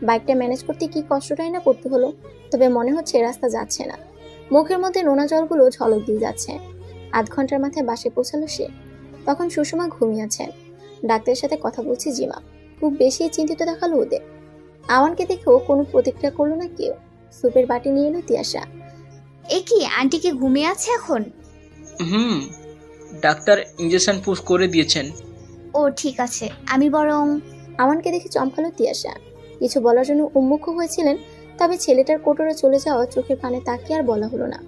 বাইকটা ম্যানেজ করতে কি কষ্টটাই না করতে হলো। তবে মনে হচ্ছে রাস্তা যাচ্ছে না। মুখের মধ্যে নোনা জলগুলো ঝলক দিয়ে যাচ্ছে। 8 ঘন্টার মাথায় বাসে পৌঁছালো সে। তখন সুষমা ঘুমিয়ে আছেন। ডাক্তারের সাথে কথা বলছে জিমা। খুব বেশি চিন্তিত দেখালো ওদের। আওয়ানকে দেখেও কোনো প্রতিক্রিয়া করলো না কেউ। সুপের বাটি নিয়ে এলো তিয়াশা। এ কি, আন্টি কি ঘুমিয়ে আছে এখন? ডাক্তার ইনজেকশন পুশ করে দিয়েছেন। ও ঠিক আছে, আমি বরং। আওয়ানকে দেখে চমকালো তিয়াশা। কিছু বলার জন্য উন্মুখ হয়েছিলেন, তবে ছেলেটার কোটরে চলে যাওয়া চোখের পানে তাকিয়ে আর বলা হলো না।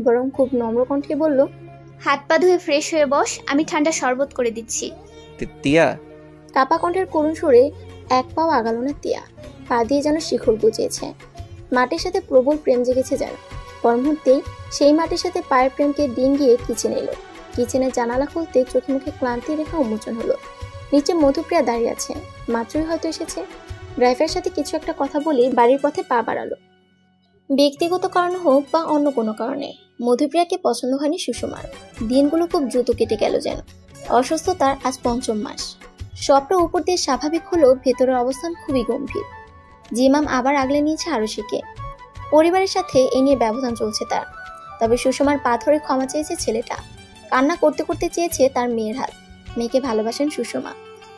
বরং খুব নম্র কণ্ঠে বলল, হাত পা ধুয়ে ফ্রেশ হয়ে বস, আমি ঠান্ডা শরবত করে দিচ্ছি। তিয়া। কাপা কণ্ঠের করুণ সুরে এক পাও আগালো না তিয়া। পা দিয়ে যেন শিকড় গুজিয়েছে। মাটির সাথে প্রবল প্রেম জেগেছে যেন। পর মুহূর্তেই সেই মাটির সাথে পায়ের প্রেমকে ডিঙ্গিয়ে কিচেনে এলো। কিচেনের জানালা খুলতে চোখে মুখে ক্লান্তি রেখা উন্মোচন হলো। নিচে মধুপ্রিয়া দাঁড়িয়ে আছে, মাত্রই হয়তো এসেছে। ড্রাইভারের সাথে কিছু একটা কথা বলে বাড়ির পথে পা বাড়ালো। ব্যক্তিগত কারণ হোক বা অন্য কোনো কারণে মধুপ্রিয়াকে পছন্দ হয়নি সুষমার। দিনগুলো খুব দ্রুত কেটে গেল যেন। অসুস্থতার আজ ৫ম মাস। সবটা উপর দিয়ে স্বাভাবিক হলেও ভেতরের অবস্থান খুবই গম্ভীর। জিমাম আবার আগলে নিয়েছে আরশিকে। পরিবারের সাথে এ নিয়ে ব্যবধান চলছে তার। তবে সুষমার পা ধরে ক্ষমা চেয়েছে ছেলেটা। কান্না করতে করতে চেয়েছে তার মেয়ের হাত। মেয়েকে ভালোবাসেন সুষমা।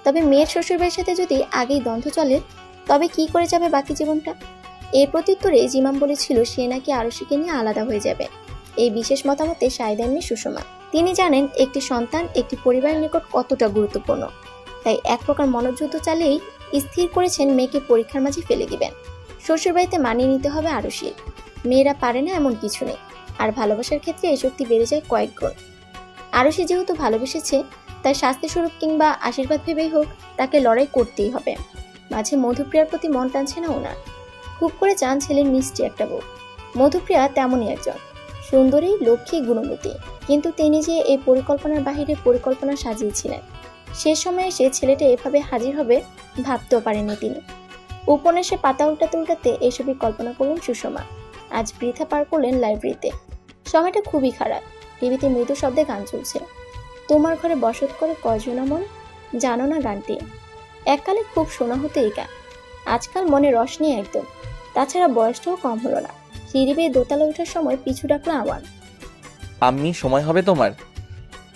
তবে মেয়ের শ্বশুরবাড়ির সাথে যদি আগেই দ্বন্দ্ব চলে তবে কি করে যাবে বাকি জীবনটা? এর প্রত্যুত্তরে জিমাম বলেছিল সে নাকি আরশিকে নিয়ে আলাদা হয়ে যাবে। এই বিশেষ মতামতে সায় দেননি সুষমা। তিনি জানেন একটি সন্তান একটি পরিবারের নিকট কতটা গুরুত্বপূর্ণ। তাই এক প্রকার মনোযুদ্ধ চালিয়েই স্থির করেছেন মেয়েকে পরীক্ষার মাঝে ফেলে দিবেন। শ্বশুরবাড়িতে মানিয়ে নিতে হবে আরশির। মেয়েরা পারে না এমন কিছু নেই। আর ভালোবাসার ক্ষেত্রে এই শক্তি বেড়ে যায় কয়েক গুণ। আরশি যেহেতু ভালোবেসেছে তাই শাস্তিস্বরূপ কিংবা আশীর্বাদ ভেবেই হোক তাকে লড়াই করতেই হবে। মাঝে মধুপ্রিয়ার প্রতি মন টানছে না ওনার। খুব করে চান ছেলের মিষ্টি একটা বউ। মধুপ্রিয়া তেমনই একজন সুন্দরী, লক্ষ্মী, গুণবতী। কিন্তু তিনি যে এই পরিকল্পনার বাহিরে পরিকল্পনা সাজিয়েছিলেন, শেষ সময়ে সে ছেলেটা এভাবে হাজির হবে ভাবতেও পারেনি তিনি। উপন্যাসে পাতা উল্টাতে উল্টাতে এসবই কল্পনা করলেন সুষমা। আজ বৃথা পার করলেন লাইব্রেরিতে। সময়টা খুবই খারাপ। টিভিতে মৃদু শব্দে গান চলছে। তোমার ঘরে বসত করে কয়জন মন, জানো না গানটি? এককালে খুব শোনা হতো এই গান। আজকাল মনে রস নেই একদম। তাছাড়া বয়সটাও কম হলো না। সিঁড়ি বেয়ে দোতলা ওঠার সময় পিছু ডাকলো আওয়ান। আম্মি, সময় হবে তোমার?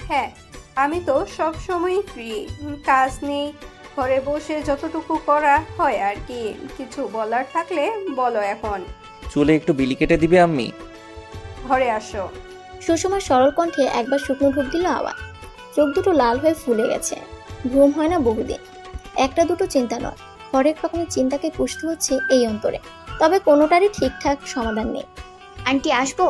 হ্যাঁ, আমি তো সব সময় ফ্রি। কাজ নেই, ঘরে বসে যতটুকু করা হয় আর কি। কিছু বলার থাকলে বলো এখন। চুলে একটু বিলি কেটে দিবে আম্মি? ঘরে আসো। সুষমার সরল কণ্ঠে একবার শুকনো ঢুক দিল আওয়ান। চোখ দুটো লাল হয়ে ফুলে গেছে। ঘুম হয় না বহুদিন। একটা দুটো চিন্তা নয়, হরেক রকমের চিন্তাকে পুষতে হচ্ছে এই অন্তরে। তবে কোনোটারই ঠিকঠাক সমাধান নেই। আন্টি আসবো?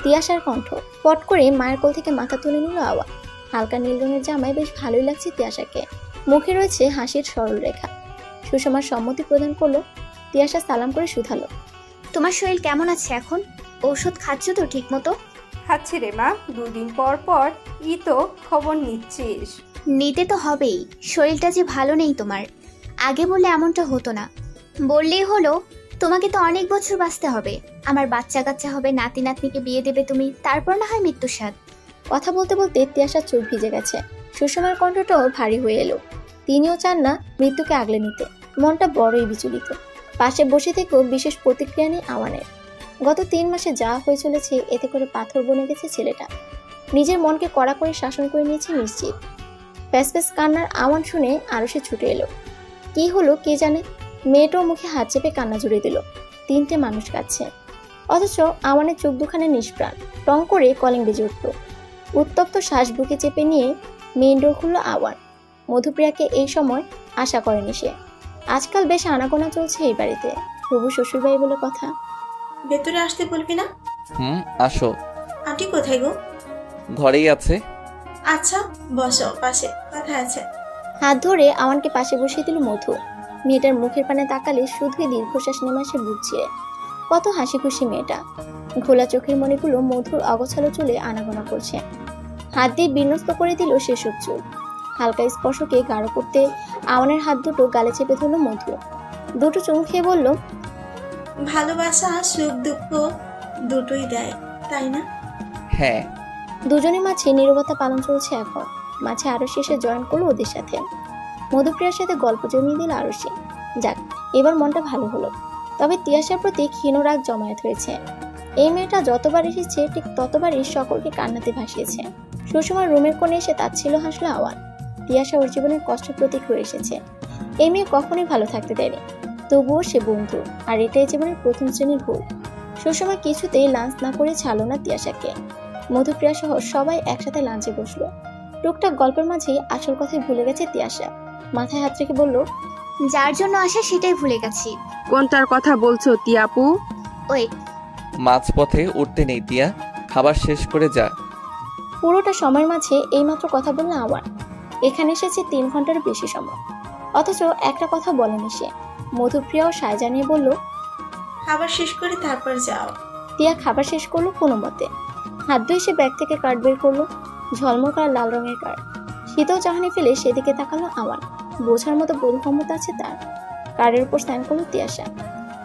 তিয়াশার কণ্ঠ। পট করে মায়ের কোল থেকে মাথা তুলে নিল আওয়ান। হালকা নীল রঙের জামায় বেশ ভালোই লাগছে তিয়াশাকে। মুখে রয়েছে হাসির সরল রেখা। সুষমার সম্মতি প্রদান করলো। তিয়াশা সালাম করে শুধালো, তোমার শরীর কেমন আছে এখন? ঔষধ খাচ্ছ তো ঠিক মতো? খাচ্ছি রে মা, 2 দিন পর পর তো খবর নিচ্ছিস। নিতে তো হবেই, শরীরটা যে ভালো নেই তোমার। আগে বললে এমনটা হতো না। বললেই হলো, তোমাকে তো অনেক বছর বাঁচতে হবে। আমার বাচ্চা কাচ্চা হবে, নাতি নাতনিকে বিয়ে দেবে তুমি, তারপর না হয় মৃত্যুর স্বাদ। কথা বলতে বলতে তিয়াশার চোখ ভিজে গেছে। সুষমার কণ্ঠটাও ভারী হয়ে এলো। তিনিও চান না মৃত্যুকে আগলে নিতে। মনটা বড়ই বিচলিত। পাশে বসে থেকেও বিশেষ প্রতিক্রিয়া নেই আওয়ানের। গত 3 মাসে যা হয়ে চলেছে এতে করে পাথর বনে গেছে ছেলেটা। নিজের মনকে কড়া করে শাসন করে নিয়েছে নিশ্চিত। ফ্যাসফ্যাস কান্নার আওয়ান শুনে আরো সে ছুটে এলো। কি হলো কে জানে? মেয়েটাও মুখে হাত চেপে কান্না জুড়ে দিল। 3টে মানুষ কাঁদছে, অথচ আওয়ানের চোখ দুখানে নিষ্প্রাণ। টং করে কলিং বেজে উঠল। উত্তপ্ত শ্বাস বুকে চেপে নিয়ে মেইন ডোর খুলল আওয়ান। মধুপ্রিয়াকে এই সময় আশা করেনি সে। আজকাল বেশ আনাগোনা চলছে এই বাড়িতে। প্রভু শ্বশুরবাড়ি বলে কথা। ভেতরে আসতে বলবি না? আসো। আন্টি কোথায় গো? ঘরেই আছে। আচ্ছা বসো, পাশে কথা আছে। হাত ধরে আওয়ানকে পাশে বসিয়ে দিল মধু। মেয়েটার মুখের পানে তাকালে শুধুই দীর্ঘশ্বাস নেমে আসে বুক ছিঁড়ে। কত হাসি খুশি মেয়েটা। ঘোলা চোখের মণিগুলো মধুর অগোছালো চুলে আনাগোনা করছে। হাত দিয়ে বিন্যস্ত করে দিল সেসব চুল। হালকা স্পর্শকে গাঢ় করতে আওয়ানের হাত দুটো গালে চেপে ধরল মধু। দুটো চুমু খেয়ে বলল, ভালোবাসা সুখ দুঃখ দুটোই দেয়, তাই না? হ্যাঁ। দুজনের মাঝে নীরবতা পালন চলছে এখন। মাঝে আরো শেষে জয়েন করলো ওদের সাথে। মধুপ্রিয়ার সাথে গল্প জমিয়ে দিল আরশি। যাক, এবার মনটা ভালো হলো। তবে তিয়াশার প্রতি ক্ষীণ রাগ জমায়েত হয়েছে। এই মেয়েটা যতবার এসেছে ঠিক ততবারই সকলকে কান্নাতে ভাসিয়েছে। সুষমার রুমের কোণে এসে তাচ্ছিল হাসলো আওয়ান। তিয়াশা ওর জীবনের কষ্ট প্রতীক হয়ে এসেছে। এই মেয়ে কখনোই ভালো থাকতে দেয়নি, তবুও সে বন্ধু। আর এটাই জীবনের প্রথম শ্রেণীর ভুল। সুষমা কিছুতেই লাঞ্চ না করে ছাড়লো না তিয়াশাকে। মধুপ্রিয়া সহ সবাই একসাথে লাঞ্চে বসলো। টুকটাক গল্পের মাঝেই আসল কথাই ভুলে গেছে তিয়াশা। মাথায় হাত রেখে বলল, যার জন্য আসে সেটাই ভুলে গেছি। কোনটার কথা বলছো তিয়াপু? ওই মাঝপথে উঠতে নেই তিয়া, খাবার শেষ করে যা। পুরোটা সময়ের মাঝে এইমাত্র কথা বলল আওয়ান। এখানে এসেছে 3 ঘন্টারও বেশি সময়, অথচ একটা কথা বলেনি সে। মধুপ্রিয়াও সায় জানিয়ে বলল, খাবার শেষ করে তারপর যাও। তিয়া খাবার শেষ করলো কোনো মতে। হাত ধুয়ে সে ব্যাগ থেকে কার্ড বের করলো, ঝলমল করা লাল রঙের কার্ড। শীতল চাহনি ফেলে সেদিকে তাকালো আওয়ান। বোঝার মতো বোধক্ষমতা আছে তার। কার্ডের উপর সাইন করলো তিয়াশা।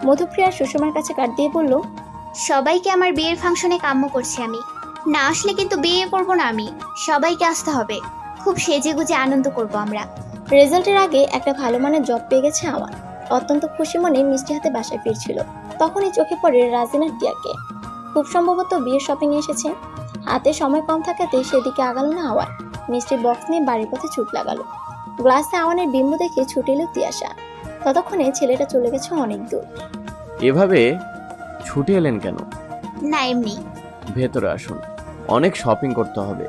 মধুপ্রিয়া সুষমার কাছে কার্ড দিয়ে বলল, সবাইকে আমার বিয়ের ফাংশনে কাম্য করছি আমি। না আসলে কিন্তু বিয়ে করব না আমি। সবাইকে আসতে হবে। খুব সেজে গুজে আনন্দ করব আমরা। রেজাল্টের আগে একটা ভালো মানের জব পেয়ে গেছে আওয়ান। অত্যন্ত খুশি মনে মিষ্টি হাতে বাসায় ফিরছিল। তখনই চোখে পড়ে রাজিন আর টিয়াকে। খুব সম্ভবত বিয়ের শপিং এসেছে। হাতে সময় কম থাকাতে সেদিকে আগালো না আওয়ান। মিষ্টির বক্স নিয়ে বাড়ির পথে ছুট লাগালো। গ্লাসে আওয়ানের বিম্ব দেখে ছুটে এলো তিয়াশা। ততক্ষণে ছেলেটা চলে গেছে অনেক দূর। এভাবে ছুটে এলেন কেন? না এমনি। ভেতরে আসুন, অনেক শপিং করতে হবে।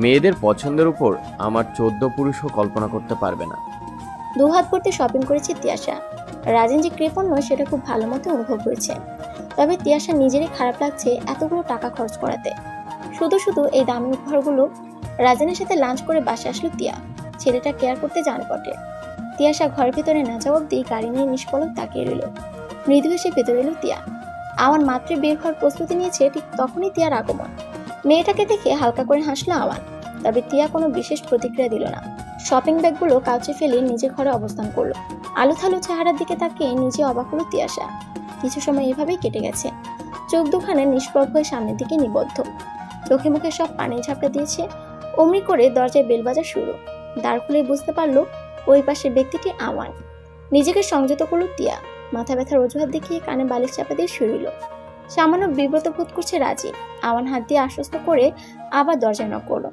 মেয়েদের পছন্দের উপর আমার 14 পুরুষও কল্পনা করতে পারবে না। দুহাত ভর্তি শপিং করেছে তিয়াশা। রাজিন যে কৃপণ নয় সেটা খুব ভালো মতো অনুভব করেছে। তবে তিয়াশা নিজেরই খারাপ লাগছে এতগুলো টাকা খরচ করাতে। শুধু শুধু এই দামি উপহারগুলো। রাজিনের সাথে লাঞ্চ করে বাসে আসলো তিয়া। ছেলেটা কেয়ার করতে জানে বটে। তিয়াশা ঘরের ভিতরে না যাওয়া অব্দি গাড়ি নিয়ে নিষ্পলক তাকিয়ে রইল। মৃদু হেসে ভেতরে এলো তিয়া। আওয়ান মাত্র বের হওয়ার প্রস্তুতি নিয়েছে, ঠিক তখনই তিয়ার আগমন। মেয়েটাকে দেখে হালকা করে হাসলো আওয়ান। তবে তিয়া কোনো বিশেষ প্রতিক্রিয়া দিল না। শপিং ব্যাগগুলো কাউচে ফেলে নিজে ঘরে অবস্থান করলো। আলু থালু চেহারার দিকে তাকিয়ে নিজে অবাক হলো তিয়াশা। কিছু সময় এভাবেই কেটে গেছে। চোখ দুখানে নিষ্প্রভ হয়ে সামনের দিকে নিবদ্ধ। চোখে মুখে সব পানি ঝাপটা দিয়েছে। অমনি করে দরজায় বেল বাজা শুরু। দ্বার খুলে বুঝতে পারলো ওই পাশের ব্যক্তিটি আওয়ান। নিজেকে সংযত করলো তিয়া। মাথা ব্যথার অজুহাত দেখিয়ে কানে বালিশ চাপা দিয়ে শুইল। সামান্য বিব্রত বোধ করছে রাজি। আওয়ান হাত দিয়ে আশ্বস্ত করে আবার দরজা নক করলো।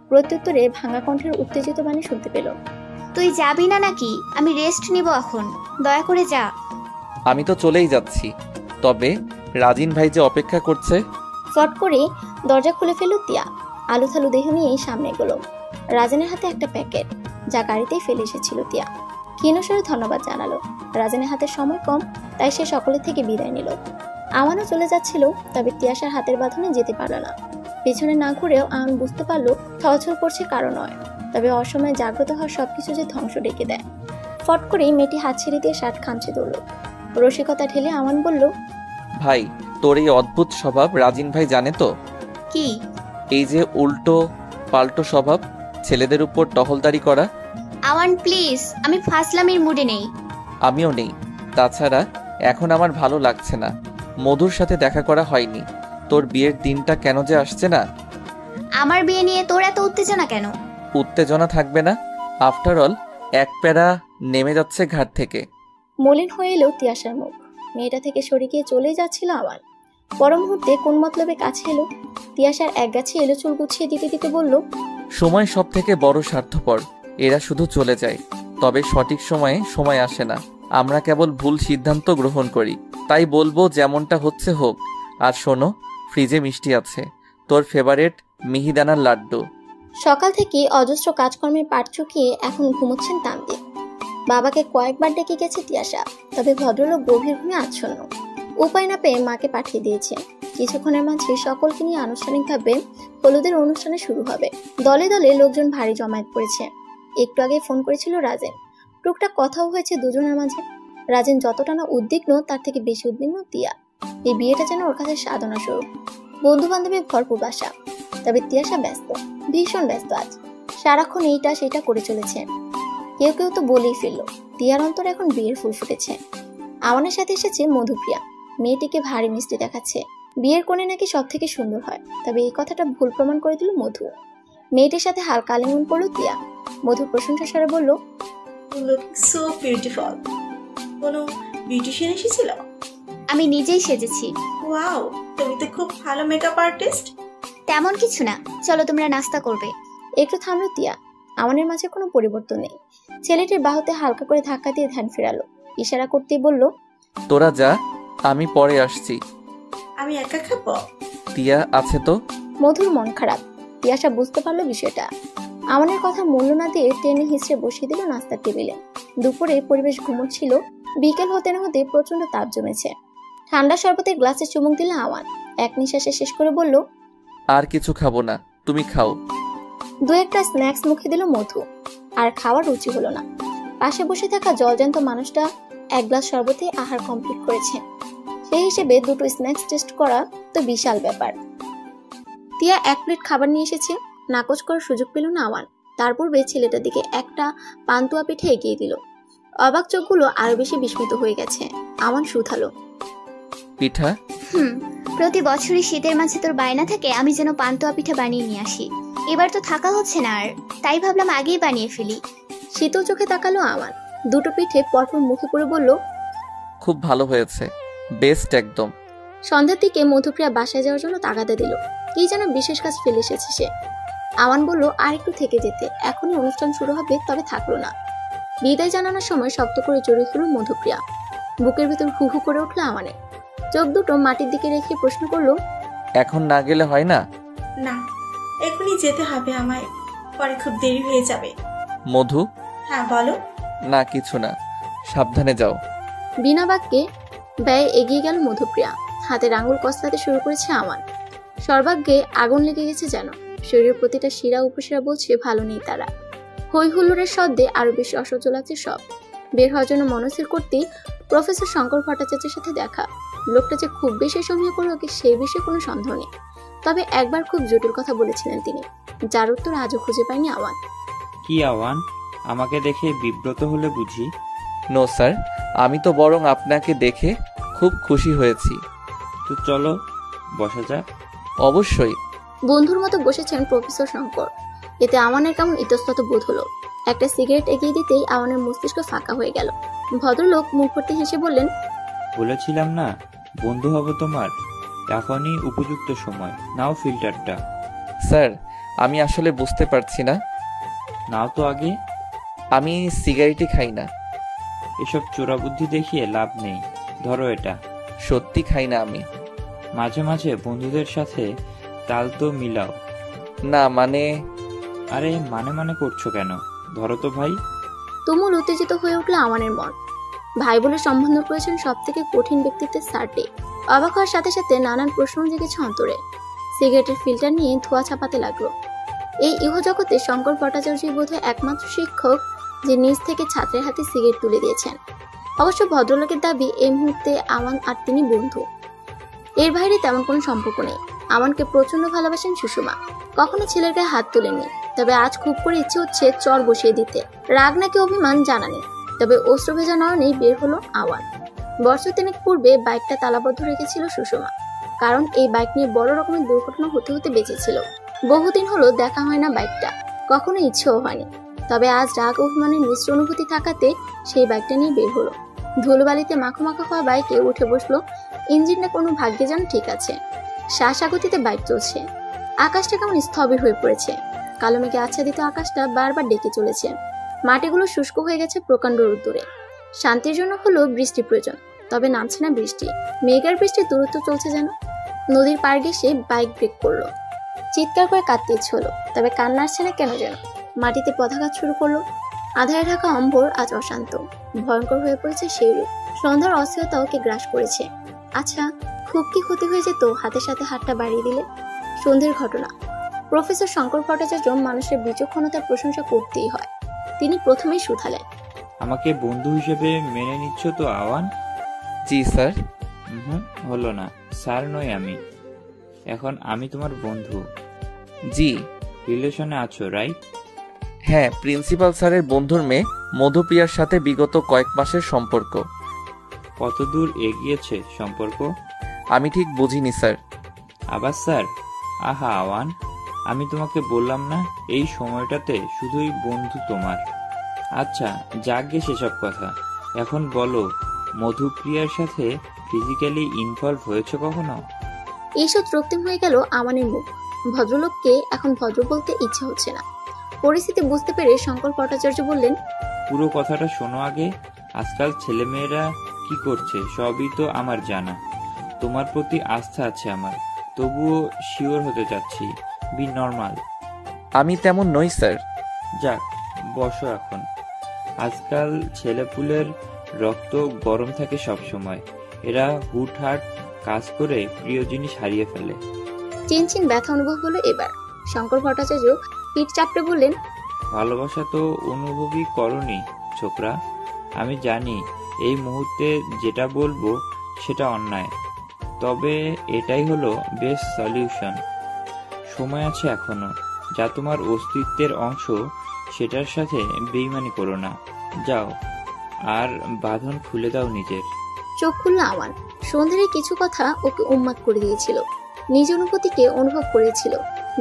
প্রত্যুত্তরে ভাঙা কণ্ঠের উত্তেজিত বাণী শুনতে পেল, তুই যাবি না নাকি? আমি রেস্ট নিব এখন, দয়া করে যা। আমি তো চলেই যাচ্ছি, তবে রাজিন ভাই যে অপেক্ষা করছে। ফট করে দরজা খুলে ফেলল তিয়া। আলু থালু দেহ নিয়ে সামনে গেল। রাজিনের হাতে একটা প্যাকেট, যা গাড়িতেই ফেলে এসেছিল তিয়া। ক্ষীণস্বরে ধন্যবাদ জানালো। রাজিনের হাতে সময় কম, তাই সে সকলের থেকে বিদায় নিল। আওয়ানও চলে যাচ্ছিল, তবে তিয়াশার হাতের বাঁধনে যেতে পারল না। পেছনে না ঘুরেও আওয়ান বুঝতে পারলো ছলছল করছে কারো নয়, তবে অসময়ে জাগ্রত হওয়া সবকিছু যে ধ্বংস ডেকে দেয়। ফট করেই মেয়েটি হাত ছেড়ে দিয়ে শার্ট খামচে ধরল। রসিকতা ঠেলে আওয়ান বলল, ভাই, তোর এই অদ্ভুত স্বভাব রাজিন ভাই জানে তো? কি? এই যে উল্টো পাল্টো স্বভাব, ছেলেদের উপর টহলদারি করা। আওয়ান প্লিজ, আমি ফাসলামির মুডে নেই। আমিও নেই। তাছাড়া এখন আমার ভালো লাগছে না। মধুর সাথে দেখা করা হয়নি। তোর বিয়ের দিনটা কেন যে আসছে না? আমার বিয়ে নিয়ে তোর এত উত্তেজনা কেন? উত্তেজনা থাকবে না? আফটার অল এক প্যারা নেমে যাচ্ছে ঘাট থেকে। মলিন হয়ে এলো তিয়াশার মুখ। মেয়েটা থেকে সরে গিয়ে চলেই যাচ্ছিল আওয়ান। পর মুহূর্তে কোন মতলবে কাছে এলো। তিয়াশার এক গাছে এলো চুল গুছিয়ে দিতে দিতে বলল, সময় সব থেকে বড় স্বার্থপর। এরা শুধু চলে যায়, তবে সঠিক সময়ে সময় আসে না। আমরা কেবল ভুল সিদ্ধান্ত গ্রহণ করি। তাই বলবো যেমনটা হচ্ছে হোক। আর শোনো, ফ্রিজে মিষ্টি আছে, তোর ফেভারিট মিহিদানার লাড্ডু। সকাল থেকে অজস্র কাজকর্মের পাট চুকিয়ে এখন ঘুমোচ্ছেন তানদীপ। বাবাকে কয়েকবার ডেকে গেছে তিয়াশা, তবে ভদ্রলোক গভীর ঘুমে আচ্ছন্ন। উপায় না পেয়ে মাকে পাঠিয়ে দিয়েছে। কিছুক্ষণের মাঝে সকলকে নিয়ে আনুষ্ঠানিকভাবে হলুদের অনুষ্ঠানে শুরু হবে। দলে দলে লোকজন ভারী জমায়েত পড়েছে। একটু আগে ফোন করেছিল রাজেন। টুকটাক কথাও হয়েছে দুজনের মাঝে। রাজেন যতটা না উদ্বিগ্ন, তার থেকে বেশি উদ্বিগ্ন তিয়া। এই বিয়েটা যেন ওর কাছে সাধনা স্বরূপ। বন্ধু বান্ধবের ভরপুর বাসা, তবে তিয়াশা ব্যস্ত, ভীষণ ব্যস্ত আজ। সারাক্ষণ এইটা সেটা করে চলেছে। কেউ কেউ তো বলেই ফেললো তিয়ার অন্তর এখন বিয়ের ফুল ফুটেছে। আওয়ানের সাথে এসেছে মধুপ্রিয়া। মেয়েটিকে ভারী মিষ্টি দেখাচ্ছে। বিয়ের কোণে নাকি সব থেকে সুন্দর হয়, তবে এই কথাটা ভুল প্রমাণ করে দিল মধু। মেয়েটির সাথে হালকা আলিঙ্গন করলো তিয়া। মধু প্রশংসা স্বরে বলল, সো বিউটিফুল। কোনো বিউটিশিয়ান এসেছিল? আমি নিজেই সেজেছি। ওয়াও, তুমি তো খুব ভালো মেকআপ আর্টিস্ট। তেমন কিছু না, চলো তোমরা নাস্তা করবে। একটু থামলো তিয়া। আওয়ানের মাঝে কোনো পরিবর্তন নেই। ছেলেটির বাহুতে হালকা করে ধাক্কা দিয়ে ধ্যান ফেরালো। ইশারা করতেই বলল, তোরা যা, আমি পরে আসছি। আমি একা খাবো? তিয়া আছে তো? মধুর মন খারাপ। তিয়াশা বুঝতে পারলো বিষয়টা। আওয়ানের কথা মূল্য না দিয়ে টেনে হিসেবে বসিয়ে দিল নাস্তার টেবিলে। দুপুরে পরিবেশ ঘুমোচ্ছিল। বিকেল হতে না হতে প্রচন্ড তাপ জমেছে। ঠান্ডা শরবতের গ্লাসে চুমুক দিল আওয়ান। এক নিঃশ্বাসে শেষ করে বলল, আর কিছু খাবো না, তুমি খাও। দু একটা স্ন্যাক্স মুখে দিল মধু, আর খাওয়ার রুচি হলো না। পাশে বসে থাকা জলজান্ত মানুষটা এক গ্লাস শরবতে আহার কমপ্লিট করেছে। সেই হিসেবে দুটো স্ন্যাক্স টেস্ট করা তো বিশাল ব্যাপার। তিয়া 1 প্লেট খাবার নিয়ে এসেছে, নাকচ করার সুযোগ পেল না আওয়ান। তারপর ছেলেটার দিকে একটা পান্তুয়া পিঠে এগিয়ে দিল। অবাক চোখগুলো আরো বেশি বিস্মিত হয়ে গেছে। আওয়ান শুধালো, পিঠা? প্রতি বছরই শীতের মাঝে তোর বায়না থাকে আমি যেন পান্তুয়া পিঠা বানিয়ে নিয়ে আসি। এবার তো থাকা হচ্ছে না আর, তাই ভাবলাম আগেই বানিয়ে ফেলি। শীতল চোখে তাকালো আওয়ান। দুটো পিঠে পরপর মুখে করে বলল, খুব ভালো হয়েছে, বেস্ট একদম। সন্ধ্যার দিকে মধুপ্রিয়া বাসায় যাওয়ার জন্য তাগাদা দিল। কি যেন বিশেষ কাজ ফেলে এসেছে সে। আওয়ান বলল আর একটু থেকে যেতে, এখনই অনুষ্ঠান শুরু হবে, তবে থাকলো না। বিদায় জানানোর সময় শক্ত করে জড়িয়ে ফেলল মধুপ্রিয়া। বুকের ভেতর হু হু করে উঠল আওয়ানে। চোখ দুটো মাটির দিকে রেখে প্রশ্ন করলো, এখন না গেলে হয় না? না, এখনই যেতে হবে আমায়, পরে খুব দেরি হয়ে যাবে। মধু? হ্যাঁ বলো। না কিছু না, সাবধানে যাও। বিনা বাক্যে ব্যয়ে এগিয়ে গেল মধুপ্রিয়া। হাতের আঙুল কসলাতে শুরু করেছে আওয়ান। সর্বাগ্যে আগুন লেগে গেছে যেন। শরীরের প্রতিটা শিরা উপশিরা বলছে ভালো নেই তারা। হই হুল্লোড়ের শব্দে আরো বেশি অসহ্য লাগছে সব। বের হওয়ার জন্য মনস্থির করতেই প্রফেসর শঙ্কর ভট্টাচার্যের সাথে দেখা। লোকটা যে খুব বেশি সময় করলো কি সেই বিষয়ে কোনো সন্দেহ নেই, তবে একবার খুব জটিল কথা বলেছিলেন তিনি, যার উত্তর আজও খুঁজে পায়নি আওয়ান। কি আওয়ান, আমাকে দেখে বিব্রত হলে বুঝি? নো স্যার, আমি তো বরং আপনাকে দেখে খুব খুশি হয়েছি। তো চলো বসা যাক। অবশ্যই। বন্ধুর মতো বসেছেন প্রফেসর শঙ্কর। এতে আওয়ানের কেমন ইতস্তত বোধ হলো। একটা সিগারেট এগিয়ে দিতেই আওয়ানের মস্তিষ্ক ফাঁকা হয়ে গেল। ভদ্রলোক মুখ ভর্তি হেসে বললেন, বলেছিলাম না বন্ধু হব তোমার, এখনই উপযুক্ত সময়, নাও ফিল্টারটা। স্যার, আমি আসলে বুঝতে পারছি না। নাও তো আগে। আমি সিগারেটই খাই না। এসব চোরাবুদ্ধি দেখিয়ে লাভ নেই, ধরো এটা। সত্যি খাই না আমি। মাঝে মাঝে বন্ধুদের সাথে তাল তো মিলাও। না মানে। আরে মানে করছো কেন, ধরো তো ভাই। তুমুল উত্তেজিত হয়ে উঠল আওয়ানের মন। ভাই বলে সম্বোধন করেছেন সব থেকে কঠিন ব্যক্তিত্বের স্যারটি। অবাক হওয়ার সাথে সাথে নানান প্রশ্ন জেগেছে অন্তরে। সিগারেটের ফিল্টার নিয়ে ধোঁয়া ছাপাতে লাগলো। এই ইহজগতে শঙ্কর ভট্টাচার্যই বোধহয় একমাত্র শিক্ষক যে নিজ থেকে ছাত্রের হাতে সিগারেট তুলে দিয়েছেন। অবশ্য ভদ্রলোকের দাবি এই মুহূর্তে আওয়ান আর তিনি বন্ধু, এর বাইরে তেমন কোনো সম্পর্ক নেই। আওয়ানকে প্রচন্ড ভালোবাসেন সুষমা, কখনো ছেলের গায়ে হাত তোলেননি, তবে আজ খুব করে ইচ্ছে হচ্ছে চর বসিয়ে দিতে। রাগ নাকি অভিমান জানা নেই, তবে অশ্রু ভেজা নয়নেই বের হলো আওয়ান। বছর 3 পূর্বে বাইকটা তালাবদ্ধ রেখেছিল সুষমা, কারণ এই বাইক নিয়ে বড় রকমের দুর্ঘটনা হতে হতে বেঁচেছিল। বহুদিন হলো দেখা হয় না বাইকটা, কখনো ইচ্ছেও হয়নি, তবে আজ রাগ অভিমানের মিশ্র অনুভূতি থাকাতে সেই বাইকটা নিয়ে বের হলো। ধুলোবালিতে মাখো মাখো হওয়া বাইকে উঠে বসলো। ইঞ্জিনটা কোনো ভাগ্যে যেন ঠিক আছে। শ্বাসাগতিতে বাইক চলছে। আকাশটা কেমন স্থবির হয়ে পড়েছে। কালো মেঘে আচ্ছাদিত আকাশটা বারবার ডেকে চলেছে। মাটিগুলো শুষ্ক হয়ে গেছে প্রকাণ্ড রোদ্দুরে। শান্তির জন্য হলো বৃষ্টি প্রয়োজন, তবে নামছে না বৃষ্টি। মেঘ আর বৃষ্টির দূরত্ব চলছে যেন। নদীর পাড় ঘেঁষে বাইক ব্রেক করলো। চিৎকার করে কাঁদতে ইচ্ছে হলো, তবে কান্না আসছে না কেন যেন। মাটিতে পদাঘাত শুরু করলো। আধারে ঢাকা অম্বর আজ অশান্ত, ভয়ঙ্কর হয়ে পড়েছে সেই রূপ। সন্ধ্যার অস্থিরতা ওকে গ্রাস করেছে। আচ্ছা, খুব কি ক্ষতি হয়ে যেত হাতের সাথে হাতটা বাড়িয়ে দিলে? সন্ধ্যের ঘটনা। প্রফেসর শঙ্কর ভট্টাচার্য মানুষের বিচক্ষণতার প্রশংসা করতেই হয়। তিনি প্রথমেই শুধালেন, আমাকে বন্ধু হিসেবে মেনে নিচ্ছ তো আওয়ান? জি স্যার। হলো না, স্যার নই আমি, এখন আমি তোমার বন্ধু। জি। রিলেশনে আছো রাইট? হ্যাঁ, প্রিন্সিপাল স্যারের বন্ধুর মেয়ে মধুপ্রিয়ার সাথে বিগত কয়েক মাসের সম্পর্ক। কতদূর এগিয়েছে সম্পর্ক? আমি ঠিক বুঝিনি স্যার। আবার স্যার? আহা আওয়ান, আমি তোমাকে বললাম না এই সময়টাতে শুধুই বন্ধু তোমার। আচ্ছা যাক গে সেসব কথা, এখন বলো মধুপ্রিয়ার সাথে ফিজিক্যালি ইনভলভ হয়েছে কখনো? এইসব রক্তিম হয়ে গেল আমানের মুখ। ভদ্রলোককে এখন ভদ্র বলতে ইচ্ছে হচ্ছে না। পরিস্থিতি বুঝতে পেরে শঙ্কর ভট্টাচার্য বললেন, পুরো কথাটা শোনো আগে। আজকাল ছেলেমেয়েরা কি করছে সবই তো আমার জানা। তোমার প্রতি আস্থা আছে আমার, তবুও শিওর হতে চাচ্ছি। Be normal. আমি তেমন নই স্যার। যাক, বসো এখন। আজকাল ছেলেপুলের রক্ত গরম থাকে সব সময়, এরা হুটহাট কাজ করে প্রিয় জিনিস হারিয়ে ফেলে। চিনচিন ব্যথা অনুভব হলো এবার। শঙ্কর ভট্টাচার্য পিঠ চাপড়ে বললেন, ভালোবাসা তো অনুভবই করনি ছোকরা। আমি জানি এই মুহূর্তে যেটা বলবো সেটা অন্যায়, তবে এটাই হলো বেস্ট সলিউশন। সময় আছে এখনো, যা তোমার অস্তিত্বের অংশ সেটার সাথে বেইমানি করো না। যাও আর বাঁধন খুলে দাও নিজের। চোখ খুলল আওয়ান। সন্ধ্যার কিছু কথা ওকে উন্মাদ করে দিয়েছিল। নিজ অনুভূতিকে অনুভব করেছিল,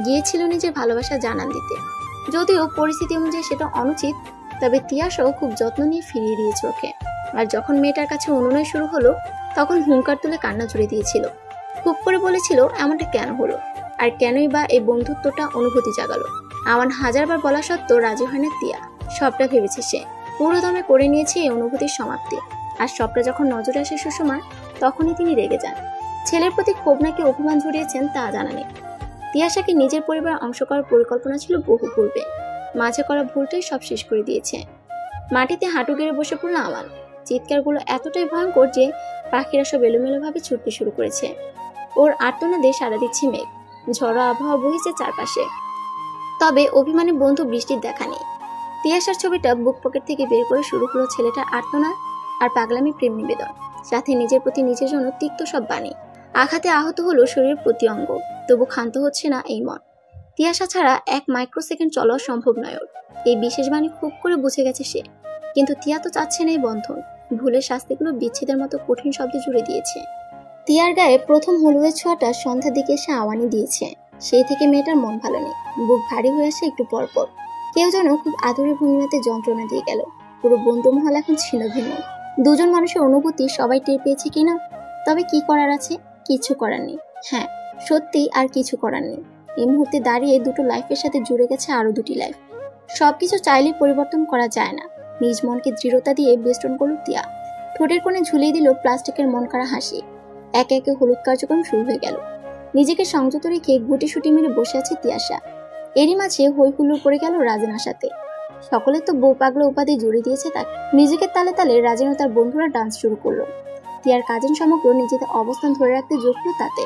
গিয়েছিল নিজের ভালোবাসা জানান দিতে। যদিও পরিস্থিতি অনুযায়ী সেটা অনুচিত, তবে তিয়াসও খুব যত্ন নিয়ে ফিরিয়ে দিয়েছে ওকে। আর যখন মেয়েটার কাছে অনুনয় শুরু হলো, তখন হুঙ্কার তুলে কান্না জুড়ে দিয়েছিল। খুব করে বলেছিল এমনটা কেন হলো, আর কেনই বা এই বন্ধুত্বটা অনুভূতি জাগালো। আওয়ান হাজারবার বলা সত্ত্বেও রাজি হয় না তিয়া। সবটা ভেবেছে সে, পুরো দমে করে নিয়েছে এই অনুভূতির সমাপ্তি। আর সবটা যখন নজরে আসে সুষমার, তখনই তিনি রেগে যান। ছেলের প্রতি ক্ষোভ নাকি অভিমান জড়িয়েছেন তা জানা নেই। তিয়াশাকে নিজের পরিবারের অংশ করার পরিকল্পনা ছিল বহু পূর্বে, মাঝে করা ভুলটাই সব শেষ করে দিয়েছে। মাটিতে হাঁটু গেড়ে বসে পড়ল আওয়ান। চিৎকারগুলো এতটাই ভয়ঙ্কর যে পাখিরা সব এলোমেলোভাবে ছুটতে শুরু করেছে। ওর আর্তনাদে সাড়া দিচ্ছে মেঘ, ঝড়ো আবহাওয়া বহিছে চারপাশে। তবে অভিমানী বন্ধু বৃষ্টির দেখা নেই। তিয়াশার ছবিটা বুক পকেট থেকে বের করে শুরু হলো ছেলেটার আর্তনাদ আর পাগলামি প্রেম নিবেদন, সাথে নিজের প্রতি নিজের জন্য তিক্ত সব বাণী। আঘাতে আহত হলো শরীরের প্রতি অঙ্গ, তবু ক্ষান্ত হচ্ছে না এই মন। তিয়াশা ছাড়া 1 মাইক্রোসেকেন্ড চলাও সম্ভব নয় ওর। এই বিশেষ বাণী খুব করে বুঝে গেছে সে। কিন্তু তিয়া তো চাচ্ছে না এই বন্ধন। ভুলের শাস্তিগুলো বিচ্ছেদের মতো কঠিন শব্দে জুড়ে দিয়েছে। তিয়ার গায়ে প্রথম হলুদের ছোঁয়াটা সন্ধ্যার দিকে এসে আওয়ানি দিয়েছে। সেই থেকে মেয়েটার মন ভালো নেই, বুক ভারী হয়ে আসে একটু পরপর। কেউ যেন খুব আদরে ভঙ্গিমাতে যন্ত্রণা দিয়ে গেল। পুরো বন্ধুমহল এখন ছিন্ন ভিন্ন। দুজন মানুষের অনুভূতি সবাই টের পেয়েছে কিনা, তবে কি করার আছে? কিছু করার নেই। হ্যাঁ, সত্যি আর কিছু করার নেই। এই মুহূর্তে দাঁড়িয়ে দুটো লাইফের সাথে জুড়ে গেছে আরো 2টি লাইফ। সবকিছু চাইলে পরিবর্তন করা যায় না। নিজ মনকে দৃঢ়তা দিয়ে বেষ্টন করল তিয়া। ঠোঁটের কোণে ঝুলিয়ে দিল প্লাস্টিকের মন করা হাসি। একে একে হলুদ কার্যক্রম শুরু হয়ে গেল। নিজেকে সংযত রেখে গুটিসুটি মেরে বসে আছে তিয়াশা। এরই মাঝে হই হুল্লোড় পড়ে গেল রাজেনার সাথে। সকলে তো বউ পাগলা উপাধি জুড়ে দিয়েছে তাকে। মিউজিকের তালে তালে রাজেন ও তার বন্ধুরা ডান্স শুরু করলো। তিয়ার কাজিন সমগ্র নিজেদের অবস্থান ধরে রাখতে যোগল তাতে।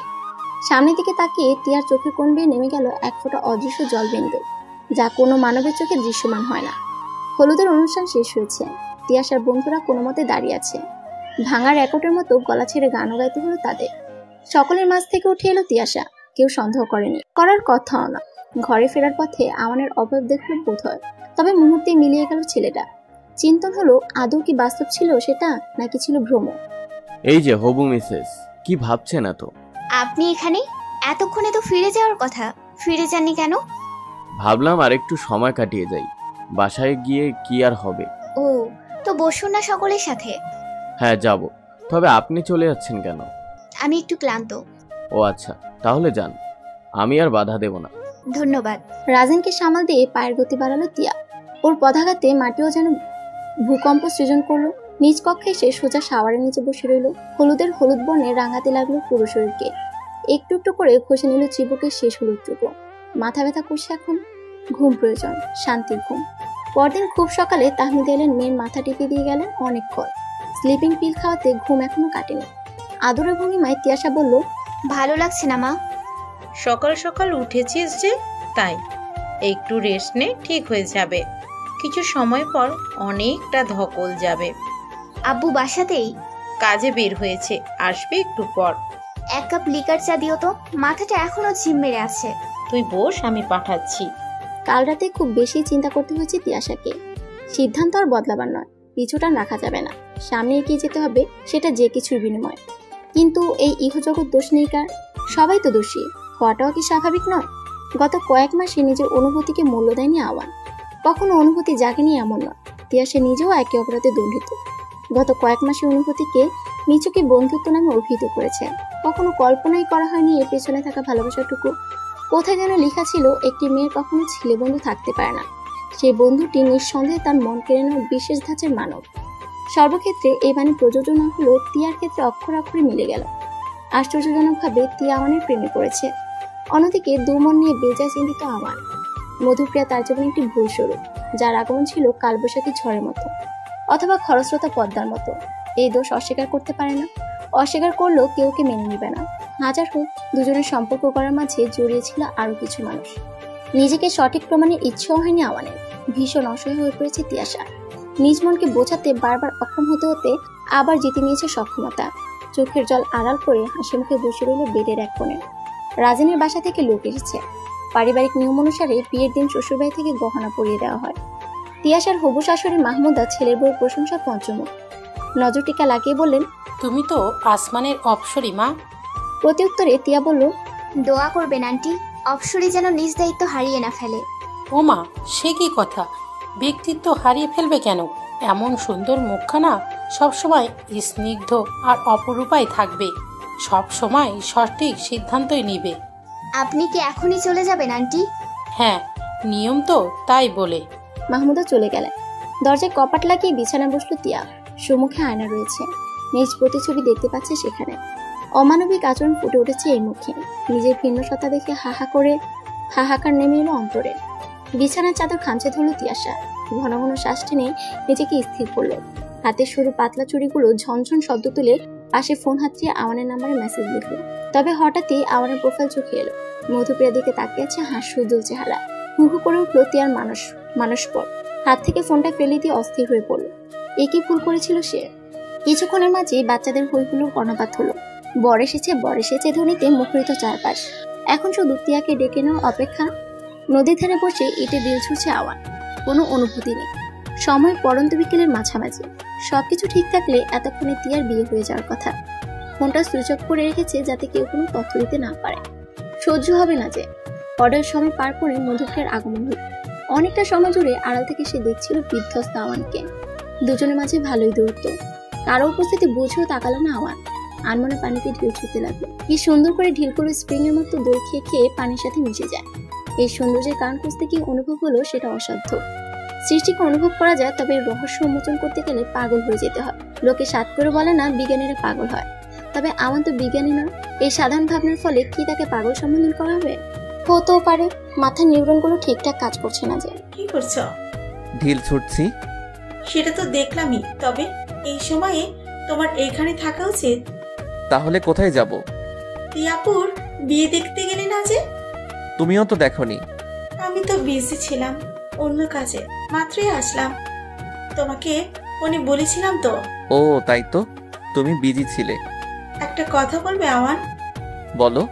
সামনের দিকে তাকিয়ে তিয়ার চোখের কোণ বেয়ে নেমে গেল এক ফোঁটা অদৃশ্য জলবিন্দু, যা কোনো মানবের চোখে দৃশ্যমান হয় না। হলুদের অনুষ্ঠান শেষ হয়েছে। তিয়াশার বন্ধুরা কোনো মতে দাঁড়িয়ে আছে। ভাঙা রেকর্ডের মতো গলা ছেড়ে গানও গাইতে হলো তাদের। সকলের মাঝ থেকে উঠে এলো তিয়াশা। কেউ সন্দেহ করেনি, করার কথাও না। ঘরে ফেরার পথে আমানের অভাব দেখলো বোধ হয়। তবে মুহূর্তে মিলিয়ে গেল ছেলেটা। চিন্তন হলো আদৌ কি বাস্তব ছিল সেটা, নাকি ছিল ভ্রম। এই যে হবু মিসেস, কি ভাবছেন এত? আপনি এখানে? এতক্ষণে তো ফিরে যাওয়ার কথা, ফিরে যাননি কেন? ভাবলাম আর একটু সময় কাটিয়ে যাই, বাসায় গিয়ে কি আর হবে। ও, তো বসুন না সকলের সাথে। হ্যাঁ যাব, তবে আপনি চলে যাচ্ছেন কেন? আমি একটু ক্লান্ত। ও আচ্ছা, তাহলে যান, আমি আর বাধা দেব না। ধন্যবাদ। রাজেনকে সামাল দিয়ে পায়ের গতি বাড়ালো তিয়া। ওর পদাঘাতে মাটিও যেন ভূকম্প সৃজন করলো। নিজ কক্ষে এসে সোজা শাওয়ারের নিচে বসে রইল। হলুদের হলুদ বর্ণে রাঙাতে লাগলো পুরো শরীরকে। একটু একটু করে ঘষে নিল চিবুকের শেষ হলুদটুকু। মাথা ব্যথা করছে এখন। ঘুম প্রয়োজন, শান্তির ঘুম। পরদিন খুব সকালে তাহমিদ এলেন, মেয়ের মাথা টিপে দিয়ে গেলেন অনেকক্ষণ। স্লিপিং পিল খাওয়াতে ঘুম এখনো কাটেনি। আদরের ভঙ্গিমায় তিয়াশা বলল, ভালো লাগছে না মা? সকাল সকাল উঠেছিস যে, তাই। একটু রেস্ট নে, ঠিক হয়ে যাবে। কিছু সময় পর অনেকটা ধকল যাবে। আব্বু বাসাতেই? কাজে বের হয়েছে, আসবে একটু পর। 1 কাপ লিকার চা দিও তো, মাথাটা এখনো ঝিম মেরে আছে। তুই বস, আমি পাঠাচ্ছি। কাল রাতে খুব বেশি চিন্তা করতে হয়েছে তিয়াশাকে। সিদ্ধান্ত আর বদলাবার নয়, পিছুটা রাখা যাবে না। সামনে এগিয়ে যেতে হবে, সেটা যে কিছুর বিনিময়। কিন্তু এই ইহজগৎ দোষ নেই কার, সবাই তো দোষী। হওয়াটাও কি স্বাভাবিক নয়? গত কয়েক মাসে নিজের অনুভূতিকে মূল্য দেয়নি আওয়ান। কখনো অনুভূতি জাগেনি এমন নয়। তিয়াশা নিজেও একে অপরাধে দণ্ডিত। গত কয়েক মাসে অনুভূতিকে নিচুকে বন্ধুত্ব নামে অভিহিত করেছে। কখনো কল্পনাই করা হয়নি এর পেছনে থাকা ভালোবাসাটুকু। কোথায় যেন লেখা ছিল, একটি মেয়ের কখনো ছেলে বন্ধু থাকতে পারে না। সেই বন্ধুটি নিঃসন্দেহে তার মন কেড়ে নেওয়া বিশেষ ধাঁচের মানব। সর্বক্ষেত্রে এই বাণী প্রযোজ্য না হলেও তিয়ার ক্ষেত্রে অক্ষর অক্ষরে মিলে গেল। আশ্চর্যজনকভাবে তিয়া আমানের প্রেমে পড়েছে। অন্যদিকে দুমন নিয়ে বেজায় চিন্তিত আমান। মধুপ্রিয়া তার জীবনে একটি ভুল স্বরূপ, যার আগমন ছিল কালবৈশাখী ঝড়ের মতো, অথবা খরস্রোতা পদ্মার মতো। এই দোষ অস্বীকার করতে পারে না। অস্বীকার করলেও কেউ কে মেনে নিবে না। হাজার হোক, দুজনের সম্পর্ক করার মাঝে জড়িয়ে ছিল আরো কিছু মানুষ। নিজেকে সঠিক প্রমাণের ইচ্ছেও হয়নি আওয়ানের। ভীষণ অসহায় হয়ে পড়েছে তিয়াশা। নিজ মনকে বোঝাতে বারবার অক্ষম হতে হতে আবার জিতে নিয়েছে সক্ষমতা। চোখের জল আড়াল করে হাসি মুখে বসে রইল বেডের এক কোণে। রাজিনের বাসা থেকে লোক এসেছে। পারিবারিক নিয়ম অনুসারে বিয়ের দিন শ্বশুরবাড়ি থেকে গহনা পরিয়ে দেওয়া হয়। তিয়াশার হবু শাশুড়ি মাহমুদা ছেলের বউয়ের প্রশংসা পঞ্চমুখ। নজর টিকা লাগিয়ে বললেন, তুমি তো আসমানের অপ্সরী মা। প্রতি উত্তরে তিয়া বলল, দোয়া করবেন আন্টি, অপসরি যেন নিজ দায়িত্ব হারিয়ে না ফেলে। ও মা, সে কি কথা? ব্যক্তিত্ব হারিয়ে ফেলবে কেন? এমন সুন্দর মুখখানা সবসময় স্নিগ্ধ আর অপরূপাই থাকবে। সব সময় সঠিক সিদ্ধান্তই নিবে। আপনি কি এখনই চলে যাবেন আন্টি? হ্যাঁ, নিয়ম তো তাই বলে। মাহমুদা চলে গেলেন। দরজায় কপাট লাগিয়ে বিছানায় বসলো তিয়া। সম্মুখে আয়না রয়েছে। নিজ প্রতিছবি দেখতে পাচ্ছে সেখানে। অমানবিক আচরণ ফুটে উঠেছে এই মুখে। নিজের ভিন্ন সত্তা দেখে হাহাকার নেমে এলো অন্তরে। বিছানার চাদর খামচে ধরল তিয়াশা। ঘন ঘন শ্বাস টেনে নিজেকে স্থির করলো। হাতের সরু পাতলা চুড়িগুলো ঝনঝন শব্দ তুলে পাশে ফোন হাতড়িয়ে আওয়ানের নাম্বারে মেসেজ লিখলো। তবে হঠাৎই আওয়ানের প্রোফাইল চোখে এলো। মধুপ্রিয়ার দিকে তাকিয়ে আছে হাস্যোজ্জ্বল চেহারা। হু হু করে উঠলো তিয়ার মানসপট। হাত থেকে ফোনটা ফেলে দিয়ে অস্থির হয়ে পড়লো। একই ভুল করেছিল সে। কিছুক্ষণের মাঝে বাচ্চাদের হইহুল্লোড় কর্ণপাত হলো। বর এসেছে ধ্বনিতে মুখরিত চারপাশ। এখন শুধু তিয়াকে ডেকে নেওয়া অপেক্ষা। নদীর ধারে বসে ইটে বিল ছুটছে আওয়ান। কোনো অনুভূতি নেই। সময় পরন্ত বিকেলের মাঝামাঝি। সবকিছু ঠিক থাকলে এতক্ষণে তিয়ার বিয়ে হয়ে যাওয়ার কথা। ফোনটা সুইচ অফ করে রেখেছে যাতে কেউ কোনো তথ্য দিতে না পারে। সহ্য হবে না যে। অর্ডার সময় পার করে মধুপ্রিয়ার আগমন হল। অনেকটা সময় জুড়ে আড়াল থেকে সে দেখছিল বিধ্বস্ত আওয়ানকে। দুজনের মাঝে ভালোই দূরত্ব। কারো উপস্থিতি বুঝেও তাকালো না আওয়ান। আনমনে পানিতে ঢিল ছুটতে লাগলো। কি সুন্দর করে ঢিলগুলো স্প্রিং এর মতো দই খেয়ে খেয়ে পানির সাথে মিশে যায়। এই সৌন্দর্যের কারণ খুঁজতে কি অনুভব হলো সেটা অসাধ্য। সৃষ্টিকে অনুভব করা যায়, তবে রহস্য উন্মোচন করতে গেলে পাগল হয়ে যেতে হয়। লোকে সাত করে বলে না বিজ্ঞানীরা পাগল হয়, তবে আওয়ান তো বিজ্ঞানী না। এই সাধারণ ভাবনার ফলে কি তাকে পাগল সম্বোধন করা হবে? হতেও পারে মাথার নিউরনগুলো ঠিকঠাক কাজ করছে না। যে কি করছো? ঢিল ছুটছি। সেটা তো দেখলামই, তবে এই সময়ে তোমার এখানে থাকা উচিত। তাহলে কোথায় যাব? তিয়াপুর বিয়ে দেখতে গেলে না যে? তুমিও তো দেখোনি। আমি তো বিজি ছিলাম অন্য কাজে, মাত্রই আসলাম। তোমাকে উনি বলেছিলাম তো। ও তাই তো, তুমি বিজি ছিলে। একটা কথা বলবে আওয়ান? বলো।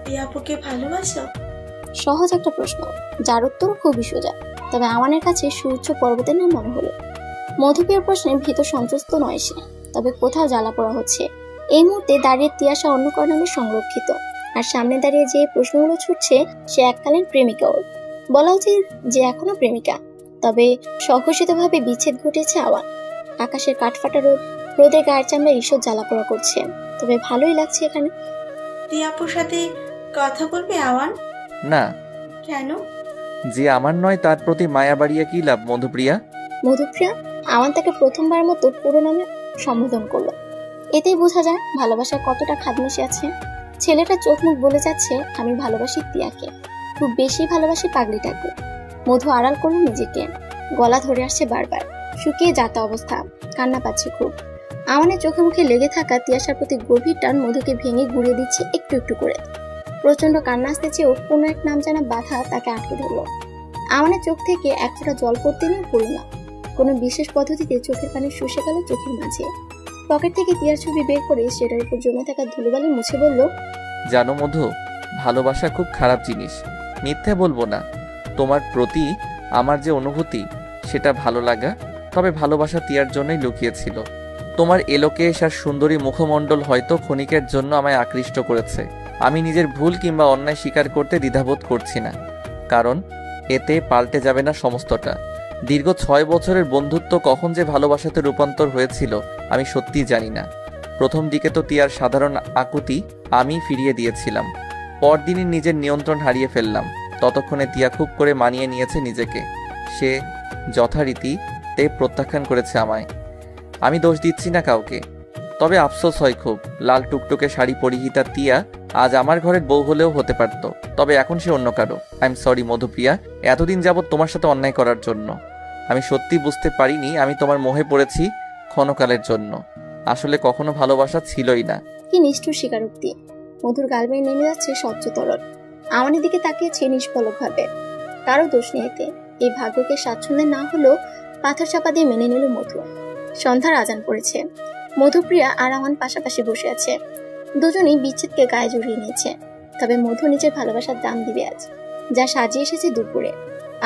তিয়াপুকে ভালোবাসো? সহজ একটা প্রশ্ন, যার উত্তর খুবই সোজা, তবে আওয়ানের কাছে সুউচ্চ পর্বতের নাম মনে হলো। মধুপ্রিয়ার প্রশ্নে ভীত সন্ত্রস্ত নয় সে, তবে কোথাও জ্বালা পড়া হচ্ছে। এই মুহূর্তে দাঁড়িয়ে তিয়াশা অন্য কারো নামে সংরক্ষিত, আর সামনে দাঁড়িয়ে যে প্রশ্নগুলো ছুটছে সে এককালীন প্রেমিকাও। বলা উচিত যে এখনো প্রেমিকা। তবে স্বঘোষিতভাবে বিচ্ছেদ ঘটেছে আওয়ান। আকাশের কাঠফাটা রোদে গায়ের চামড়া ঈষৎ জ্বালাপোড়া করছে, তবে ভালোই লাগছে এখানে। তিয়াপুর সাথে কথা বলবে আওয়ান? না। কেন? যে আমার নয় তার প্রতি মায়া বাড়িয়ে কি লাভ মধুপ্রিয়া? মধুপ্রিয়া? আওয়ান তাকে প্রথমবার মতো পুরো নামে সম্বোধন করলো। এতেই বোঝা যায় ভালোবাসার কতটা খাদ মিশে আছে। ছেলেটা চোখ মুখ বলে যাচ্ছে আমি ভালোবাসি তিয়াকে, খুব বেশি ভালোবাসি পাগলিটাকে। মধু আড়াল করলো নিজেকে। গলা ধরে আসছে বারবার, শুকিয়ে যাতা অবস্থা, কান্না পাচ্ছে খুব। আওয়ানের চোখে মুখে লেগে থাকা তিয়াশার প্রতি গভীর টান মধুকে ভেঙে গুড়িয়ে দিচ্ছে একটু একটু করে। প্রচন্ড কান্না আসতে চেয়েও কোনো এক নাম জানা বাধা তাকে আটকে ধরলো। আওয়ানের চোখ থেকে এক ফোঁটা জল পড়তে নিয়ে পড়ল না। কোনো বিশেষ পদ্ধতিতে চোখের পানি শুষে গেল চোখের মাঝে। পকেট থেকে তিয়ার ছবি বের করে সেটার উপর জমে থাকা ধুলোবালি মুছে বলল, জানো মধু, ভালোবাসা খুব খারাপ জিনিস। মিথ্যে বলবো না, তোমার প্রতি আমার যে অনুভূতি সেটা ভালো লাগা, তবে ভালোবাসা তিয়ার জন্যই লুকিয়েছিল। তোমার এলোকেশ আর সুন্দরী মুখমণ্ডল হয়তো ক্ষণিকের জন্য আমায় আকৃষ্ট করেছে। আমি নিজের ভুল কিংবা অন্যায় স্বীকার করতে দ্বিধাবোধ করছি না, কারণ এতে পাল্টে যাবে না সমস্তটা। দীর্ঘ 6 বছরের বন্ধুত্ব কখন যে ভালোবাসাতে রূপান্তর হয়েছিল আমি সত্যিই জানি না। প্রথম দিকে তো তিয়ার সাধারণ আকুতি আমি ফিরিয়ে দিয়েছিলাম, পরদিনই নিজের নিয়ন্ত্রণ হারিয়ে ফেললাম। ততক্ষণে তিয়া খুব করে মানিয়ে নিয়েছে নিজেকে। সে যথারীতিতে প্রত্যাখ্যান করেছে আমায়। আমি দোষ দিচ্ছি না কাউকে, তবে আফসোস হয় খুব। লাল টুকটুকে শাড়ি পরিহিতা তিয়া আজ আমার ঘরের বউ হলেও হতে পারত, তবে এখন সে অন্য কারো। আই এম সরি মধুপ্রিয়া, এতদিন যাবৎ তোমার সাথে অন্যায় করার জন্য। আমি সত্যি বুঝতে পারিনি আমি তোমার মোহে পড়েছি ক্ষণকালের জন্য। আসলে কখনো ভালোবাসা ছিলই না। কি নিষ্ঠুর স্বীকারোক্তি। মধুর গাল বেয়ে নেমে যাচ্ছে স্বচ্ছ তরল। আওয়ানের দিকে তাকিয়েছে নিষ্পলক ভাবে। কারো দোষ নেই এতে। এই ভাগ্যকে স্বাচ্ছন্দ্যে না হলেও পাথর চাপা দিয়ে মেনে নিল মধু। সন্ধ্যার আজান পড়েছে। মধুপ্রিয়া আর আমান পাশাপাশি বসে আছে। দুজনেই বিচ্ছেদকে গায়ে জড়িয়ে নিয়েছে। তবে মধু নিজের ভালোবাসার দাম দিবে আজ, যা সাজিয়ে এসেছে দুপুরে।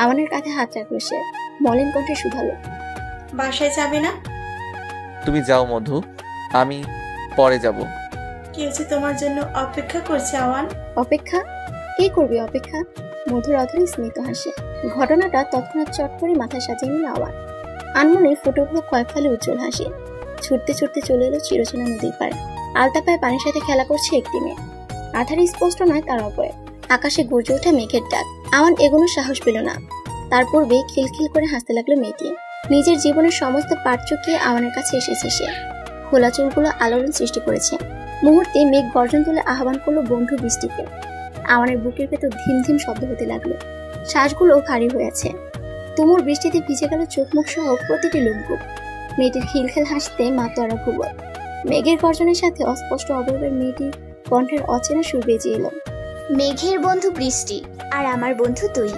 আমানের কাঁধে হাত রাখলো সে, মলিন কণ্ঠে শুধালো, বাসায় যাবে না? তুমি যাও মধু, আমি পরে যাব। কেউ যে তোমার জন্য অপেক্ষা করছে আওয়ান। অপেক্ষা? কে করবে অপেক্ষা? মধুর অধরে স্মিত হাসে। ঘটনাটা তৎক্ষণাৎ চট করে মাথায় সাজিয়ে নিল আওয়ান। আনমনে ফুটে উঠল কয়েক ফালে উজ্জ্বল হাসি। ছুটতে ছুটতে চলে এলো চিরচেনা নদীর পাড়ে। আলতা পায়ে পানির সাথে খেলা করছে একটি মেয়ে। আধারে স্পষ্ট নয় তার অবয়ব। আকাশে গর্জে ওঠা মেঘের ডাক। আওয়ান এগোনোর সাহস পেল না। তার পূর্বেই খিলখিল করে হাসতে লাগলো মেয়েটি। নিজের জীবনের সমস্ত পাট চুকিয়ে আওয়ানের কাছে এসেছে সে। খোলা চুলগুলো আলোড়ন সৃষ্টি করেছে। মুহূর্তে মেঘ গর্জন তুলে আহ্বান করলো বন্ধু বৃষ্টিকে। আওয়ানের বুকের ভেতর ধিম ধিম শব্দ হতে লাগলো। শ্বাসগুলো ভারী হয়ে আছে। তুমুল বৃষ্টিতে ভিজে গেল চোখ মুখ সহ প্রতিটি লোমকূপ। মেয়েটির খিলখিল হাসতে মাতোয়ারা ঘুবল। মেঘের গর্জনের সাথে অস্পষ্ট অবয়বের মেয়েটির কণ্ঠের অচেনা সুর বেজে এলো। মেঘের বন্ধু বৃষ্টি আর আমার বন্ধু তুই।